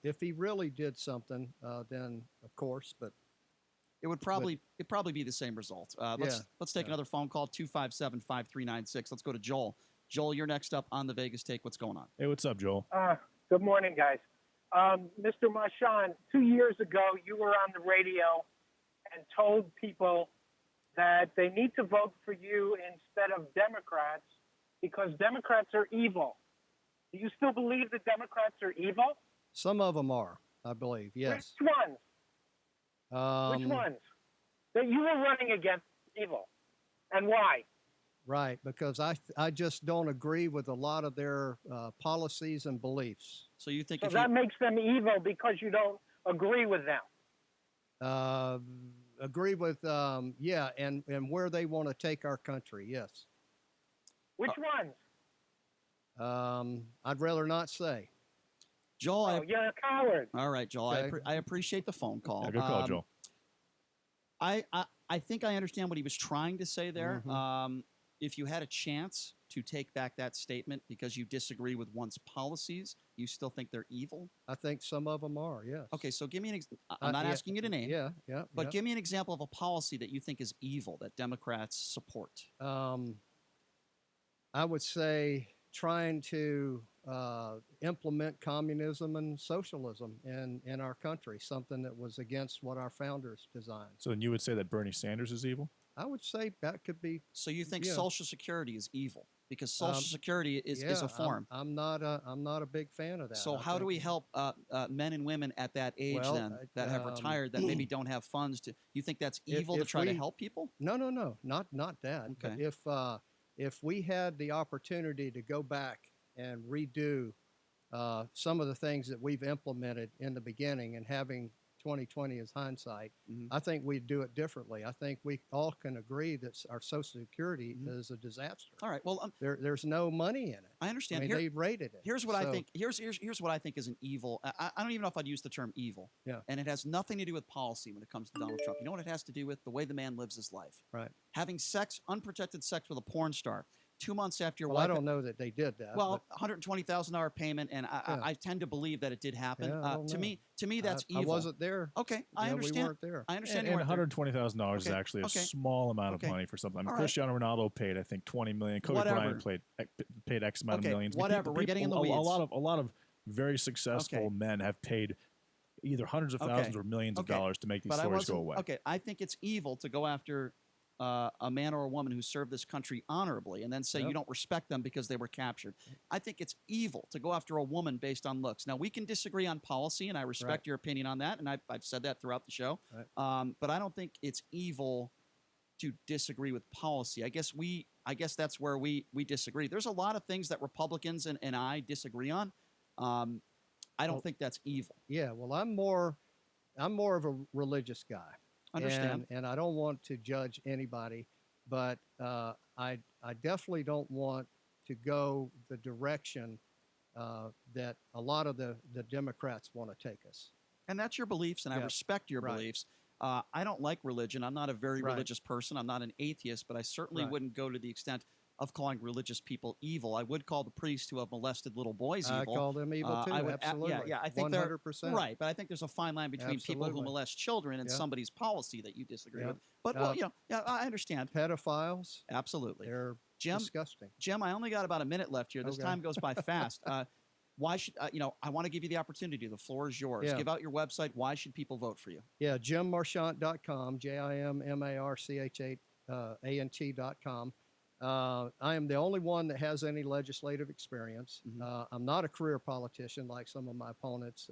If he really did something, then of course, but it'd probably be the same result. Let's take another phone call, 257-5396. Let's go to Joel. Joel, you're next up on the Vegas Take. What's going on? Hey, what's up, Joel? Good morning, guys. Mr. Marchant, 2 years ago, you were on the radio and told people that they need to vote for you instead of Democrats because Democrats are evil. Do you still believe that Democrats are evil? Some of them are, I believe, yes. Which ones? Which ones? That you were running against evil. And why? Right, because I just don't agree with a lot of their policies and beliefs. So you think that makes them evil because you don't agree with them? Agree with, and where they want to take our country, yes. Which ones? I'd rather not say. Joel, you're a coward. All right, Joel, Okay. I appreciate the phone call. Yeah, good call, Joel. I think I understand what he was trying to say there. If you had a chance to take back that statement because you disagree with one's policies, you still think they're evil? I think some of them are, yes. Okay, so give me an I'm not asking you to name. But Yeah. give me an example of a policy that you think is evil that Democrats support. I would say trying to implement communism and socialism in our country, something that was against what our founders designed. So then you would say that Bernie Sanders is evil? I would say that could be. So you think Social Security is evil because Social Security is a form? I'm not a big fan of that. So how do we help men and women at that age that have retired that maybe don't have funds to? You think that's evil to try to help people? No, not that. Okay. But if we had the opportunity to go back and redo some of the things that we've implemented in the beginning and having 2020 as hindsight, I think we'd do it differently. I think we all can agree that our Social Security is a disaster. All right. Well, there's no money in it. I understand. I mean, they rated it. Here's what I think. Here's what I think is an evil. I don't even know if I'd use the term evil. Yeah. And it has nothing to do with policy when it comes to Donald Trump. You know what it has to do with? The way the man lives his life. Right. Having unprotected sex with a porn star. 2 months after your wife. wife. I don't know that they did that. Well, $120,000 payment, and I tend to believe that it did happen. To me, that's evil. I wasn't there. Okay, I understand. We weren't there. I understand. And $120,000 is actually a small amount of money for something. I mean, Cristiano Ronaldo paid, I think, $20 million. Kobe Bryant paid X amount of millions. Whatever. We're getting in the weeds. A lot of very successful men have paid either hundreds of thousands or millions of dollars to make these stories go away. Okay, I think it's evil to go after a man or a woman who served this country honorably and then say Yep. you don't respect them because they were captured. I think it's evil to go after a woman based on looks. Now, we can disagree on policy, and I respect your opinion on that, and I've said that throughout the show. But I don't think it's evil to disagree with policy. I guess that's where we disagree. There's a lot of things that Republicans and I disagree on. I don't think that's evil. Yeah, well, I'm more of a religious guy. Understand. And I don't want to judge anybody, but I definitely don't want to go the direction that a lot of the Democrats want to take us. And that's your beliefs, and I respect your beliefs. I don't like religion. I'm not a very religious person. I'm not an atheist, but I certainly wouldn't go to the extent of calling religious people evil. I would call the priests who have molested little boys evil. I call them evil too. Absolutely. I think 100%. they're right, but I think there's a fine line between people who molest children and somebody's policy that you disagree with. But I understand. Pedophiles. Absolutely. They're Jim, disgusting. Jim, I only got about a minute left here. This time goes by fast. Why should I want to give you the opportunity. The floor is yours. Yeah. Give out your website. Why should people vote for you? Yeah, JimMarchant.com, JimMarchant.com. I am the only one that has any legislative experience. I'm not a career politician like some of my opponents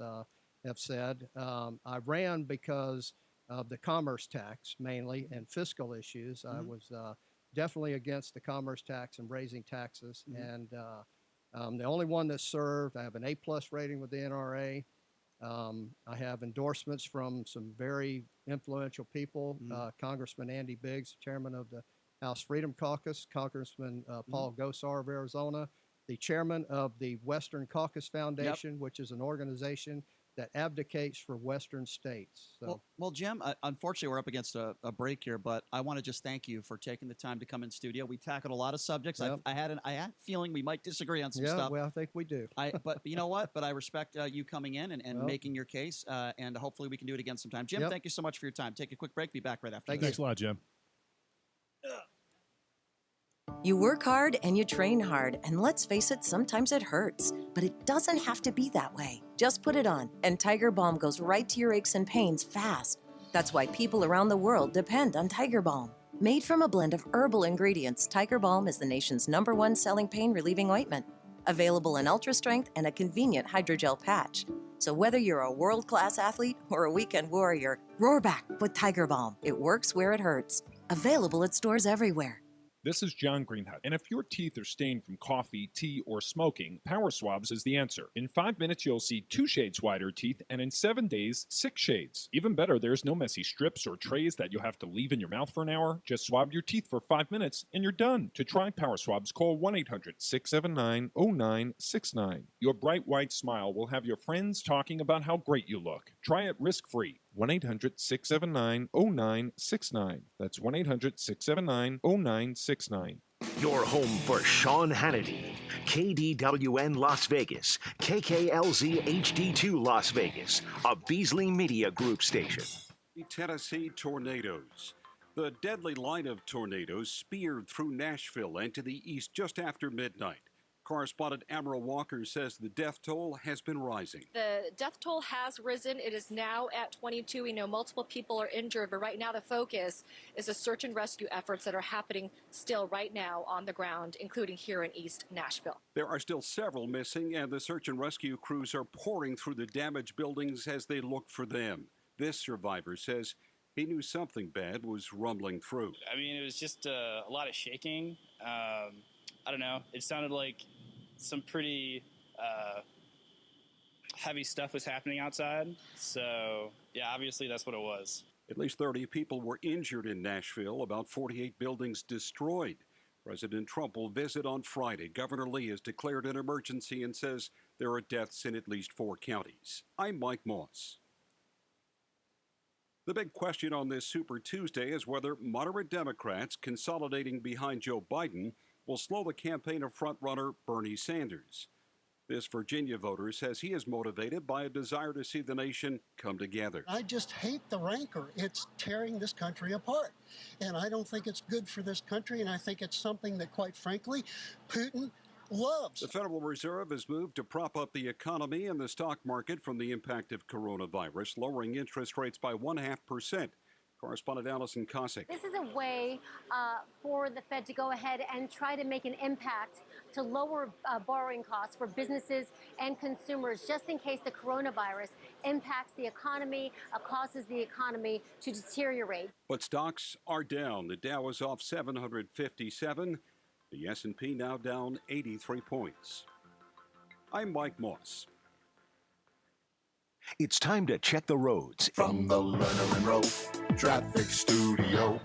have said. I ran because of the commerce tax mainly and fiscal issues. I was definitely against the commerce tax and raising taxes. And I'm the only one that served. I have an A+ rating with the NRA. I have endorsements from some very influential people. Congressman Andy Biggs, chairman of the House Freedom Caucus, Congressman Paul Gosar of Arizona, the chairman of the Western Caucus Foundation, which is an organization that advocates for Western states. So. Well, Jim, unfortunately, we're up against a break here, but I want to just thank you for taking the time to come in studio. We tackled a lot of subjects. Yep. I had a feeling we might disagree on some stuff. Well, I think we do. But you know what? But I respect you coming in and making your case, and hopefully we can do it again sometime. Jim, thank you so much for your time. Take a quick break. Be back right after this. Thanks a lot, Jim. You work hard and you train hard, and let's face it, sometimes it hurts. But it doesn't have to be that way. Just put it on, and Tiger Balm goes right to your aches and pains fast. That's why people around the world depend on Tiger Balm. Made from a blend of herbal ingredients, Tiger Balm is the nation's #1 selling pain-relieving ointment. Available in ultra strength and a convenient hydrogel patch. So whether you're a world-class athlete or a weekend warrior, roar back with Tiger Balm. It works where it hurts. Available at stores everywhere. This is John Greenhut, and if your teeth are stained from coffee, tea, or smoking, Power Swabs is the answer. In 5 minutes, you'll see 2 shades whiter teeth, and in 7 days, 6 shades. Even better, there's no messy strips or trays that you'll have to leave in your mouth for an hour. Just swab your teeth for 5 minutes, and you're done. To try Power Swabs, call 1-800-679-0969. Your bright white smile will have your friends talking about how great you look. Try it risk-free. 1-800-679-0969. That's 1-800-679-0969. Your home for Sean Hannity. KDWN Las Vegas, KKLZ HD2 Las Vegas, a Beasley Media Group station. Tennessee tornadoes. The deadly line of tornadoes speared through Nashville and to the east just after midnight. Correspondent Amara Walker says the death toll has been rising. The death toll has risen. It is now at 22. We know multiple people are injured, but right now the focus is the search and rescue efforts that are happening still right now on the ground, including here in East Nashville. There are still several missing, and the search and rescue crews are pouring through the damaged buildings as they look for them. This survivor says he knew something bad was rumbling through. I mean, it was just a lot of shaking. I don't know. It sounded like some pretty heavy stuff was happening outside. So, yeah, obviously that's what it was. At least 30 people were injured in Nashville, about 48 buildings destroyed. President Trump will visit on Friday. Governor Lee has declared an emergency and says there are deaths in at least 4 counties. I'm Mike Moss. The big question on this Super Tuesday is whether moderate Democrats consolidating behind Joe Biden will slow the campaign of frontrunner Bernie Sanders. This Virginia voter says he is motivated by a desire to see the nation come together. I just hate the rancor. It's tearing this country apart. And I don't think it's good for this country, and I think it's something that, quite frankly, Putin loves. The Federal Reserve has moved to prop up the economy and the stock market from the impact of coronavirus, lowering interest rates by 0.5%. Correspondent Allison Cossack. This is a way for the Fed to go ahead and try to make an impact to lower borrowing costs for businesses and consumers, just in case the coronavirus impacts the economy, causes the economy to deteriorate. But stocks are down. The Dow is off 757. The S&P now down 83 points. I'm Mike Moss. It's time to check the roads. From the Lerner and Rowe Traffic Studio.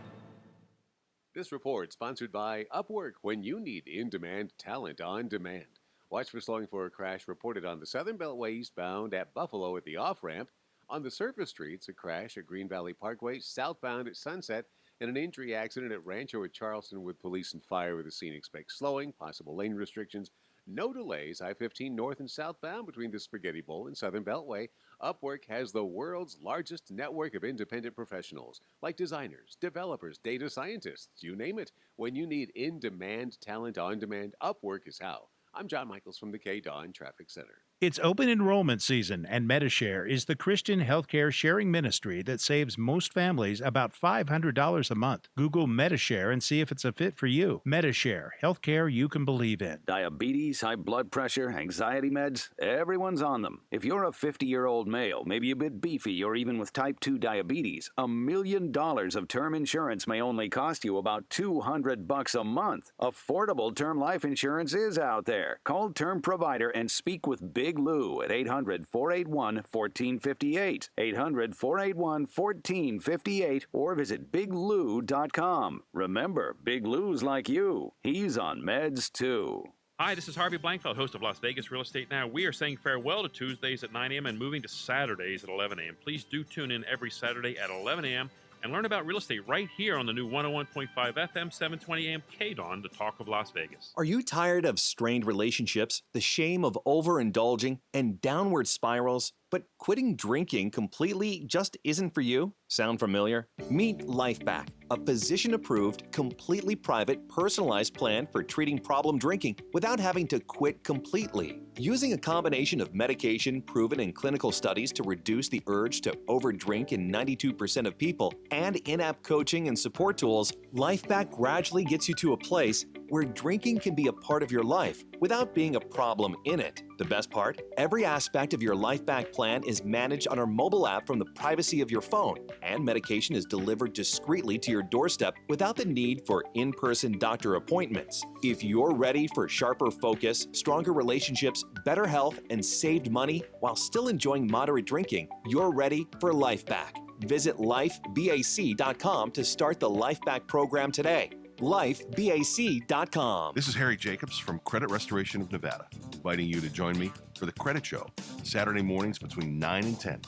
This report sponsored by Upwork, when you need in-demand talent on demand. Watch for slowing for a crash reported on the Southern Beltway eastbound at Buffalo at the off-ramp. On the surface streets, a crash at Green Valley Parkway southbound at Sunset, and an injury accident at Rancho at Charleston with police and fire with the scene. Expect slowing, possible lane restrictions. No delays, I-15 north and southbound between the Spaghetti Bowl and Southern Beltway. Upwork has the world's largest network of independent professionals, like designers, developers, data scientists, you name it. When you need in-demand talent on demand, Upwork is how. I'm John Michaels from the K-Dawn Traffic Center. It's open enrollment season, and MediShare is the Christian healthcare sharing ministry that saves most families about $500 a month. Google MediShare and see if it's a fit for you. MediShare, healthcare you can believe in. Diabetes, high blood pressure, anxiety meds, everyone's on them. If you're a 50-year-old male, maybe a bit beefy, or even with type 2 diabetes, $1 million of term insurance may only cost you about $200 a month. Affordable term life insurance is out there. Call Term Provider and speak with Big Lou at 800-481-1458, 800-481-1458, or visit biglou.com. Remember, Big Lou's like you. He's on meds too. Hi, this is Harvey Blankfeld, host of Las Vegas Real Estate Now. We are saying farewell to Tuesdays at 9 a.m. and moving to Saturdays at 11 a.m. Please do tune in every Saturday at 11 a.m. and learn about real estate right here on the new 101.5 FM, 720 AM K-Dawn, the talk of Las Vegas. Are you tired of strained relationships, the shame of overindulging, and downward spirals? But quitting drinking completely just isn't for you? Sound familiar? Meet LifeBack, a physician-approved, completely private, personalized plan for treating problem drinking without having to quit completely. Using a combination of medication proven in clinical studies to reduce the urge to overdrink in 92% of people and in-app coaching and support tools, LifeBack gradually gets you to a place where drinking can be a part of your life without being a problem in it. The best part? Every aspect of your LifeBack plan is managed on our mobile app from the privacy of your phone, and medication is delivered discreetly to your doorstep without the need for in-person doctor appointments. If you're ready for sharper focus, stronger relationships, better health, and saved money while still enjoying moderate drinking, you're ready for LifeBack. Visit lifebac.com to start the LifeBack program today. lifebac.com. This is Harry Jacobs from Credit Restoration of Nevada, inviting you to join me for the Credit Show, Saturday mornings between 9 and 10,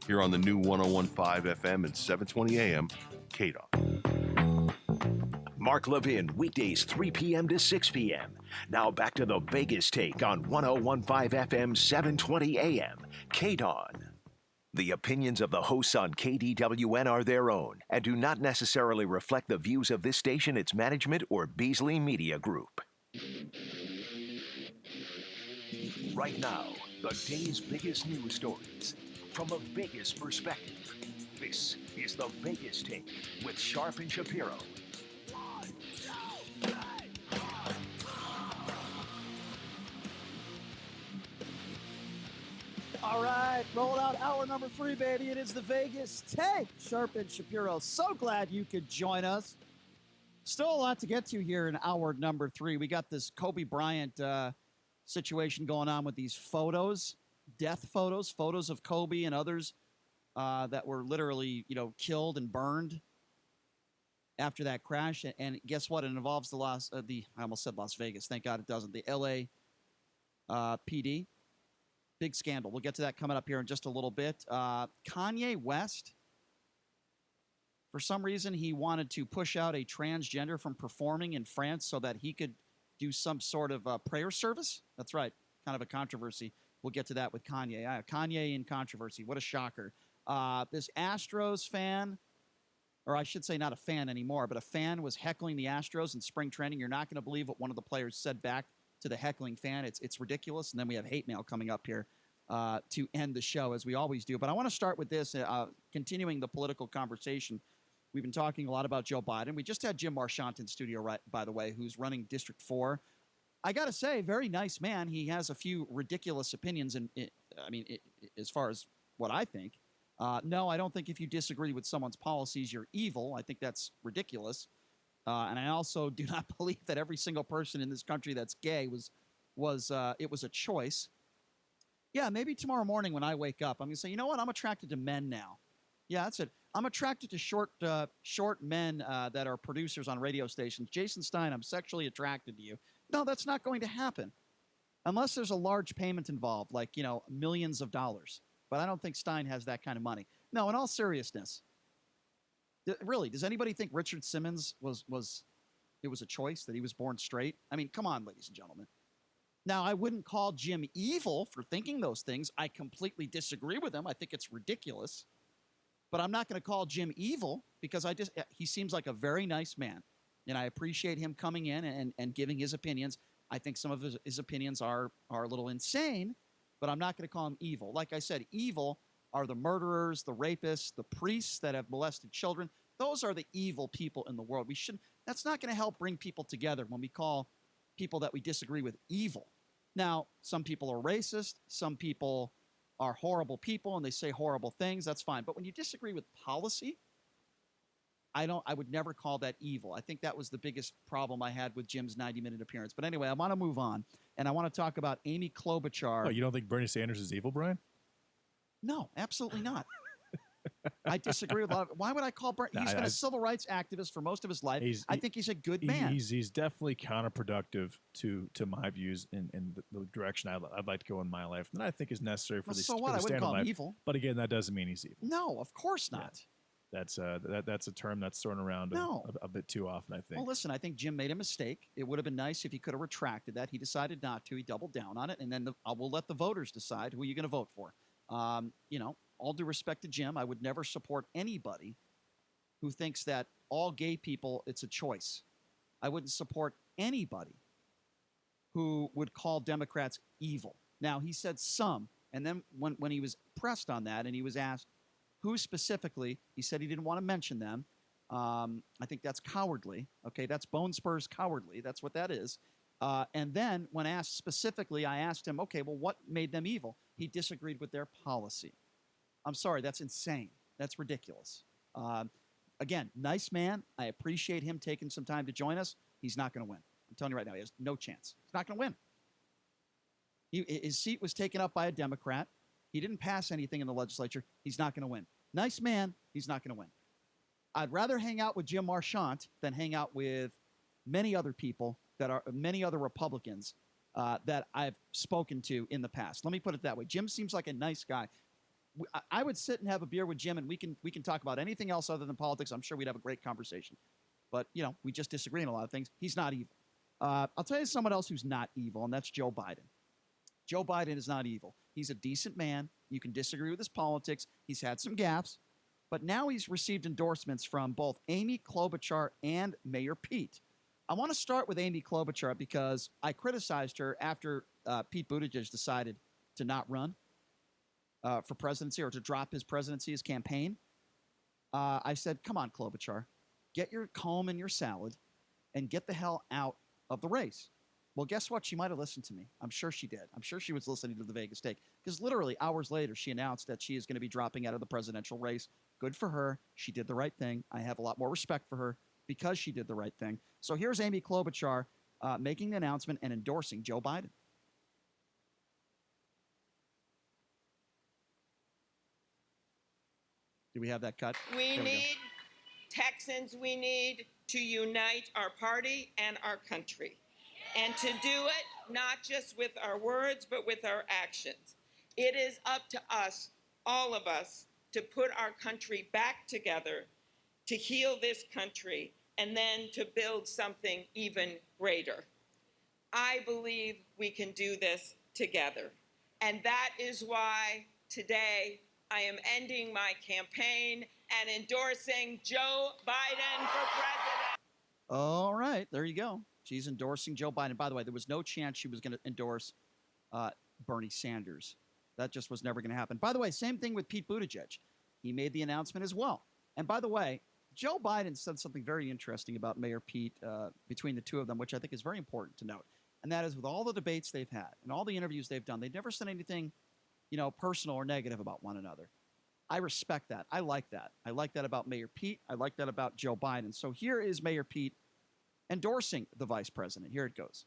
here on the new 101.5 FM and 720 AM, K-Dawn. Mark Levin, weekdays 3 p.m. to 6 p.m. Now back to the Vegas Take on 101.5 FM, 720 AM, K-Dawn. The opinions of the hosts on KDWN are their own and do not necessarily reflect the views of this station, its management, or Beasley Media Group. Right now, the day's biggest news stories from a Vegas perspective. This is the Vegas Take with Sharp and Shapiro. All right, roll out hour number 3, baby. It is the Vegas Take. Sharp and Shapiro, so glad you could join us. Still a lot to get to here in hour number 3. We got this Kobe Bryant situation going on with these photos, death photos, photos of Kobe and others that were literally, killed and burned after that crash. And guess what? It involves I almost said Las Vegas. Thank God it doesn't. The LA PD. Big scandal. We'll get to that coming up here in just a little bit. Kanye West, for some reason, he wanted to push out a transgender from performing in France so that he could do some sort of prayer service. That's right. Kind of a controversy. We'll get to that with Kanye. Kanye in controversy. What a shocker. This Astros fan, or I should say not a fan anymore, but a fan was heckling the Astros in spring training. You're not going to believe what one of the players said back to the heckling fan. It's ridiculous. And then we have hate mail coming up here to end the show, as we always do. But I want to start with this, continuing the political conversation We've been talking a lot about Joe Biden. We just had Jim Marchant in studio, right, by the way, who's running District 4. I got to say, very nice man. He has a few ridiculous opinions, as far as what I think. No, I don't think if you disagree with someone's policies, you're evil. I think that's ridiculous. And I also do not believe that every single person in this country that's gay was a choice. Yeah, maybe tomorrow morning when I wake up, I'm going to say, you know what? I'm attracted to men now. Yeah, that's it. I'm attracted to short men that are producers on radio stations. Jason Stein, I'm sexually attracted to you. No, that's not going to happen unless there's a large payment involved, like, millions of dollars. But I don't think Stein has that kind of money. No, in all seriousness, really, does anybody think Richard Simmons was a choice, that he was born straight? I mean, come on, ladies and gentlemen. Now, I wouldn't call Jim evil for thinking those things. I completely disagree with him. I think it's ridiculous. But I'm not going to call Jim evil because he seems like a very nice man. And I appreciate him coming in and giving his opinions. I think some of his opinions are a little insane, but I'm not going to call him evil. Like I said, evil are the murderers, the rapists, the priests that have molested children. Those are the evil people in the world. That's not going to help bring people together when we call people that we disagree with evil. Now, some people are racist. Some people are horrible people and they say horrible things. That's fine. But when you disagree with policy, I would never call that evil. I think that was the biggest problem I had with Jim's 90-minute appearance. But anyway, I want to move on, and I want to talk about Amy Klobuchar. Oh, you don't think Bernie Sanders is evil, Brian? No, absolutely not. I disagree with a lot of. Why would I call Bernie? He's been a civil rights activist for most of his life. I think he's a good man. He's definitely counterproductive to my views in the direction I'd like to go in my life, and I think is necessary for so what? I wouldn't call him evil. But again, that doesn't mean he's evil. No, of course not. Yeah. That's a term that's thrown around a bit too often, I think. Well, listen, I think Jim made a mistake. It would have been nice if he could have retracted that. He decided not to. He doubled down on it, and then we'll let the voters decide who you're going to vote for. All due respect to Jim, I would never support anybody who thinks that all gay people, it's a choice. I wouldn't support anybody who would call Democrats evil. Now, he said some, and then when he was pressed on that and he was asked who specifically, he said he didn't want to mention them. I think that's cowardly. Okay, that's bone spurs cowardly. That's what that is. And then when asked specifically, I asked him, okay, well, what made them evil? He disagreed with their policy. I'm sorry, that's insane. That's ridiculous. Again, nice man. I appreciate him taking some time to join us. He's not going to win. I'm telling you right now, he has no chance. He's not going to win. His seat was taken up by a Democrat. He didn't pass anything in the legislature. He's not going to win. Nice man. He's not going to win. I'd rather hang out with Jim Marchant than hang out with many other people many other Republicans that I've spoken to in the past. Let me put it that way. Jim seems like a nice guy. I would sit and have a beer with Jim, and we can talk about anything else other than politics. I'm sure we'd have a great conversation. But, we just disagree on a lot of things. He's not evil. I'll tell you someone else who's not evil, and that's Joe Biden. Joe Biden is not evil. He's a decent man. You can disagree with his politics. He's had some gaffes. But now he's received endorsements from both Amy Klobuchar and Mayor Pete. I want to start with Amy Klobuchar because I criticized her after Pete Buttigieg decided to not run for presidency or to drop his presidency, his campaign. I said, come on, Klobuchar, get your comb and your salad and get the hell out of the race. Well, guess what? She might have listened to me. I'm sure she did. I'm sure she was listening to the Vegas take because literally hours later, she announced that she is going to be dropping out of the presidential race. Good for her. She did the right thing. I have a lot more respect for her because she did the right thing. So here's Amy Klobuchar making the announcement and endorsing Joe Biden. Do we have that cut? We need Texans. We need to unite our party and our country. And to do it, not just with our words, but with our actions. It is up to us, all of us, to put our country back together, to heal this country, and then to build something even greater. I believe we can do this together. And that is why today I am ending my campaign and endorsing Joe Biden for president. All right, there you go. She's endorsing Joe Biden. By the way, there was no chance she was going to endorse Bernie Sanders. That just was never going to happen. By the way, same thing with Pete Buttigieg. He made the announcement as well. And by the way, Joe Biden said something very interesting about Mayor Pete between the two of them, which I think is very important to note. And that is with all the debates they've had and all the interviews they've done, they've never said anything, personal or negative about one another. I respect that. I like that. I like that about Mayor Pete. I like that about Joe Biden. So here is Mayor Pete endorsing the vice president. Here it goes.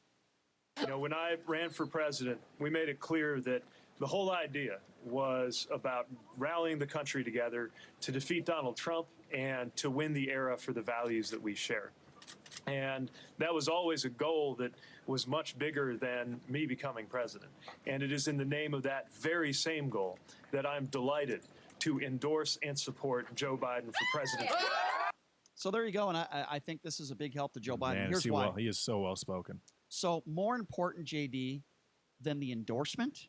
When I ran for president, we made it clear that the whole idea was about rallying the country together to defeat Donald Trump and to win the era for the values that we share. And that was always a goal that was much bigger than me becoming president. And it is in the name of that very same goal that I'm delighted to endorse and support Joe Biden for president. So there you go. And I think this is a big help to Joe Biden. Man, Here's why. well, he is so well spoken. So more important, JD, than the endorsement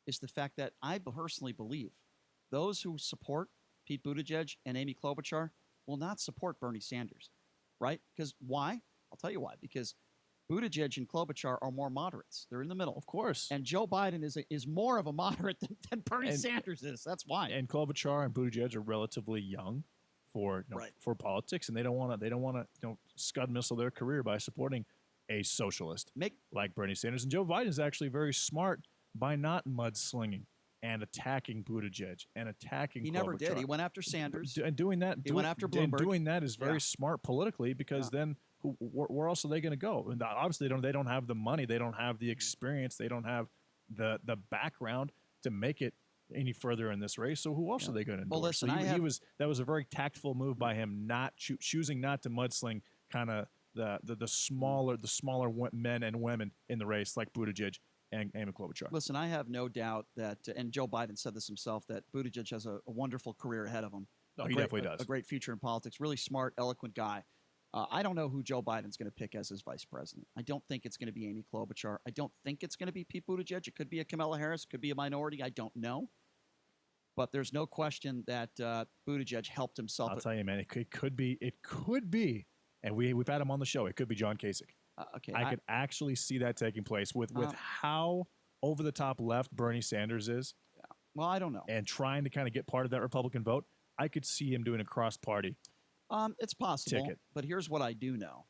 is the fact that I personally believe those who support Pete Buttigieg and Amy Klobuchar will not support Bernie Sanders, right? Because why? I'll tell you why. Because Buttigieg and Klobuchar are more moderates. They're in the middle. Of course. And Joe Biden is more of a moderate than Bernie Sanders is. That's why. And Klobuchar and Buttigieg are relatively young for for politics, and they don't want to scud missile their career by supporting a socialist like Bernie Sanders. And Joe Biden is actually very smart by not mudslinging and attacking Buttigieg and attacking He Klobuchar. never did. He went after Sanders. And doing that, He went after Bloomberg. And doing that is very smart politically, because then where else are they going to go? And obviously, they don't have the money, they don't have the experience, they don't have the background to make it any further in this race. So who else are they going to endorse? Well, listen, So that was a very tactful move by him, not choosing not to mudsling kind of the smaller men and women in the race like Buttigieg and Amy Klobuchar. Listen, I have no doubt that, and Joe Biden said this himself, that Buttigieg has a wonderful career ahead of him. He definitely does. A great future in politics. Really smart, eloquent guy. I don't know who Joe Biden's going to pick as his vice president. I don't think it's going to be Amy Klobuchar. I don't think it's going to be Pete Buttigieg. It could be a Kamala Harris. It could be a minority. I don't know. But there's no question that Buttigieg helped himself. I'll tell you, man, it could be, and we've had him on the show. It could be John Kasich. Okay, I could actually see that taking place with how over the top left Bernie Sanders is. Yeah. Well, I don't know. And trying to kind of get part of that Republican vote, I could see him doing a cross-party. It's possible. Ticket. But here's what I do know,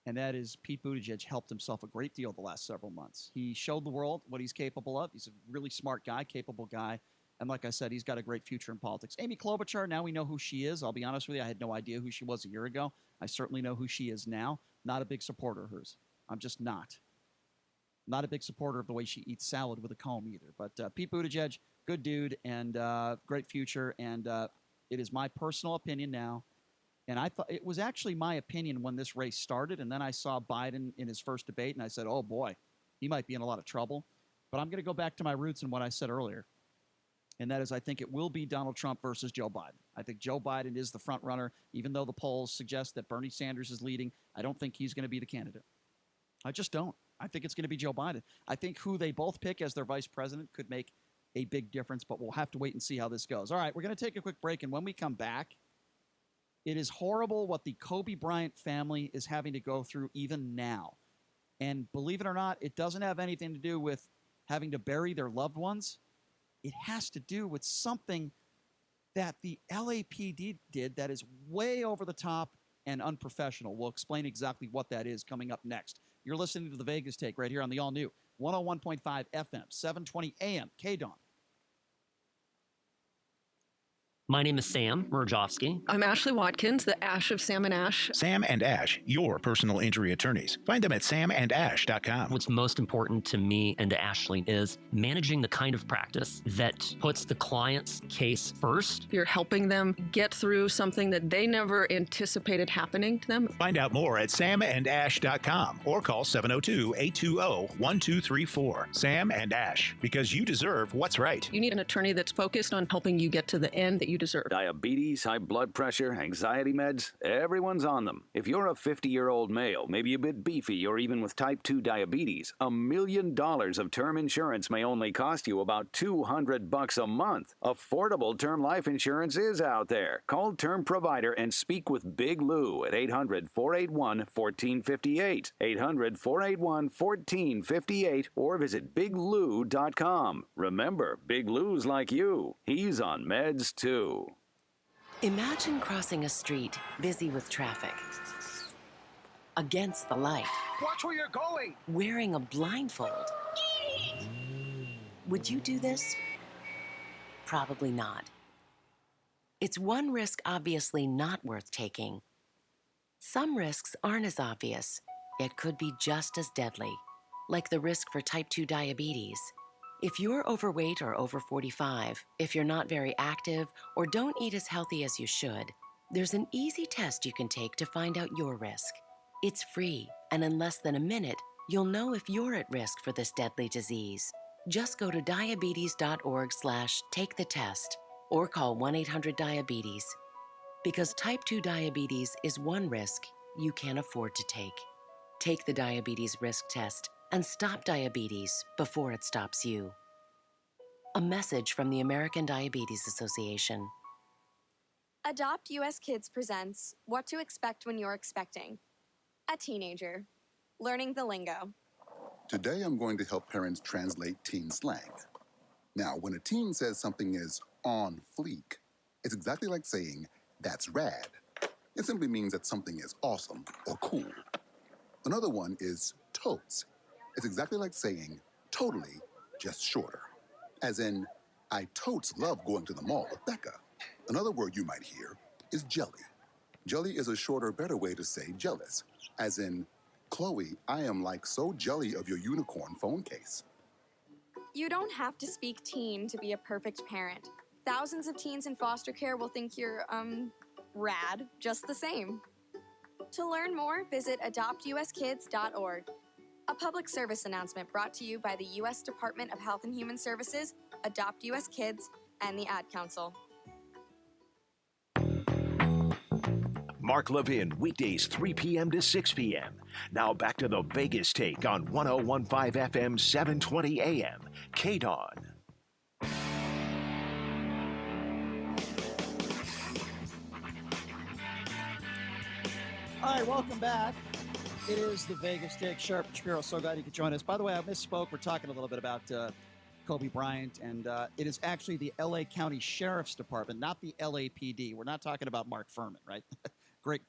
and that is Pete Buttigieg helped himself a great deal the last several months. He showed the world what he's capable of. He's a really smart guy, capable guy. And like I said, he's got a great future in politics. Amy Klobuchar, now we know who she is. I'll be honest with you, I had no idea who she was a year ago. I certainly know who she is now. Not a big supporter of hers. I'm just not. Not a big supporter of the way she eats salad with a comb either. But Pete Buttigieg, good dude and great future. And it is my personal opinion now. And I thought it was actually my opinion when this race started. And then I saw Biden in his first debate, and I said, oh boy, he might be in a lot of trouble. But I'm going to go back to my roots and what I said earlier. And that is, I think it will be Donald Trump versus Joe Biden. I think Joe Biden is the front runner, even though the polls suggest that Bernie Sanders is leading. I don't think he's going to be the candidate. I just don't. I think it's going to be Joe Biden. I think who they both pick as their vice president could make a big difference, but we'll have to wait and see how this goes. All right, we're going to take a quick break, and when we come back, it is horrible what the Kobe Bryant family is having to go through even now. And believe it or not, it doesn't have anything to do with having to bury their loved ones. It has to do with something that the LAPD did that is way over the top and unprofessional. We'll explain exactly what that is coming up next. You're listening to The Vegas Take right here on the all-new 101.5 FM, 720 AM, KDAWN. My name is Sam Murjovsky. I'm Ashley Watkins, the Ash of Sam and Ash. Sam and Ash, your personal injury attorneys. Find them at samandash.com. What's most important to me and to Ashley is managing the kind of practice that puts the client's case first. You're helping them get through something that they never anticipated happening to them. Find out more at samandash.com or call 702-820-1234. Sam and Ash, because you deserve what's right. You need an attorney that's focused on helping you get to the end that you deserve. Diabetes, high blood pressure, anxiety meds, everyone's on them. If you're a 50-year-old male, maybe a bit beefy, or even with type 2 diabetes, $1 million of term insurance may only cost you about $200 a month. Affordable term life insurance is out there. Call Term Provider and speak with Big Lou at 800-481-1458. 800-481-1458 or visit biglou.com. Remember, Big Lou's like you. He's on meds too. Imagine crossing a street busy with traffic, against the light, Watch where you're going! wearing a blindfold. Would you do this? Probably not. It's one risk obviously not worth taking. Some risks aren't as obvious, yet could be just as deadly, like the risk for type 2 diabetes. If you're overweight or over 45, if you're not very active, or don't eat as healthy as you should, there's an easy test you can take to find out your risk. It's free, and in less than a minute, you'll know if you're at risk for this deadly disease. Just go to diabetes.org/take-the-test or call 1-800-DIABETES. Because type 2 diabetes is one risk you can't afford to take. Take the diabetes risk test and stop diabetes before it stops you. A message from the American Diabetes Association. Adopt US Kids presents What to Expect When You're Expecting. A teenager. Learning the lingo. Today I'm going to help parents translate teen slang. Now, when a teen says something is on fleek, it's exactly like saying, that's rad. It simply means that something is awesome or cool. Another one is totes. It's exactly like saying totally, just shorter. As in, I totes love going to the mall with Becca. Another word you might hear is jelly. Jelly is a shorter, better way to say jealous. As in, Chloe, I am like so jelly of your unicorn phone case. You don't have to speak teen to be a perfect parent. Thousands of teens in foster care will think you're, rad just the same. To learn more, visit adoptuskids.org. A public service announcement brought to you by the U.S. Department of Health and Human Services, Adopt U.S. Kids, and the Ad Council. Mark Levin, weekdays 3 p.m. to 6 p.m. Now back to the Vegas Take on 101.5 FM, 720 a.m. KDON. All right, welcome back. It is the Vegas Take. Sharp and Shapiro, so glad you could join us. By the way, I misspoke. We're talking a little bit about Kobe Bryant, and it is actually the L.A. County Sheriff's Department, not the LAPD. We're not talking about Mark Furman, right? Great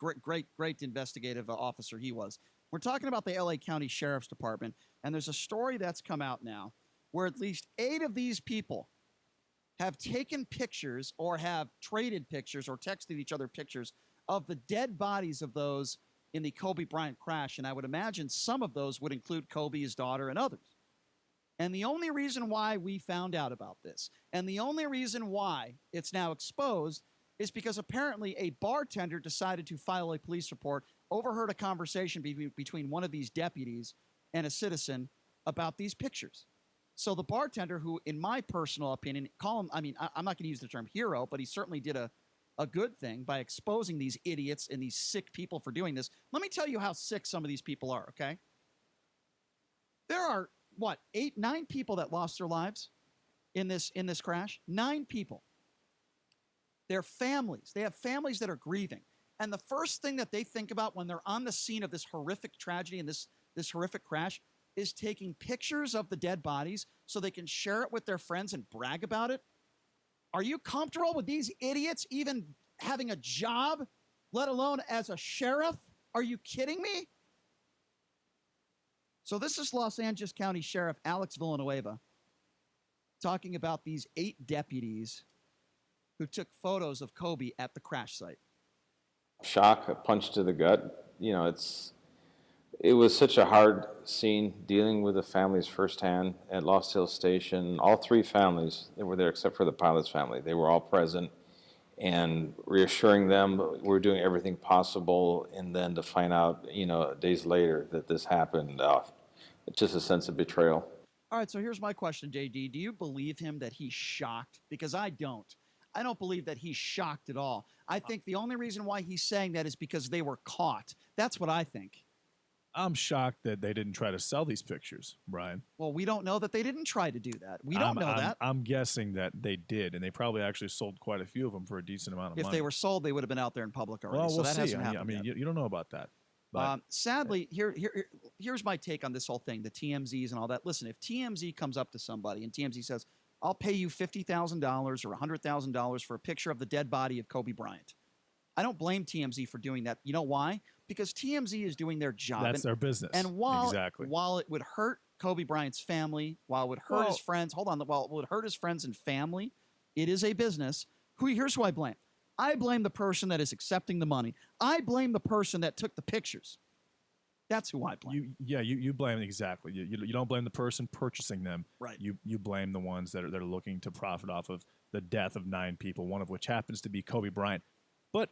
investigative officer he was. We're talking about the L.A. County Sheriff's Department, and there's a story that's come out now where at least 8 of these people have taken pictures or have traded pictures or texted each other pictures of the dead bodies of those in the Kobe Bryant crash, and I would imagine some of those would include Kobe, his daughter, and others. And the only reason why we found out about this, and the only reason why it's now exposed, is because apparently a bartender decided to file a police report, overheard a conversation between one of these deputies and a citizen about these pictures. So the bartender, who, in my personal opinion, I'm not going to use the term hero, but he certainly did a good thing by exposing these idiots and these sick people for doing this. Let me tell you how sick some of these people are, okay? There are, 9 people that lost their lives in this crash? 9 people. Their families. They have families that are grieving. And the first thing that they think about when they're on the scene of this horrific tragedy and this horrific crash is taking pictures of the dead bodies so they can share it with their friends and brag about it. Are you comfortable with these idiots even having a job, let alone as a sheriff? Are you kidding me? So this is Los Angeles County Sheriff Alex Villanueva talking about these 8 deputies who took photos of Kobe at the crash site. Shock, a punch to the gut. It was such a hard scene dealing with the families firsthand at Lost Hills Station. All 3 families that were there, except for the pilot's family, they were all present, and reassuring them we're doing everything possible. And then to find out, days later that this happened, it's just a sense of betrayal. All right, so here's my question, JD. Do you believe him that he's shocked? Because I don't. I don't believe that he's shocked at all. I think the only reason why he's saying that is because they were caught. That's what I think. I'm shocked that they didn't try to sell these pictures, Brian. Well, we don't know that they didn't try to do that. We don't know that. I'm guessing that they did, and they probably actually sold quite a few of them for a decent amount of money. If they were sold, they would have been out there in public already. Well, we'll so that see. hasn't happened yet. You don't know about that. Sadly, here's my take on this whole thing, the TMZs and all that. Listen, if TMZ comes up to somebody and TMZ says, I'll pay you $50,000 or $100,000 for a picture of the dead body of Kobe Bryant. I don't blame TMZ for doing that. You know why? Because TMZ is doing their job. That's their business. And while it would hurt Kobe Bryant's family, while it would hurt his friends, while it would hurt his friends and family, it is a business. Here's who I blame. I blame the person that is accepting the money. I blame the person that took the pictures. That's who I blame. You blame exactly. You don't blame the person purchasing them. Right. You blame the ones that are looking to profit off of the death of 9 people, one of which happens to be Kobe Bryant. But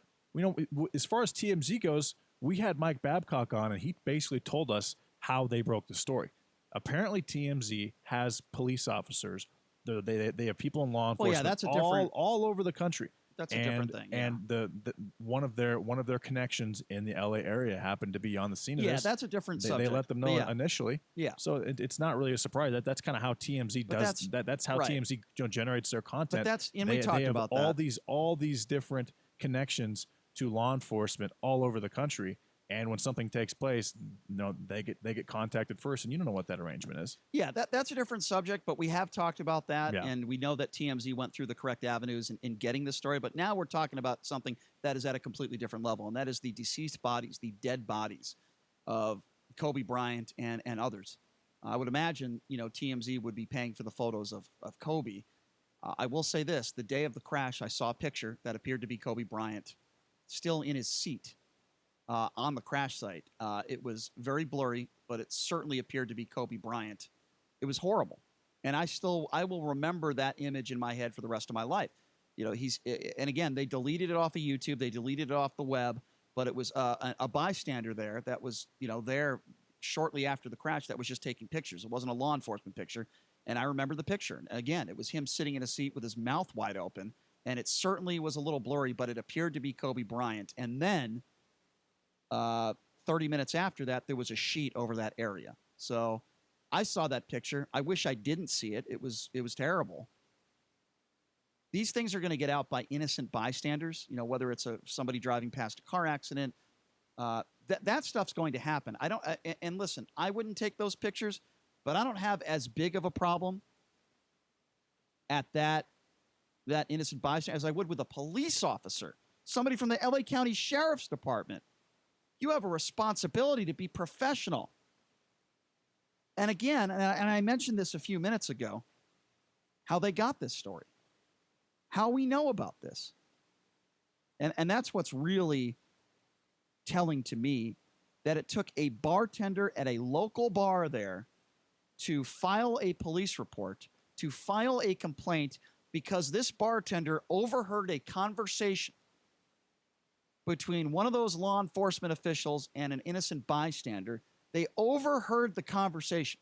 as far as TMZ goes, we had Mike Babcock on, and he basically told us how they broke the story. Apparently, TMZ has police officers. They have people in law enforcement that's a different, all over the country. That's a different thing. Yeah. And the one of their connections in the LA area happened to be on the scene of yeah, this. that's a different subject. They let them know initially. Yeah. So it's not really a surprise. That's kind of how TMZ does. That's how TMZ generates their content. But we talked about that. all these different connections to law enforcement all over the country. And when something takes place, they get contacted first, and you don't know what that arrangement is. Yeah, that's a different subject, but we have talked about that, Yeah. and we know that TMZ went through the correct avenues in getting this story. But now we're talking about something that is at a completely different level, and that is the deceased bodies, the dead bodies of Kobe Bryant and others. I would imagine TMZ would be paying for the photos of Kobe. I will say this: the day of the crash, I saw a picture that appeared to be Kobe Bryant, still in his seat. On the crash site. It was very blurry, but it certainly appeared to be Kobe Bryant. It was horrible. And I will remember that image in my head for the rest of my life. And again, they deleted it off of YouTube, they deleted it off the web, but it was a bystander there that was, there shortly after the crash that was just taking pictures. It wasn't a law enforcement picture. And I remember the picture. And again, it was him sitting in a seat with his mouth wide open. And it certainly was a little blurry, but it appeared to be Kobe Bryant. And then 30 minutes after that, there was a sheet over that area. So I saw that picture. I wish I didn't see it. It was terrible. These things are going to get out by innocent bystanders, whether it's somebody driving past a car accident. That stuff's going to happen. And listen, I wouldn't take those pictures, but I don't have as big of a problem at that innocent bystander as I would with a police officer, somebody from the LA County Sheriff's Department. You have a responsibility to be professional. And again, and I mentioned this a few minutes ago, how they got this story, how we know about this. And that's what's really telling to me, that it took a bartender at a local bar there to file a police report, to file a complaint, because this bartender overheard a conversation between one of those law enforcement officials and an innocent bystander. They overheard the conversation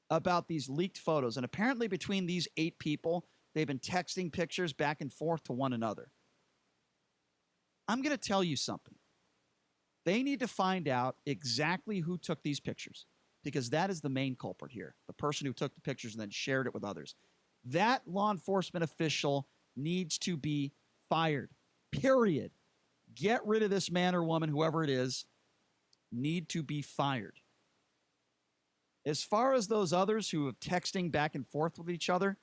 about these leaked photos. And apparently between these 8 people, they've been texting pictures back and forth to one another. I'm going to tell you something. They need to find out exactly who took these pictures, because that is the main culprit here, the person who took the pictures and then shared it with others. That law enforcement official needs to be fired, period. Get rid of this man or woman, whoever it is, need to be fired. As far as those others who are texting back and forth with each other,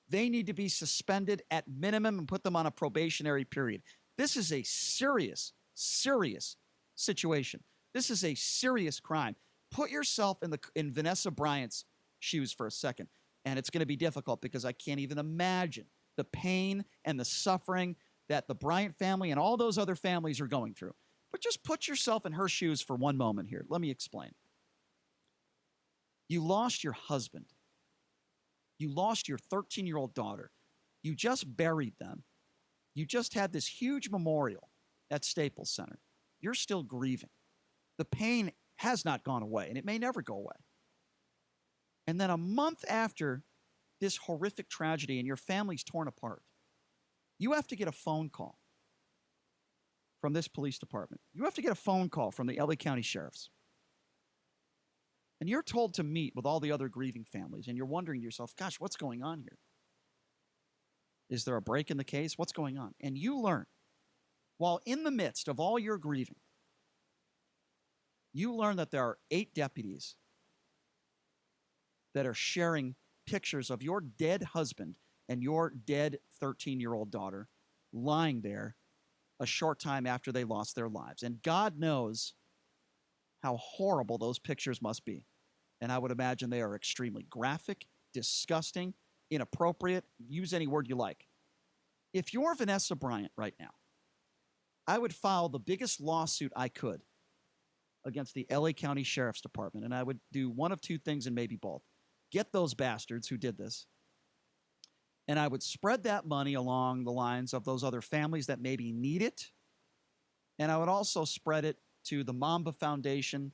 they need to be suspended at minimum and put them on a probationary period. This is a serious, serious situation. This is a serious crime. Put yourself in Vanessa Bryant's shoes for a second, and it's going to be difficult, because I can't even imagine the pain and the suffering that the Bryant family and all those other families are going through. But just put yourself in her shoes for one moment here. Let me explain. You lost your husband. You lost your 13-year-old daughter. You just buried them. You just had this huge memorial at Staples Center. You're still grieving. The pain has not gone away, and it may never go away. And then a month after this horrific tragedy and your family's torn apart, you have to get a phone call from this police department. You have to get a phone call from the LA County Sheriff's. And you're told to meet with all the other grieving families, and you're wondering to yourself, gosh, what's going on here? Is there a break in the case? What's going on? And you learn, while in the midst of all your grieving, you learn that there are 8 deputies that are sharing pictures of your dead husband and your dead 13-year-old daughter lying there a short time after they lost their lives. And God knows how horrible those pictures must be. And I would imagine they are extremely graphic, disgusting, inappropriate. Use any word you like. If you're Vanessa Bryant right now, I would file the biggest lawsuit I could against the LA County Sheriff's Department, and I would do one of two things and maybe both. Get those bastards who did this, and I would spread that money along the lines of those other families that maybe need it, and I would also spread it to the Mamba Foundation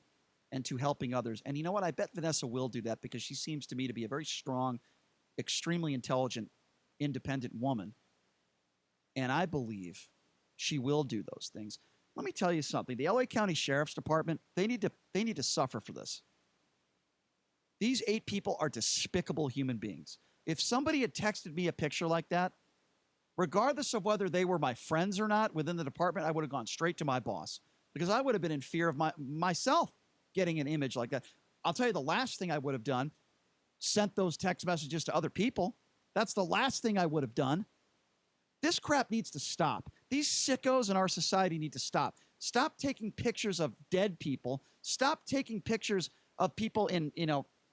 and to helping others. And you know what? I bet Vanessa will do that because she seems to me to be a very strong, extremely intelligent, independent woman, and I believe she will do those things. Let me tell you something. The LA County Sheriff's Department, they need to suffer for this. These 8 people are despicable human beings. If somebody had texted me a picture like that, regardless of whether they were my friends or not within the department, I would have gone straight to my boss because I would have been in fear of myself getting an image like that. I'll tell you the last thing I would have done, sent those text messages to other people. That's the last thing I would have done. This crap needs to stop. These sickos in our society need to stop. Stop taking pictures of dead people. Stop taking pictures of people in,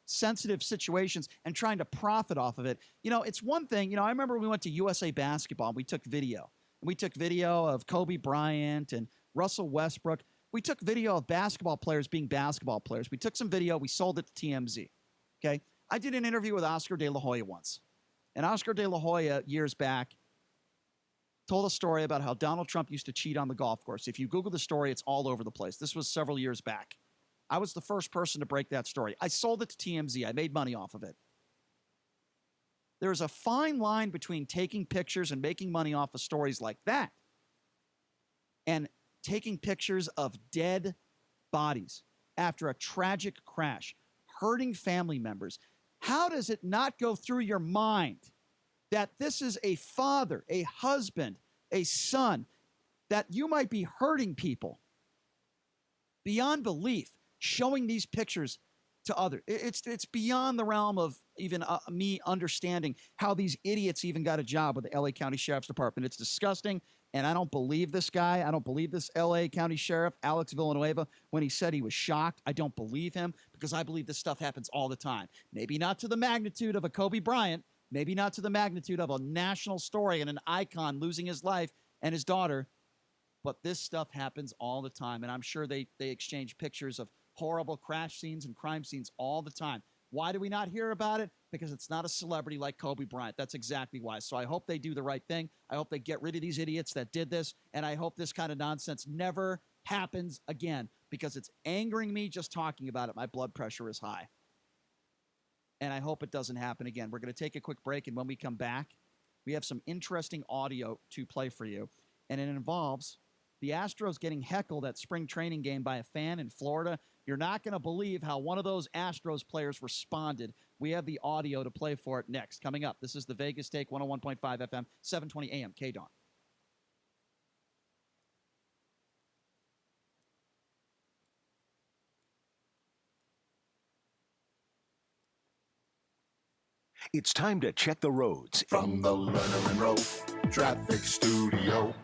sensitive situations and trying to profit off of it. It's one thing, I remember we went to USA Basketball and we took video. And we took video of Kobe Bryant and Russell Westbrook. We took video of basketball players being basketball players. We took some video, we sold it to TMZ. Okay? I did an interview with Oscar De La Hoya once. And Oscar De La Hoya, years back, told a story about how Donald Trump used to cheat on the golf course. If you Google the story, it's all over the place. This was several years back. I was the first person to break that story. I sold it to TMZ. I made money off of it. There's a fine line between taking pictures and making money off of stories like that and taking pictures of dead bodies after a tragic crash, hurting family members. How does it not go through your mind that this is a father, a husband, a son, that you might be hurting people beyond belief, showing these pictures to others? It's beyond the realm of even me understanding how these idiots even got a job with the LA County Sheriff's Department. It's disgusting, and I don't believe this guy. I don't believe this LA County Sheriff, Alex Villanueva, when he said he was shocked. I don't believe him because I believe this stuff happens all the time. Maybe not to the magnitude of a Kobe Bryant, maybe not to the magnitude of a national story and an icon losing his life and his daughter, but this stuff happens all the time, and I'm sure they exchange pictures of horrible crash scenes and crime scenes all the time. Why do we not hear about it? Because it's not a celebrity like Kobe Bryant. That's exactly why. So I hope they do the right thing. I hope they get rid of these idiots that did this, and I hope this kind of nonsense never happens again because it's angering me just talking about it. My blood pressure is high. And I hope it doesn't happen again. We're going to take a quick break, and when we come back, we have some interesting audio to play for you, and it involves the Astros getting heckled at spring training game by a fan in Florida. You're not going to believe how one of those Astros players responded. We have the audio to play for it next. Coming up, this is the Vegas Take, 101.5 FM, 720 AM, KDAWN. It's time to check the roads. From the Lerner and Rowe Traffic Studio.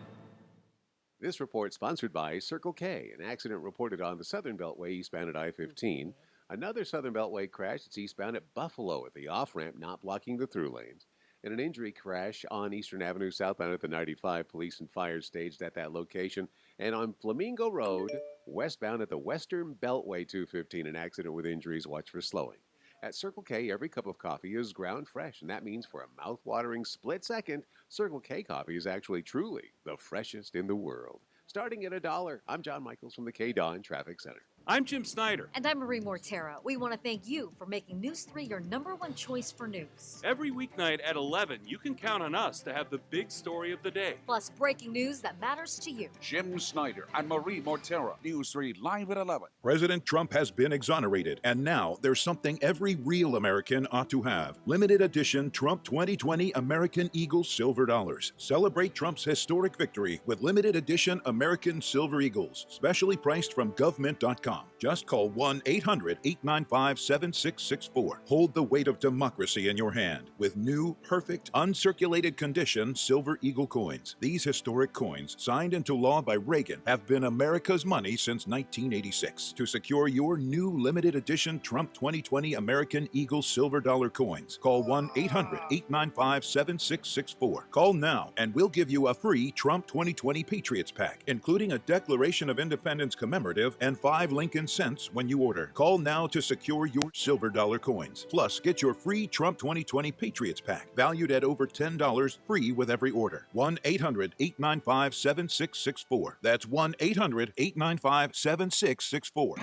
This report sponsored by Circle K. An accident reported on the Southern Beltway eastbound at I-15. Another Southern Beltway crash that's eastbound at Buffalo at the off-ramp not blocking the through lanes. And an injury crash on Eastern Avenue southbound at the 95. Police and fire staged at that location. And on Flamingo Road, westbound at the Western Beltway 215, an accident with injuries. Watch for slowing. At Circle K, every cup of coffee is ground fresh, and that means for a mouth-watering split second, Circle K coffee is actually truly the freshest in the world. Starting at $1. I'm John Michaels from the KDAWN Traffic Center. I'm Jim Snyder. And I'm Marie Mortera. We want to thank you for making News 3 your #1 choice for news. Every weeknight at 11, you can count on us to have the big story of the day. Plus breaking news that matters to you. Jim Snyder and Marie Mortera. News 3 live at 11. President Trump has been exonerated, and now there's something every real American ought to have. Limited edition Trump 2020 American Eagle Silver Dollars. Celebrate Trump's historic victory with limited edition American Silver Eagles, specially priced from government.com. TrumpTopical.com. Just call 1-800-895-7664. Hold the weight of democracy in your hand with new, perfect, uncirculated condition Silver Eagle coins. These historic coins, signed into law by Reagan, have been America's money since 1986. To secure your new limited edition Trump 2020 American Eagle Silver Dollar coins, call 1-800-895-7664. Call now and we'll give you a free Trump 2020 Patriots Pack, including a Declaration of Independence commemorative and 5 Lincoln cents when you order. Call now to secure your silver dollar coins. Plus, get your free Trump 2020 Patriots Pack, valued at over $10, free with every order. 1-800-895-7664. That's 1-800-895-7664.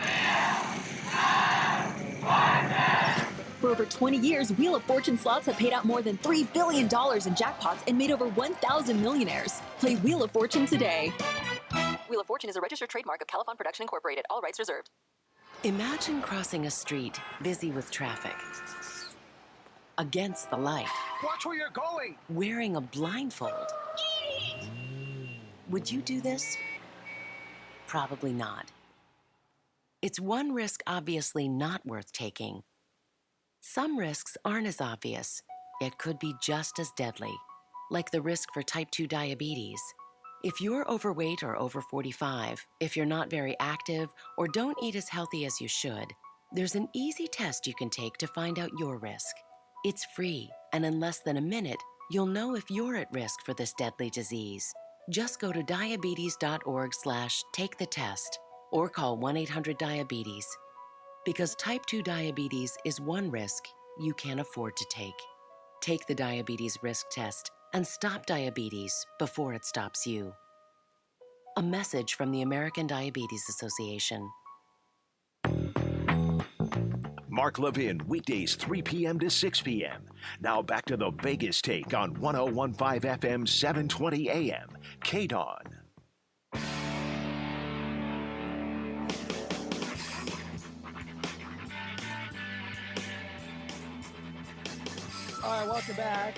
For over 20 years, Wheel of Fortune slots have paid out more than $3 billion in jackpots and made over 1,000 millionaires. Play Wheel of Fortune today. Wheel of Fortune is a registered trademark of Califon Production Incorporated. All rights reserved. Imagine crossing a street busy with traffic, against the light. Watch where you're going! Wearing a blindfold. Would you do this? Probably not. It's one risk obviously not worth taking. Some risks aren't as obvious, yet could be just as deadly, like the risk for type 2 diabetes. If you're overweight or over 45, if you're not very active, or don't eat as healthy as you should, there's an easy test you can take to find out your risk. It's free, and in less than a minute, you'll know if you're at risk for this deadly disease. Just go to diabetes.org/take-the-test or call 1-800-DIABETES. Because type 2 diabetes is one risk you can't afford to take. Take the diabetes risk test and stop diabetes before it stops you. A message from the American Diabetes Association. Mark Levin, weekdays 3 p.m. to 6 p.m. Now back to the Vegas Take on 101.5 FM, 720 AM, KDON. All right, welcome back.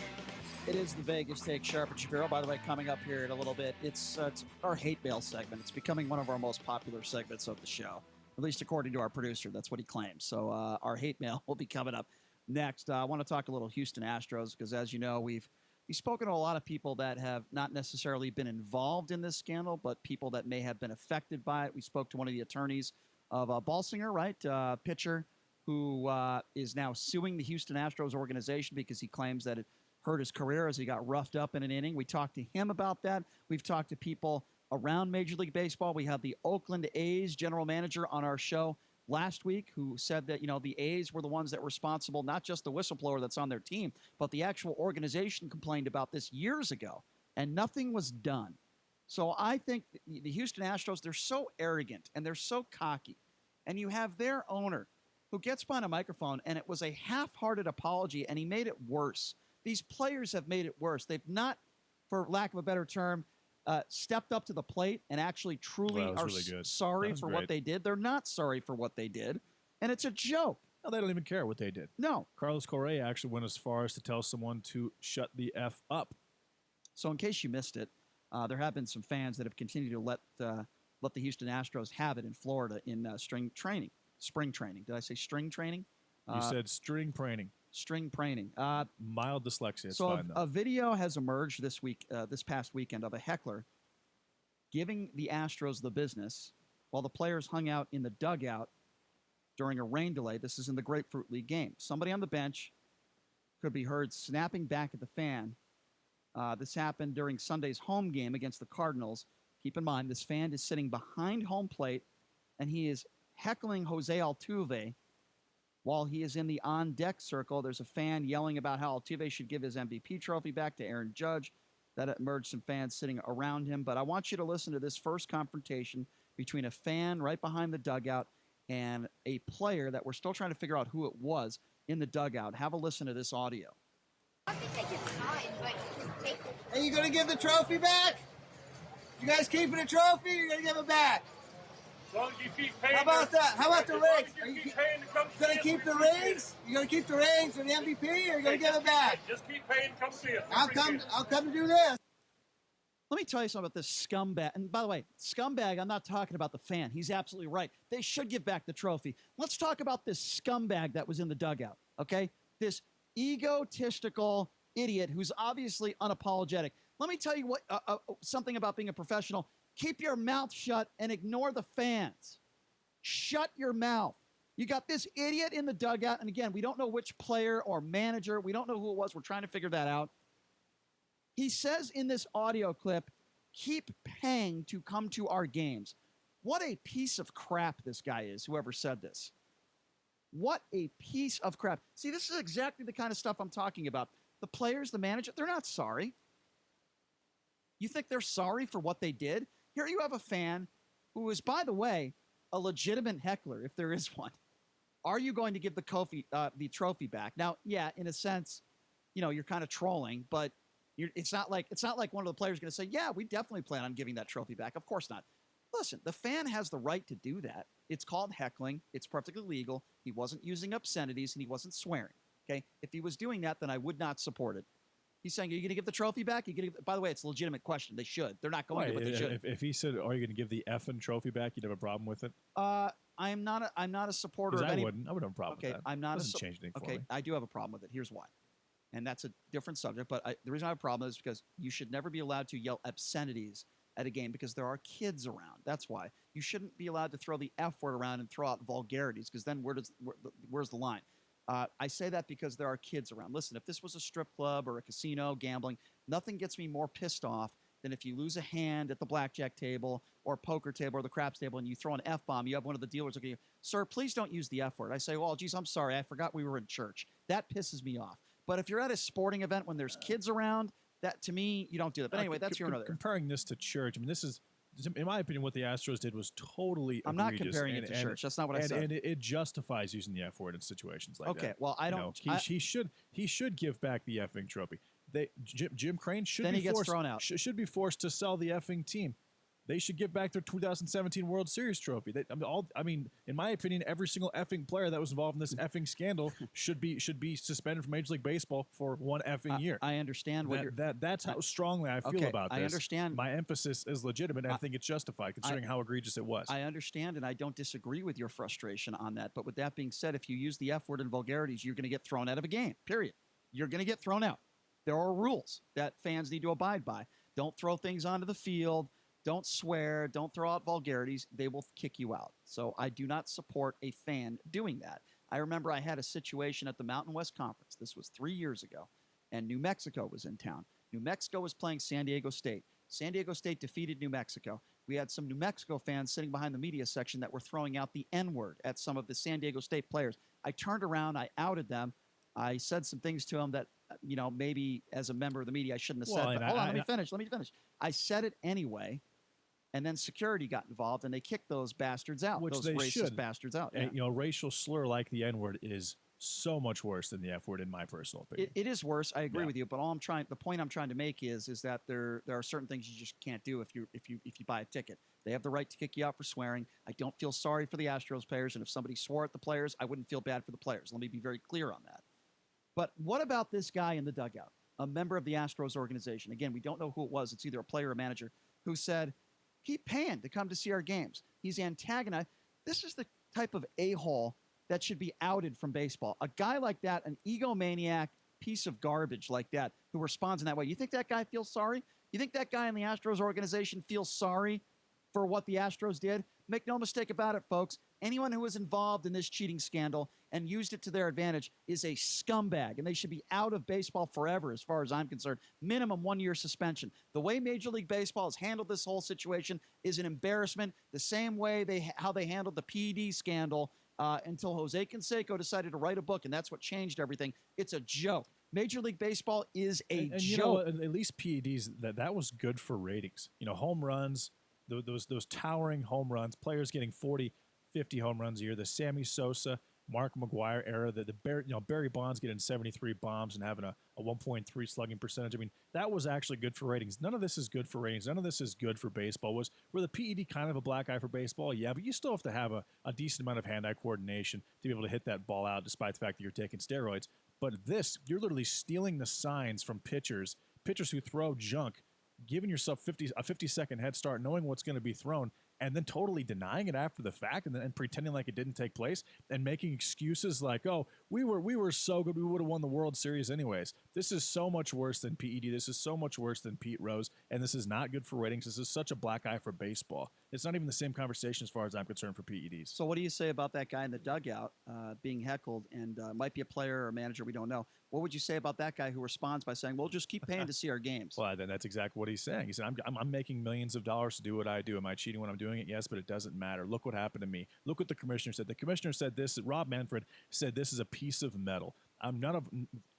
It is the Vegas Take, Sharp and Shapiro. By the way, coming up here in a little bit, it's our hate mail segment. It's becoming one of our most popular segments of the show, at least according to our producer. That's what he claims. So our hate mail will be coming up next. I want to talk a little Houston Astros because, as you know, we've spoken to a lot of people that have not necessarily been involved in this scandal, but people that may have been affected by it. We spoke to one of the attorneys of Balsinger, right, pitcher, who is now suing the Houston Astros organization because he claims that it hurt his career as he got roughed up in an inning. We talked to him about that. We've talked to people around Major League Baseball. We had the Oakland A's general manager on our show last week who said that, the A's were the ones that were responsible, not just the whistleblower that's on their team, but the actual organization complained about this years ago, and nothing was done. So I think the Houston Astros, they're so arrogant and they're so cocky. And you have their owner who gets behind a microphone, and it was a half-hearted apology, and he made it worse. These players have made it worse. They've not, for lack of a better term, stepped up to the plate and actually truly are really sorry for what they did. They're not sorry for what they did, and it's a joke. No, they don't even care what they did. No. Carlos Correa actually went as far as to tell someone to shut the F up. So in case you missed it, there have been some fans that have continued to let the Houston Astros have it in Florida in spring training. Did I say string training? You said string training. String training. Mild dyslexia. It's so fine, though. A video has emerged this past weekend of a heckler giving the Astros the business while the players hung out in the dugout during a rain delay. This is in the Grapefruit League game. Somebody on the bench could be heard snapping back at the fan. This happened during Sunday's home game against the Cardinals. Keep in mind, this fan is sitting behind home plate, and he is heckling Jose Altuve. While he is in the on-deck circle, there's a fan yelling about how Altuve should give his MVP trophy back to Aaron Judge. That emerged some fans sitting around him. But I want you to listen to this first confrontation between a fan right behind the dugout and a player that we're still trying to figure out who it was in the dugout. Have a listen to this audio. Hey, you going to give the trophy back? You guys keeping the trophy or you going to give it back? As long as you keep paying. How about that? How about the rings? Are you paying to come going to keep the rings? You going to keep the rings or the MVP, or you going to give it back? Just keep paying. Come see us. I'll come to do this. Let me tell you something about this scumbag. And by the way, scumbag, I'm not talking about the fan. He's absolutely right. They should give back the trophy. Let's talk about this scumbag that was in the dugout, okay? This egotistical idiot who's obviously unapologetic. Let me tell you what something about being a professional. Keep your mouth shut and ignore the fans. Shut your mouth. You got this idiot in the dugout, and again, we don't know which player or manager. We don't know who it was. We're trying to figure that out. He says in this audio clip, keep paying to come to our games. What a piece of crap this guy is, whoever said this. What a piece of crap. See, this is exactly the kind of stuff I'm talking about. The players, the manager, they're not sorry. You think they're sorry for what they did? Here you have a fan who is, by the way, a legitimate heckler, if there is one. Are you going to give the trophy back? Now, yeah, in a sense, you're kind of trolling, but it's not like one of the players is going to say, yeah, we definitely plan on giving that trophy back. Of course not. Listen, the fan has the right to do that. It's called heckling. It's perfectly legal. He wasn't using obscenities and he wasn't swearing. Okay, if he was doing that, then I would not support it. He's saying, are you going to give the trophy back? By the way, it's a legitimate question. They should. They're not going to, but they should. If he said, are you going to give the effing trophy back, you'd have a problem with it? I'm not a supporter of any... I wouldn't have a problem with that. I'm not Doesn't change anything for me. I do have a problem with it. Here's why. And that's a different subject, but the reason I have a problem is because you should never be allowed to yell obscenities at a game because there are kids around. That's why. You shouldn't be allowed to throw the F word around and throw out vulgarities because then where's the line? I say that because there are kids around. Listen, if this was a strip club or a casino, gambling, nothing gets me more pissed off than if you lose a hand at the blackjack table or poker table or the craps table and you throw an F-bomb. You have one of the dealers looking at you, sir, please don't use the F word. I say, well, geez, I'm sorry. I forgot we were in church. That pisses me off. But if you're at a sporting event when there's kids around, that to me, you don't do that. But anyway, that's here and there. Comparing this to church, I mean, this is, in my opinion, what the Astros did was totally I'm not comparing it to church. That's not what I said. And it justifies using the F word in situations like that. Okay, well, I don't. He should give back the effing trophy. Jim Crane should then be he gets forced, thrown out. Should be forced to sell the effing team. They should give back their 2017 World Series trophy. In my opinion, every single effing player that was involved in this effing scandal should be suspended from Major League Baseball for one effing year. I understand that's how strongly I feel about this. I understand. My emphasis is legitimate, and I think it's justified considering how egregious it was. I understand, and I don't disagree with your frustration on that. But with that being said, if you use the F word and vulgarities, you're going to get thrown out of a game, period. You're going to get thrown out. There are rules that fans need to abide by. Don't throw things onto the field. Don't swear. Don't throw out vulgarities. They will kick you out. So I do not support a fan doing that. I remember I had a situation at the Mountain West Conference. This was 3 years ago, and New Mexico was in town. New Mexico was playing San Diego State. San Diego State defeated New Mexico. We had some New Mexico fans sitting behind the media section that were throwing out the N-word at some of the San Diego State players. I turned around. I outed them. I said some things to them that, maybe as a member of the media I shouldn't have said. But hold on, let me finish. I said it anyway. And then security got involved, and they kicked those bastards out. Which those they racist should. bastards out. Yeah. And, racial slur like the N-word is so much worse than the F-word, in my personal opinion. It is worse. I agree with you. But the point I'm trying to make is that there are certain things you just can't do if you buy a ticket. They have the right to kick you out for swearing. I don't feel sorry for the Astros players, and if somebody swore at the players, I wouldn't feel bad for the players. Let me be very clear on that. But what about this guy in the dugout, a member of the Astros organization? Again, we don't know who it was. It's either a player or a manager who said, keep paying to come to see our games. He's antagonized. This is the type of a-hole that should be outed from baseball. A guy like that, an egomaniac piece of garbage like that, who responds in that way. You think that guy feels sorry? You think that guy in the Astros organization feels sorry for what the Astros did? Make no mistake about it, folks. Anyone who was involved in this cheating scandal and used it to their advantage is a scumbag, and they should be out of baseball forever as far as I'm concerned. Minimum 1 year suspension. The way Major League Baseball has handled this whole situation is an embarrassment, the same way how they handled the PED scandal until Jose Canseco decided to write a book, and that's what changed everything. It's a joke. Major League Baseball is a joke. You know, at least PEDs, that was good for ratings. Home runs, those towering home runs, players getting 40, 50 home runs a year, the Sammy Sosa, Mark McGwire era, the Barry Bonds getting 73 bombs and having a 1.3 slugging percentage. I mean, that was actually good for ratings. None of this is good for ratings. None of this is good for baseball. Were the PED kind of a black eye for baseball? Yeah, but you still have to have a decent amount of hand-eye coordination to be able to hit that ball out despite the fact that you're taking steroids. But you're literally stealing the signs from pitchers who throw junk. giving yourself a 50-second head start, knowing what's going to be thrown, and then totally denying it after the fact, and pretending like it didn't take place, and making excuses like, "Oh, we were so good, we would have won the World Series anyways." This is so much worse than PED. This is so much worse than Pete Rose, and this is not good for ratings. This is such a black eye for baseball. It's not even the same conversation as far as I'm concerned for PEDs. So what do you say about that guy in the dugout being heckled and might be a player or a manager, we don't know. What would you say about that guy who responds by saying, "Well, just keep paying to see our games"? Well, then that's exactly what he's saying. He said, I'm making millions of dollars to do what I do. Am I cheating when I'm doing it? Yes, but it doesn't matter. Look what happened to me. Look what the commissioner said. The commissioner said this. Rob Manfred said this is a piece of metal.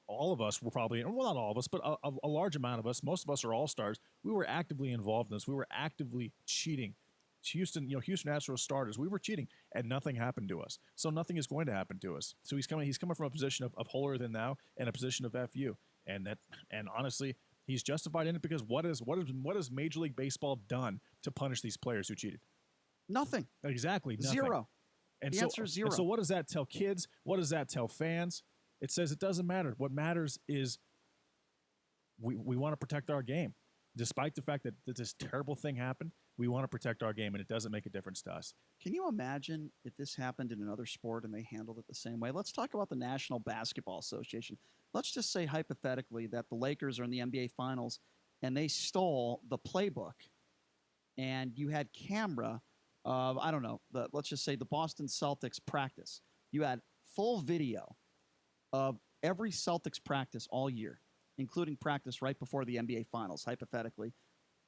All of us were probably, well, not all of us, but a large amount of us, most of us are all-stars. We were actively involved in this. We were actively cheating. Houston Astros starters, we were cheating, and nothing happened to us. So nothing is going to happen to us. So he's coming from a position of holier than thou and a position of FU. And honestly, he's justified in it because what has Major League Baseball done to punish these players who cheated? Nothing. Exactly. Nothing. Zero. And the answer is zero. And so what does that tell kids? What does that tell fans? It says it doesn't matter. What matters is we want to protect our game. Despite the fact that this terrible thing happened, we want to protect our game, and it doesn't make a difference to us. Can you imagine if this happened in another sport and they handled it the same way? Let's talk about the National Basketball Association. Let's just say hypothetically that the Lakers are in the NBA Finals and they stole the playbook, and you had camera of, I don't know, let's just say the Boston Celtics practice. You had full video of every Celtics practice all year, including practice right before the NBA Finals, hypothetically.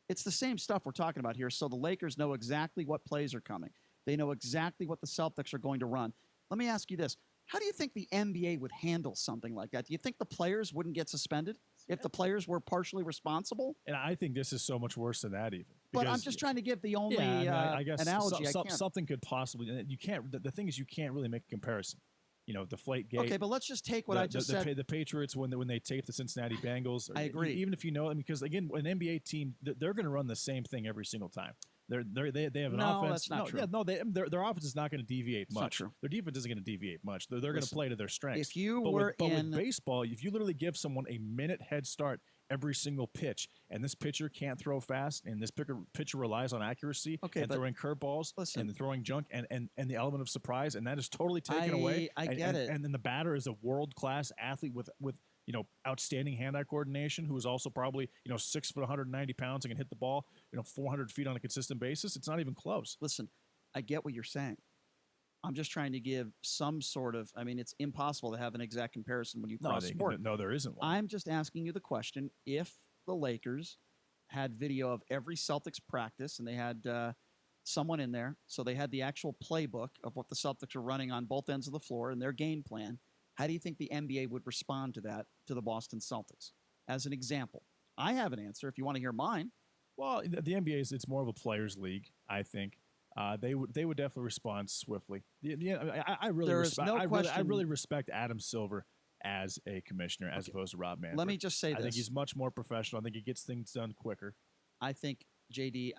It's the same stuff we're talking about here. So the Lakers know exactly what plays are coming. They know exactly what the Celtics are going to run. Let me ask you this. How do you think the NBA would handle something like that? Do you think the players wouldn't get suspended if the players were partially responsible? And I think this is so much worse than that even. But I'm just trying to give the only I guess analogy I can. Something could possibly – you can't – the thing is you can't really make a comparison. Deflategate. Okay, but let's just take what I just said. The Patriots, when they take the Cincinnati Bengals. I agree. Even if you know them, because, again, an NBA team, they're going to run the same thing every single time. They have an offense. No, that's not true. Yeah, their offense is not going to deviate It's much. not true. Their defense isn't going to deviate much. They're going to play to their strengths. If with baseball, if you literally give someone a minute head start every single pitch, and this pitcher can't throw fast, and this pitcher relies on accuracy and throwing curveballs and throwing junk and the element of surprise, and that is totally taken away. I get it. And then the batter is a world-class athlete with outstanding hand-eye coordination, who is also probably 6 foot 190 pounds and can hit the ball 400 feet on a consistent basis. It's not even close. Listen, I get what you're saying. I'm just trying to give some sort of, it's impossible to have an exact comparison when you cross sport. No, there isn't one. I'm just asking you the question, if the Lakers had video of every Celtics practice and they had someone in there, so they had the actual playbook of what the Celtics are running on both ends of the floor and their game plan, how do you think the NBA would respond to that, to the Boston Celtics? As an example. I have an answer if you want to hear mine. Well, the NBA it's more of a players' league, I think. They would definitely respond swiftly. I really respect Adam Silver as a commissioner as opposed to Rob Manfred. Let me just say this. I think he's much more professional. I think he gets things done quicker. I think, JD,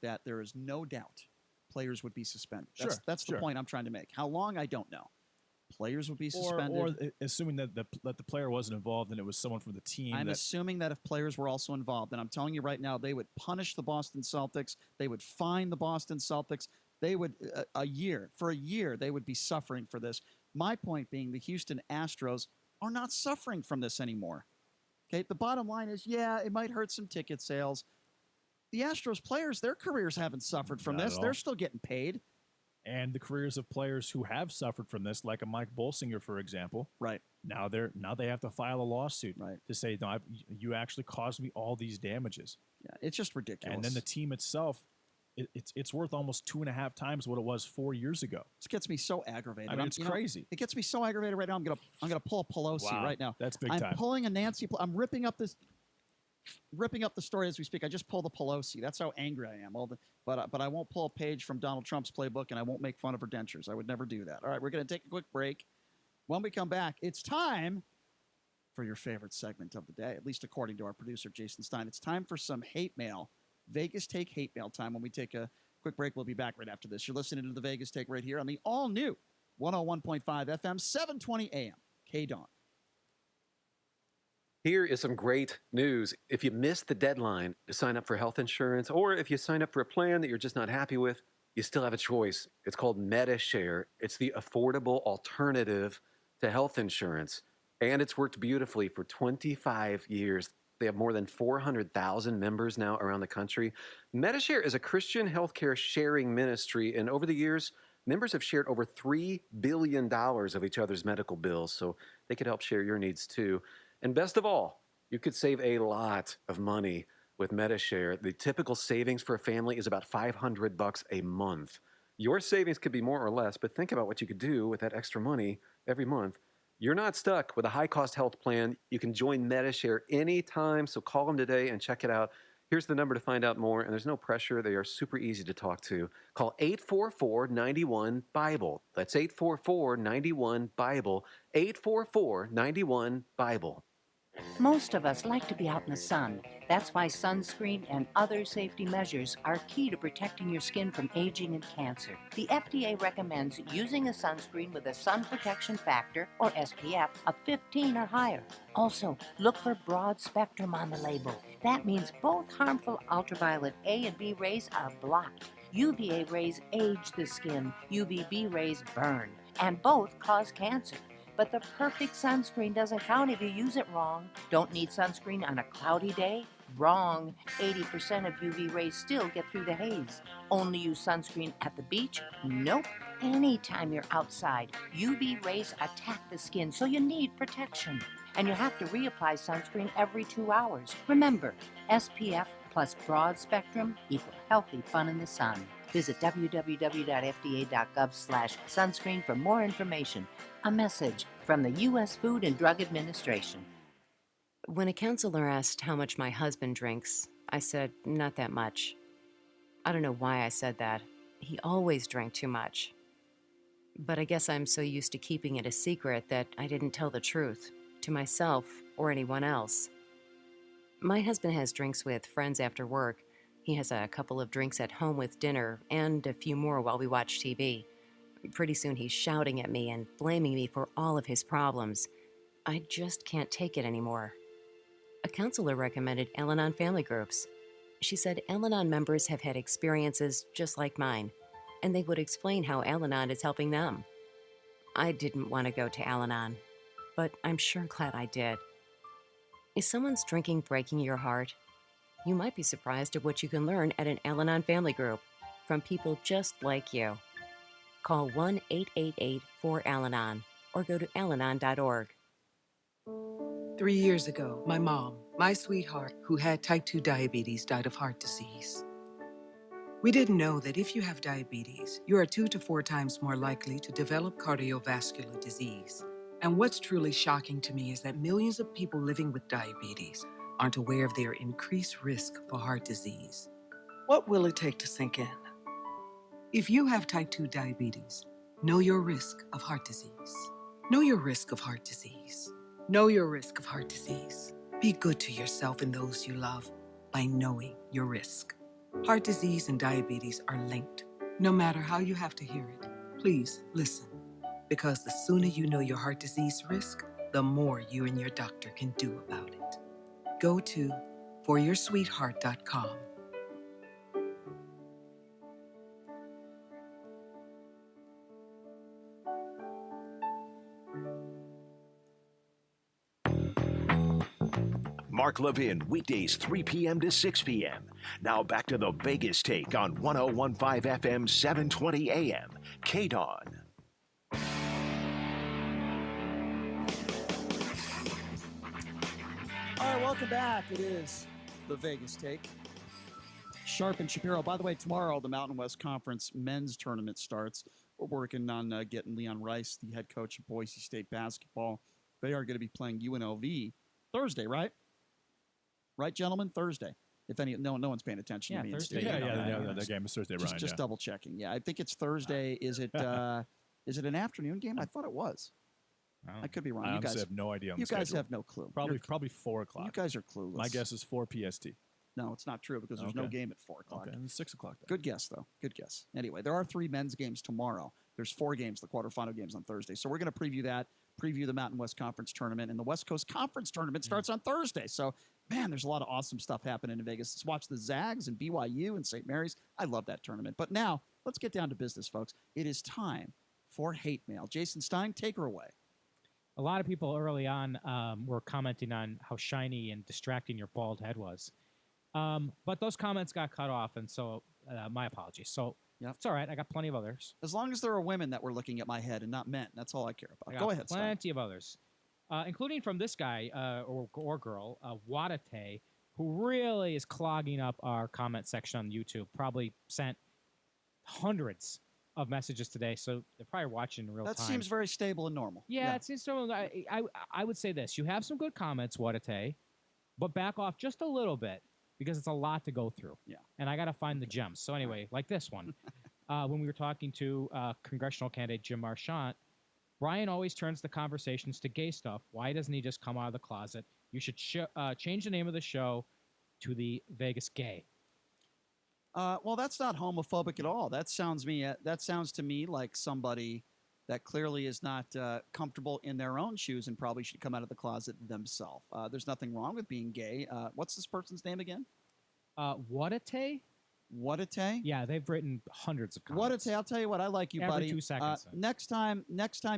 that there is no doubt players would be suspended. That's the Sure. point I'm trying to make. How long, I don't know. Players would be suspended. Or assuming that the player wasn't involved and it was someone from the team. I'm assuming that if players were also involved, and I'm telling you right now, they would punish the Boston Celtics. They would fine the Boston Celtics. They would, for a year, they would be suffering for this. My point being, the Houston Astros are not suffering from this anymore. Okay, the bottom line is, it might hurt some ticket sales. The Astros players, their careers haven't suffered from this. They're still getting paid. And the careers of players who have suffered from this, like a Mike Bolsinger, for example, right? Now they have to file a lawsuit, right, to say, no, you actually caused me all these damages. Yeah, it's just ridiculous. And then the team itself, it's worth almost 2.5 times what it was 4 years ago. This gets me so aggravated. I mean, it's crazy. It gets me so aggravated right now. I'm gonna pull a Pelosi right now. That's big time. I'm pulling a Nancy. I'm ripping up the story as we speak. I just pulled a Pelosi. That's how angry I am. But I won't pull a page from Donald Trump's playbook, and I won't make fun of her dentures. I would never do that. All right, we're going to take a quick break. When we come back, it's time for your favorite segment of the day, at least according to our producer, Jason Stein. It's time for some hate mail. Vegas Take hate mail time. When we take a quick break, we'll be back right after this. You're listening to the Vegas Take right here on the all-new 101.5 FM, 720 AM, KDAWN. Here is some great news. If you missed the deadline to sign up for health insurance, or if you sign up for a plan that you're just not happy with, you still have a choice. It's called MediShare. It's the affordable alternative to health insurance, and it's worked beautifully for 25 years. They have more than 400,000 members now around the country. MediShare is a Christian healthcare sharing ministry, and over the years, members have shared over $3 billion of each other's medical bills, so they could help share your needs too. And best of all, you could save a lot of money with MediShare. The typical savings for a family is about $500 a month. Your savings could be more or less, but think about what you could do with that extra money every month. You're not stuck with a high-cost health plan. You can join MediShare anytime, so call them today and check it out. Here's the number to find out more, and there's no pressure. They are super easy to talk to. Call 844-91-BIBLE. That's 844-91-BIBLE, 844-91-BIBLE. Most of us like to be out in the sun. That's why sunscreen and other safety measures are key to protecting your skin from aging and cancer. The FDA recommends using a sunscreen with a sun protection factor, or SPF, of 15 or higher. Also, look for broad spectrum on the label. That means both harmful ultraviolet A and B rays are blocked. UVA rays age the skin, UVB rays burn, and both cause cancer. But the perfect sunscreen doesn't count if you use it wrong. Don't need sunscreen on a cloudy day? Wrong. 80% of UV rays still get through the haze. Only use sunscreen at the beach? Nope. Anytime you're outside, UV rays attack the skin, so you need protection. And you have to reapply sunscreen every 2 hours. Remember, SPF plus broad spectrum equal healthy fun in the sun. Visit www.fda.gov/sunscreen for more information. A message from the U.S. Food and Drug Administration. When a counselor asked how much my husband drinks, I said, not that much. I don't know why I said that. He always drank too much. But I guess I'm so used to keeping it a secret that I didn't tell the truth, to myself or anyone else. My husband has drinks with friends after work. He has a couple of drinks at home with dinner, and a few more while we watch TV. Pretty soon he's shouting at me and blaming me for all of his problems. I just can't take it anymore. A counselor recommended Al-Anon family groups. She said Al-Anon members have had experiences just like mine, and they would explain how Al-Anon is helping them. I didn't want to go to Al-Anon, but I'm sure glad I did. Is someone's drinking breaking your heart? You might be surprised at what you can learn at an Al-Anon family group from people just like you. Call 1-888-4-AL-ANON or go to alanon.org. 3 years ago, my mom, my sweetheart, who had type 2 diabetes, died of heart disease. We didn't know that if you have diabetes, you are 2 to 4 times more likely to develop cardiovascular disease. And what's truly shocking to me is that millions of people living with diabetes aren't aware of their increased risk for heart disease. What will it take to sink in? If you have type 2 diabetes, know your risk of heart disease. Know your risk of heart disease. Know your risk of heart disease. Be good to yourself and those you love by knowing your risk. Heart disease and diabetes are linked. No matter how you have to hear it, please listen. Because the sooner you know your heart disease risk, the more you and your doctor can do about it. Go to foryoursweetheart.com. Mark Levin, weekdays 3 p.m. to 6 p.m. Now back to the Vegas Take on 101.5 FM, 720 a.m. K-Dawn. All right, welcome back. It is the Vegas Take. Sharp and Shapiro. By the way, tomorrow the Mountain West Conference men's tournament starts. We're working on getting Leon Rice, the head coach of Boise State basketball. They are going to be playing UNLV Thursday, right? Right, gentlemen? Thursday. If any, no one's paying attention to me. Thursday. Yeah, the game is Thursday, Brian. Just double checking. Yeah, I think it's Thursday. Is it an afternoon game? I thought it was. I could be wrong. I You guys have no idea. On you the guys schedule. have no clue. Probably 4 o'clock. You guys are clueless. My guess is 4 PST. No, it's not true because there's no game at 4 o'clock. Okay, and it's 6 o'clock. Then. Good guess, though. Good guess. Anyway, there are 3 men's games tomorrow. There's 4 games, the quarterfinal games on Thursday. So we're going to preview that preview the Mountain West Conference tournament, and the West Coast Conference tournament starts on Thursday. So, man, there's a lot of awesome stuff happening in Vegas. Let's watch the Zags and BYU and St. Mary's. I love that tournament. But now, let's get down to business, folks. It is time for hate mail. Jason Stein, take her away. A lot of people early on were commenting on how shiny and distracting your bald head was. But those comments got cut off, and so my apologies. So it's all right. I got plenty of others. As long as there are women that were looking at my head and not men, that's all I care about. I Go got ahead, Stein. plenty of others, including from this guy or girl, Wadate, who really is clogging up our comment section on YouTube. Probably sent hundreds of messages today, so they're probably watching in real time. That seems very stable and normal. Yeah, it seems so. I would say this: you have some good comments, Wadate, but back off just a little bit because it's a lot to go through. Yeah, and I got to find the gems. So anyway, like this one, when we were talking to congressional candidate Jim Marchant, Brian always turns the conversations to gay stuff. Why doesn't he just come out of the closet? You should change the name of the show to the Vegas Gay. Well, that's not homophobic at all. That sounds to me like somebody that clearly is not comfortable in their own shoes and probably should come out of the closet themselves. There's nothing wrong with being gay. What's this person's name again? Wadate? Wadate? Yeah, they've written hundreds of comments. Wadate, I'll tell you what, I like you, Every buddy. 2 seconds. Next time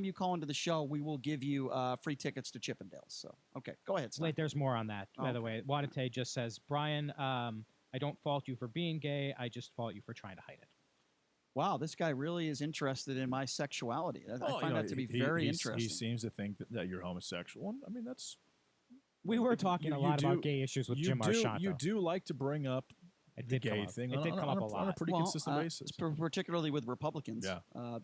you call into the show, we will give you free tickets to Chippendales. So, okay, go ahead, Stein. Wait, there's more on that, by the way. Wadate just says, Brian, I don't fault you for being gay. I just fault you for trying to hide it. Wow, this guy really is interested in my sexuality. I find that to be very interesting. He seems to think that you're homosexual. I mean, that's... We were talking a lot about gay issues with Jim Marchant. You do like to bring up the gay thing It did come up a lot. on a pretty consistent basis. Particularly with Republicans,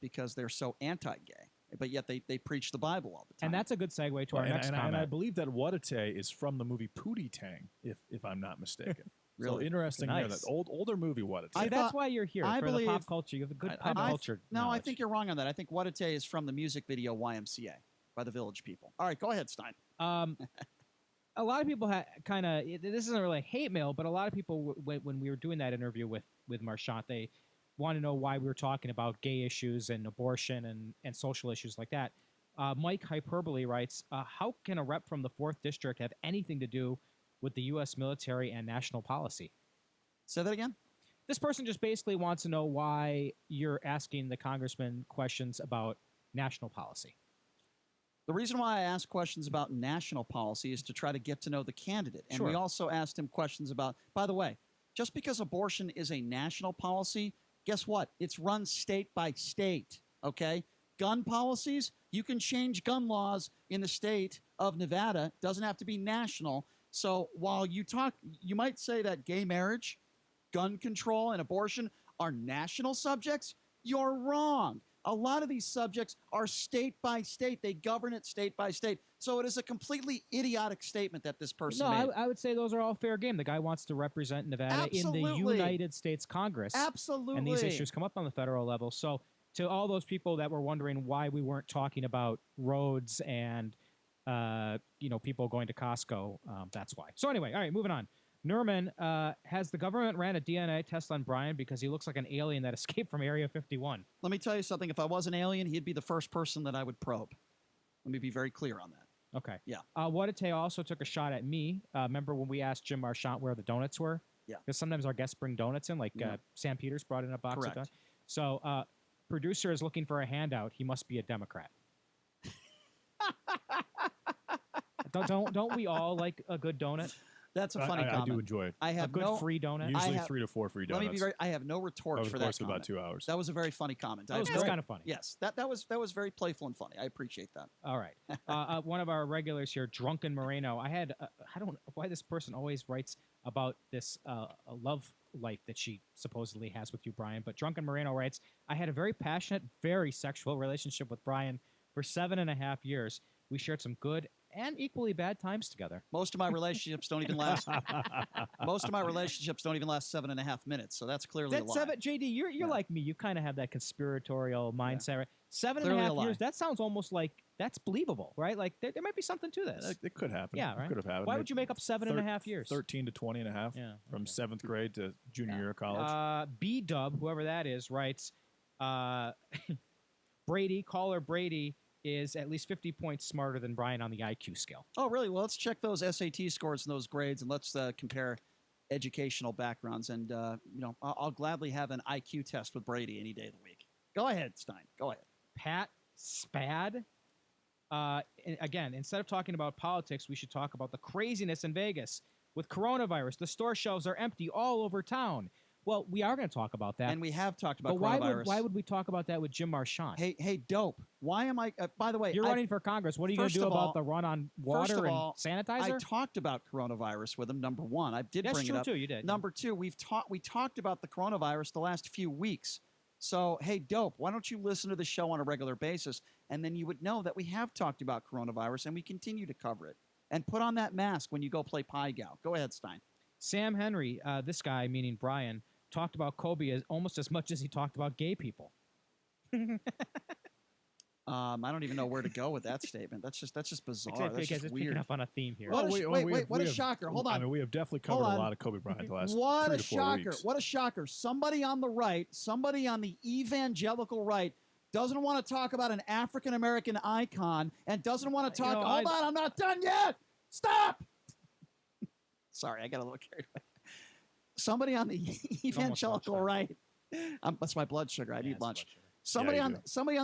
because they're so anti-gay. But yet they preach the Bible all the time. And that's a good segue to our next comment. And I believe that Wadate is from the movie Pootie Tang, if I'm not mistaken. Really? So interesting there. That older movie Wadate. See, that's why you're here, for the pop culture. You have a good pop culture I think you're wrong on that. I think Wadate is from the music video YMCA by the Village People. All right, go ahead, Stein. A lot of people kind of, this isn't really hate mail, but a lot of people, when we were doing that interview with Marchant, they want to know why we were talking about gay issues and abortion and social issues like that. Mike Hyperbole writes, how can a rep from the 4th District have anything to do with the U.S. military and national policy? Say that again? This person just basically wants to know why you're asking the congressman questions about national policy. The reason why I ask questions about national policy is to try to get to know the candidate. And we also asked him questions about, by the way, just because abortion is a national policy, guess what? It's run state by state, okay? Gun policies, you can change gun laws in the state of Nevada. It doesn't have to be national. So while you might say that gay marriage, gun control, and abortion are national subjects. You're wrong. A lot of these subjects are state by state. They govern it state by state. So it is a completely idiotic statement that this person made. No, I would say those are all fair game. The guy wants to represent Nevada in the United States Congress. Absolutely. And these issues come up on the federal level. So to all those people that were wondering why we weren't talking about roads and people going to Costco, that's why. So anyway, all right, moving on. Nerman, has the government ran a DNA test on Brian because he looks like an alien that escaped from Area 51? Let me tell you something. If I was an alien, he'd be the first person that I would probe. Let me be very clear on that. Okay. Yeah. Wadate also took a shot at me. Remember when we asked Jim Marchant where the donuts were? Yeah. Because sometimes our guests bring donuts in, like Sam Peters brought in a box of donuts. So producer is looking for a handout. He must be a Democrat. Don't we all like a good donut? That's a funny comment. I do enjoy it. I have a good free donut. Usually 3 to 4 free donuts. Let me be very. I have no retort for that comment. About 2 hours. That was a very funny comment. That was kind of funny. Yes, that was very playful and funny. I appreciate that. All right. One of our regulars here, Drunken Moreno. I don't know why this person always writes about this love life that she supposedly has with you, Brian. But Drunken Moreno writes, I had a very passionate, very sexual relationship with Brian for 7.5 years. We shared some good and equally bad times together. Most of my relationships don't even last. Most of my relationships don't even last 7.5 minutes. So that's clearly a lie. JD, you're like me. You kind of have that conspiratorial mindset. Right? 7.5 years. That sounds almost like that's believable, right? Like there might be something to this. It could happen. Yeah, right. It could have happened. Why would you make up 7.5 years? 13 to 20 and a half. Yeah. From 7th grade to junior year of college. B-Dub, whoever that is, writes, Brady, caller Brady, is at least 50 points smarter than Brian on the IQ scale. Oh, really? Well, let's check those SAT scores and those grades, and let's compare educational backgrounds. And, I'll gladly have an IQ test with Brady any day of the week. Go ahead, Stein. Go ahead. Pat Spad. Again, instead of talking about politics, we should talk about the craziness in Vegas. With coronavirus, the store shelves are empty all over town. Well, we are going to talk about that. And we have talked about but coronavirus. Why would we talk about that with Jim Marchant? Hey, dope. Why am I... by the way... You're running for Congress. What are you going to do about the run on water and sanitizer? I talked about coronavirus with him, number one. I did bring it up. That's true, too. You did. Number two, we talked about the coronavirus the last few weeks. So, hey, dope, why don't you listen to the show on a regular basis, and then you would know that we have talked about coronavirus, and we continue to cover it. And put on that mask when you go play Pie Gal. Go ahead, Stein. Sam Henry, this guy, meaning Brian, talked about Kobe almost as much as he talked about gay people. I don't even know where to go with that statement. That's just bizarre. That's just weird. Picking up on a theme here. Wait, what a shocker. Hold on. I mean, we have definitely covered a lot of Kobe Bryant the last 3 to 4 weeks. What a shocker. Somebody on the right, somebody on the evangelical right, doesn't want to talk about an African-American icon and doesn't want to talk... Hold on, I'm not done yet! Stop! Sorry, I got a little carried away. Somebody on the evangelical right... that's my blood sugar. I need lunch. Somebody on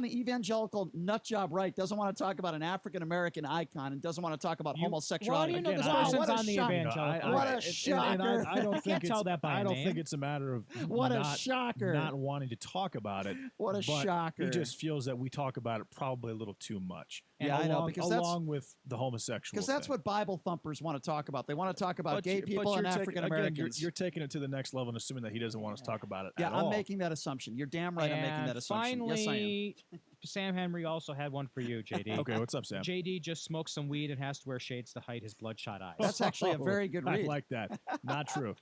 the evangelical nutjob right doesn't want to talk about an African-American icon and doesn't want to talk about homosexuality. Well, do you know this person's on the evangelical? What a shocker. I don't think I don't think it's a matter of not wanting to talk about it. What a shocker. He just feels that we talk about it probably a little too much. Yeah, I know. Because along with the homosexual Because that's what Bible thumpers want to talk about. They want to talk about gay people and African-Americans. You're taking it to the next level and assuming that he doesn't want us to talk about it at all. Yeah, I'm making that assumption. You're damn right I'm making that assumption. Yes, I am. Sam Henry also had one for you, JD. Okay, what's up, Sam? JD just smoked some weed and has to wear shades to hide his bloodshot eyes. That's actually a very good read. I like that. Not true.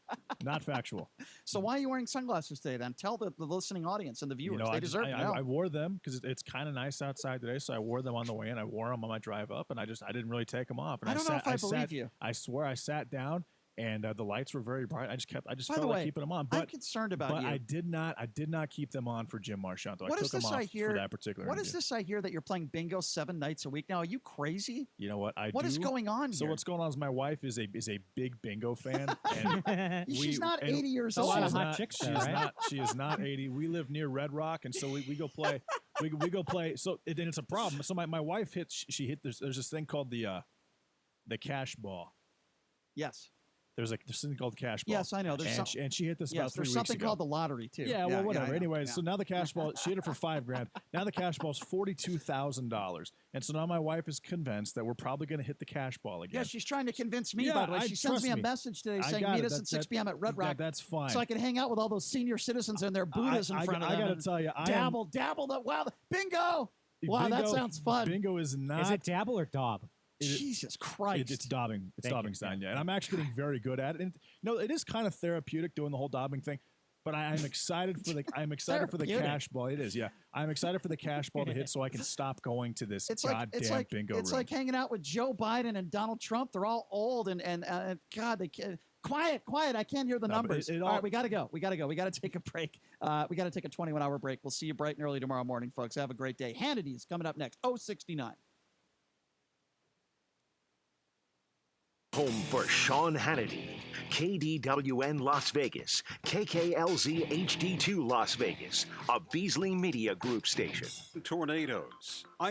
Not factual. So why are you wearing sunglasses today, then? Tell the listening audience and the viewers. They deserve to know. I wore them because it's kind of nice outside today, so I wore them on the way in. I wore them on my drive up, and I didn't really take them off. And I don't know if I believe you. I swear I sat down. And the lights were very bright. I just felt like keeping them on. I'm concerned about you. But I did not keep them on for Jim Marchant. Though. What I took them off for that particular. What is this I hear that you're playing bingo 7 nights a week now? Are you crazy? You know what? What is going on So here? what's going on is my wife is a big bingo fan. And she's not 80 years old. A lot of hot chicks there, right? She is not 80. We live near Red Rock, and so we go play. we go play. So then it's a problem. So my wife hit. She hit. There's this thing called the cash ball. Yes. There's something called cash ball. Yes, I know. And she hit this about 3 weeks ago. There's something called the lottery, too. Yeah, well, whatever. Anyways, so now the cash ball, she hit it for $5,000. Now the cash ball is $42,000. And so now my wife is convinced that we're probably going to hit the cash ball again. Yeah, she's trying to convince me, by the way. She sends me a message today saying, meet us at 6 p.m. at Red Rock. That's fine. So I can hang out with all those senior citizens and their Buddhas in front of them. I got to tell you. Dabble. Wow, bingo. Wow, that sounds fun. Bingo is not. Is it dabble or daub? Jesus Christ. It's daubing. It's daubing sign, yeah. And I'm actually getting very good at it. And it is kind of therapeutic doing the whole daubing thing. But I'm excited for the cash ball. It is, yeah. I'm excited for the cash ball to hit so I can stop going to this goddamn bingo room. It's like hanging out with Joe Biden and Donald Trump. They're all old and God, they can't. Quiet. I can't hear the numbers. All right, we got to go. We got to take a break. We got to take a 21-hour break. We'll see you bright and early tomorrow morning, folks. Have a great day. Hannity is coming up next. 069. Home for Sean Hannity, KDWN Las Vegas, KKLZ HD2 Las Vegas, a Beasley Media Group station. Tornadoes.